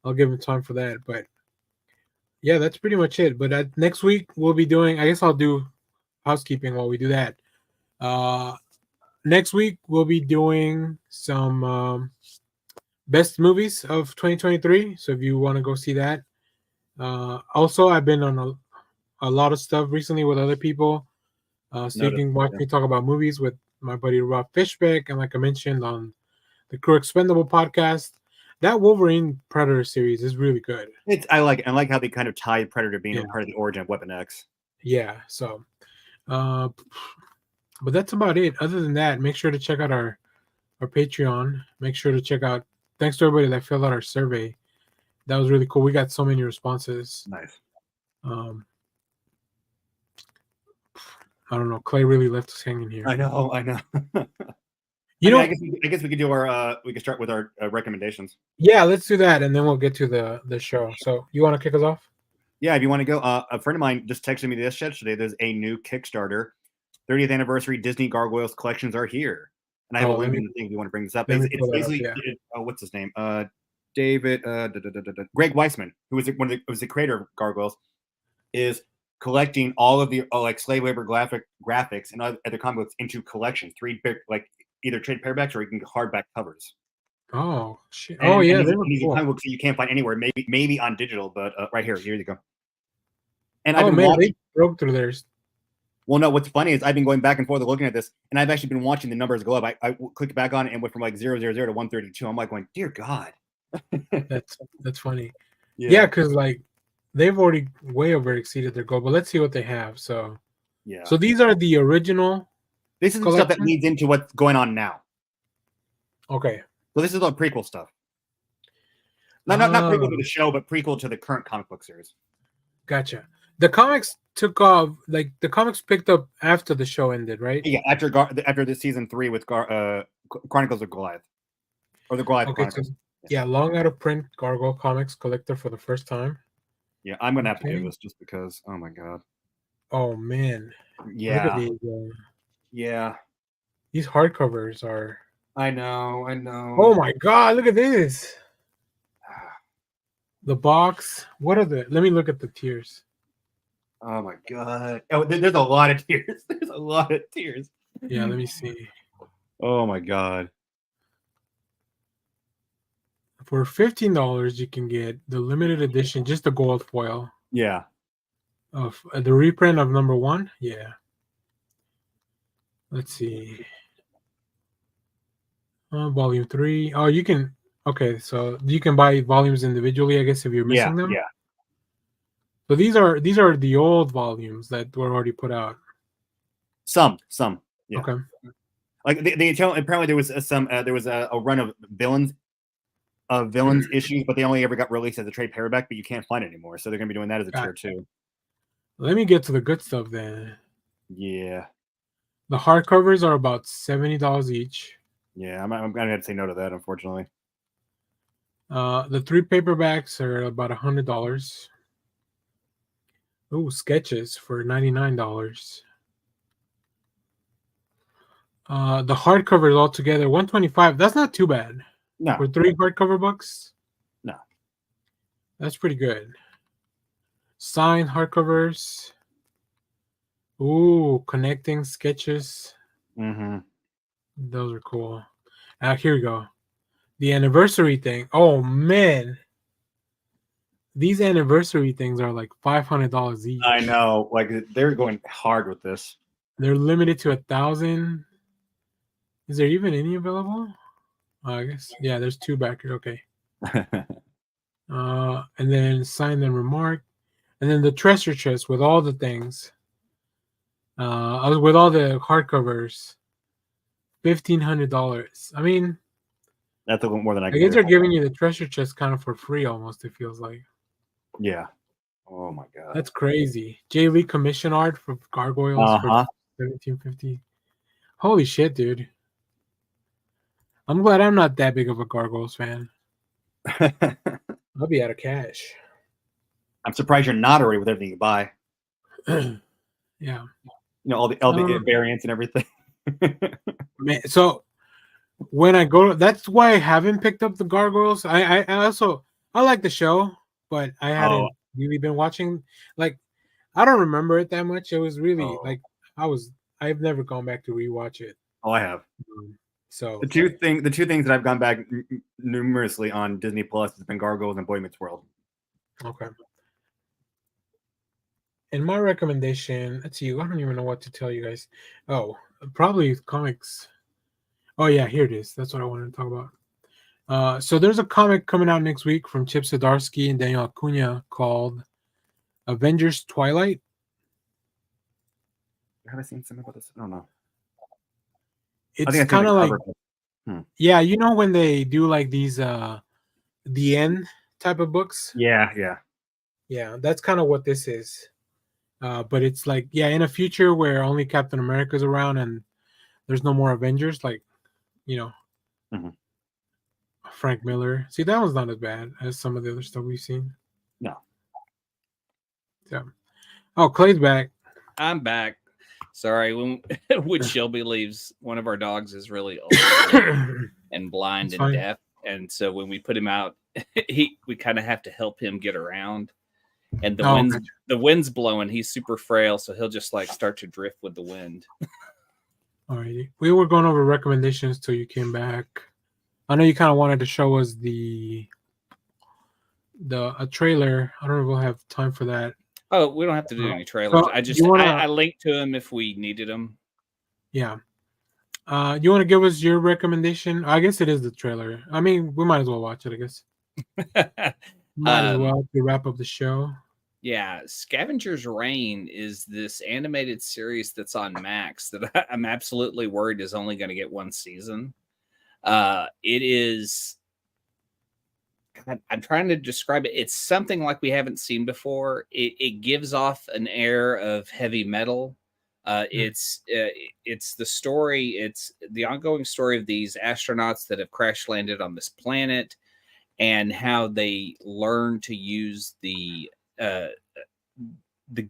I'll give him time for that. But yeah, that's pretty much it. But next week we'll be doing, I guess I'll do housekeeping while we do that. Next week we'll be doing some best movies of 2023. So if you want to go see that. Also, I've been on a lot of stuff recently with other people. So you can watch me talk about movies with my buddy Rob Fishbeck, and like I mentioned on the Crew Expendable podcast, that Wolverine Predator series is really good. I like it. I like how they kind of tied Predator being a part of the origin of Weapon X. Yeah. So, but that's about it. Other than that, make sure to check out our our Patreon. Make sure to check out. Thanks to everybody that filled out our survey. That was really cool. We got so many responses. Nice. I don't know. Clay really left us hanging here. I know. I guess we could do our. We could start with our recommendations. Yeah, let's do that, and then we'll get to the show. So, you want to kick us off? Yeah, if you want to go, a friend of mine just texted me this yesterday. There's a new Kickstarter. 30th anniversary Disney Gargoyles collections are here, and I have a link in the thing if you want to bring this up. It's basically what's his name? David Greg Weisman, who was the creator of Gargoyles, is collecting all of the like slave labor graphics and other comic books into collections, 3 big, like either trade paperbacks or you can get hardback covers. Oh shit! And they these were are cool. comic books that you can't find anywhere. Maybe on digital, but right here you go. And they broke through theirs. Well, no, what's funny is I've been going back and forth looking at this, and I've actually been watching the numbers go up. I clicked back on it and went from like 000 to 132. I'm like going, dear God. That's funny. Yeah, because like they've already way over exceeded their goal. But let's see what they have. So yeah. So these are the original. This is the stuff that leads into what's going on now. Okay. So this is all prequel stuff. Not prequel to the show, but prequel to the current comic book series. Gotcha. The comics took off, like the comics picked up after the show ended, right? Yeah, after the season 3 with Chronicles of Goliath, or the Goliath Chronicles. So, yeah, long out of print Gargoyle comics collector for the first time. Yeah, I'm gonna have to do this just because. Oh my God. Oh man. Yeah. Look at these, yeah. These hardcovers are. I know. Oh my God! Look at this. The box. What are the? Let me look at the tiers. Oh my God! Oh, there's a lot of tears. There's a lot of tears. Yeah, let me see. Oh my God! For $15, you can get the limited edition, just the gold foil. Yeah. Of the reprint of number 1. Yeah. Let's see. Volume 3. Oh, you can. Okay, so you can buy volumes individually, I guess, if you're missing them. Yeah. So these are the old volumes that were already put out. Some. Yeah. Okay. Like apparently there was a run of villains issues, but they only ever got released as a trade paperback, but you can't find it anymore. So they're gonna be doing that as a tier 2. Let me get to the good stuff then. Yeah. The hardcovers are about $70 each. Yeah, I'm gonna have to say no to that, unfortunately. The 3 paperbacks are about $100. Oh, sketches for $99. The hardcovers altogether $125. That's not too bad. No. For 3 hardcover books? No. That's pretty good. Signed hardcovers. Ooh, connecting sketches. Mm-hmm. Those are cool. Here we go. The anniversary thing. Oh man. These anniversary things are like $500 each. I know. Like they're going hard with this. They're limited to 1,000. Is there even any available? I guess. Yeah, there's 2 back here. Okay. And then signed and remarked. And then the treasure chest with all the things. With all the hardcovers. $1,500. I mean, that's a little more than I guess they're giving you the treasure chest kind of for free almost, it feels like. Yeah. Oh my God. That's crazy. Jay Lee commission art for Gargoyles for $1,750. Holy shit, dude. I'm glad I'm not that big of a Gargoyles fan. I'll be out of cash. I'm surprised you're not already with everything you buy. Yeah. You know, all the variants and everything. Man, so when I go, that's why I haven't picked up the Gargoyles. I like the show, but I hadn't really been watching. Like, I don't remember it that much. It was really I've never gone back to rewatch it. Oh, I have. So the two things that I've gone back numerously on Disney Plus has been Gargoyles and Boy Meets World. Okay. And my recommendation, let's see, I don't even know what to tell you guys. Oh, probably comics. Oh yeah, here it is. That's what I wanted to talk about. So there's a comic coming out next week from Chip Zdarsky and Daniel Acuna called Avengers Twilight. Have I seen something about this? I don't know. It's kind of like Yeah, you know when they do like these the end type of books? Yeah. Yeah, that's kind of what this is. But it's like, yeah, in a future where only Captain America's around and there's no more Avengers, like, you know, Mhm. Frank Miller. See, that one's not as bad as some of the other stuff we've seen. No. So, oh, Clay's back. I'm back. Sorry, when Shelby leaves, one of our dogs is really old and blind It's and fine. deaf, and so when we put him out, we kind of have to help him get around. And the Oh, wind's gotcha. the wind's blowing. He's super frail, so he'll just like start to drift with the wind. Alrighty. We were going over recommendations till you came back. I know you kind of wanted to show us a trailer. I don't know if we'll have time for that. Oh, we don't have to do any trailers. So, I linked to him if we needed them. Yeah. You want to give us your recommendation? I guess it is the trailer. I mean, we might as well watch it, I guess. Might as well to wrap up the show. Yeah, Scavenger's Reign is this animated series that's on Max that I'm absolutely worried is only going to get one season. It is. I'm trying to describe it. It's something like we haven't seen before. It gives off an air of heavy metal. It's the story. It's the ongoing story of these astronauts that have crash landed on this planet, and how they learn to use the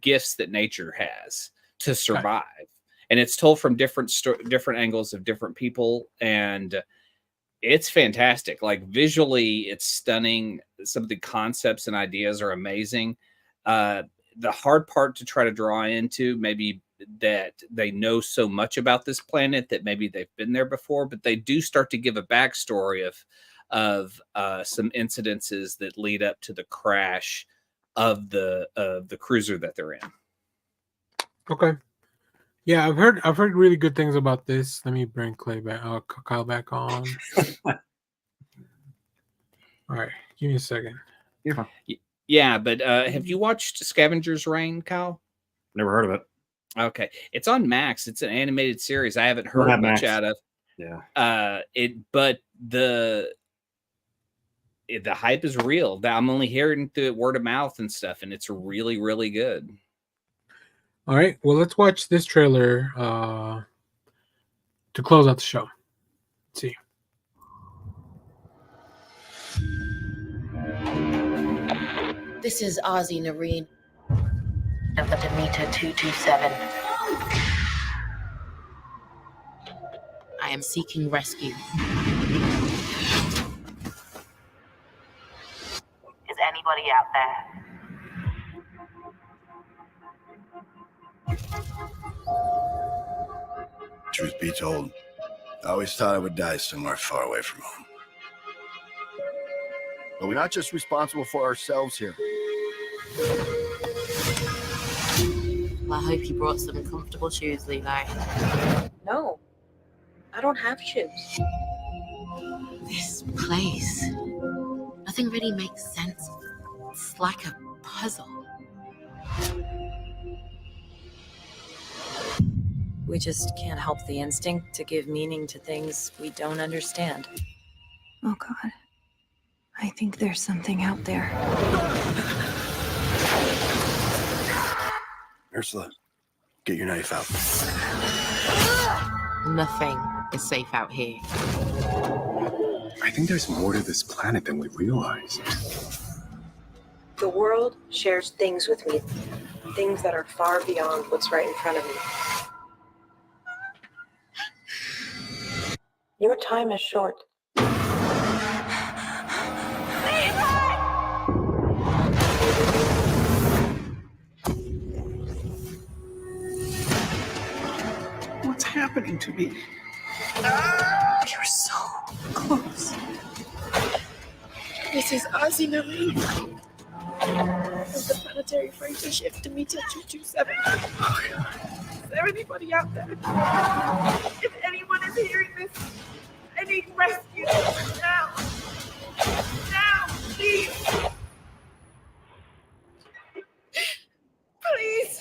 gifts that nature has to survive. And it's told from different angles of different people, and it's fantastic. Like visually, it's stunning. Some of the concepts and ideas are amazing. The hard part to try to draw into, maybe that they know so much about this planet that maybe they've been there before, but they do start to give a backstory of some incidences that lead up to the crash of the cruiser that they're in. Okay. Yeah, I've heard really good things about this. Let me bring Kyle back on. All right, give me a second. You're fine. Yeah, but have you watched Scavenger's Reign, Kyle? Never heard of it. Okay, it's on Max. It's an animated series. I haven't heard much out of. Yeah. But the hype is real. I'm only hearing through word of mouth and stuff, and it's really, really good. All right, well, let's watch this trailer to close out the show. Let's see. This is Ozzy Nareen of the Demeter 227. I am seeking rescue. Is anybody out there? Truth be told, I always thought I would die somewhere far away from home. But we're not just responsible for ourselves here. Well, I hope you brought some comfortable shoes, Levi. No, I don't have shoes. This place, nothing really makes sense. It's like a puzzle. We just can't help the instinct to give meaning to things we don't understand. Oh God, I think there's something out there. Ursula, get your knife out. Nothing is safe out here. I think there's more to this planet than we realize. The world shares things with me, things that are far beyond what's right in front of me. Your time is short. What's happening to me? You're so close. This is Ozzy Nareen of the planetary freighter ship Demeter 227. Oh, God. Is there anybody out there? If anyone is hearing this, I need rescue now. Now, please. Please.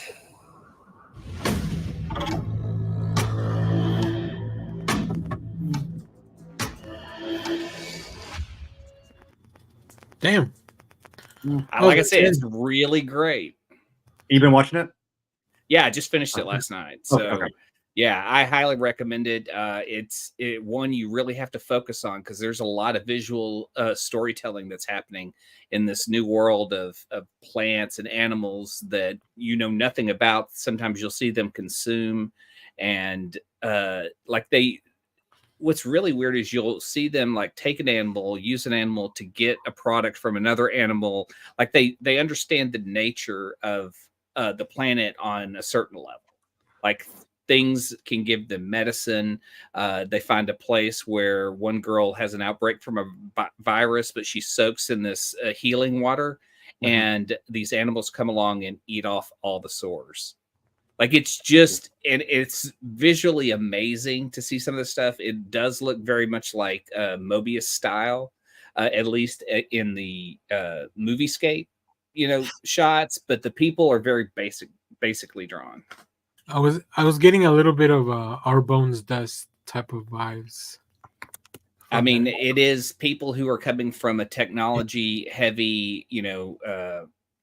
Damn. Like I said, it's really great. You been watching it? Yeah, I just finished it last night. So, Okay. yeah, I highly recommend it. It's one you really have to focus on because there's a lot of visual storytelling that's happening in this new world of plants and animals that you know nothing about. Sometimes you'll see them consume, and what's really weird is you'll see them like take an animal, use an animal to get a product from another animal. Like they understand the nature of the planet on a certain level. Like things can give them medicine. They find a place where one girl has an outbreak from a virus, but she soaks in this healing water, and these animals come along and eat off all the sores. Like it's just, and it's visually amazing to see some of this stuff. It does look very much like Mobius style, at least in the moviescape, shots. But the people are very basically drawn. I was getting a little bit of Our Bones Dust type of vibes. I mean, it is people who are coming from a technology heavy,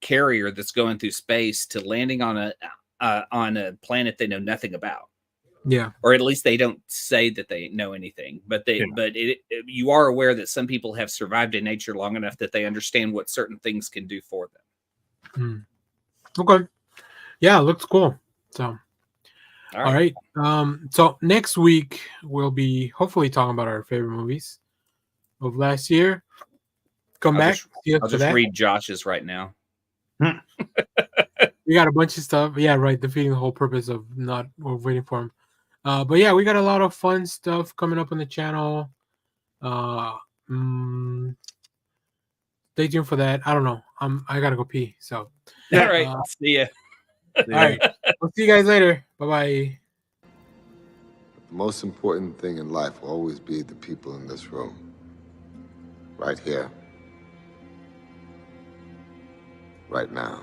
carrier that's going through space to landing on a planet they know nothing about. Yeah, or at least they don't say that they know anything. But you are aware that some people have survived in nature long enough that they understand what certain things can do for them. Okay, yeah, looks cool. So, all right. So next week we'll be hopefully talking about our favorite movies of last year. I'll just read Josh's right now. We got a bunch of stuff. Yeah, right. Defeating the whole purpose of waiting for him. But yeah, we got a lot of fun stuff coming up on the channel. Stay tuned for that. I don't know. I gotta go pee. So all right. See ya. All right. We'll see you guys later. Bye-bye. The most important thing in life will always be the people in this room. Right here. Right now.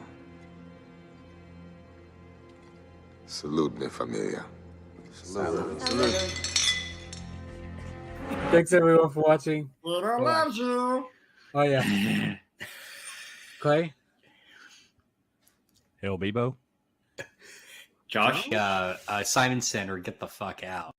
Salute, mi familia. Salute. Thanks everyone for watching. Peter loves you. Oh yeah. Clay? Hail Bebo. Josh? Simon Center, get the fuck out.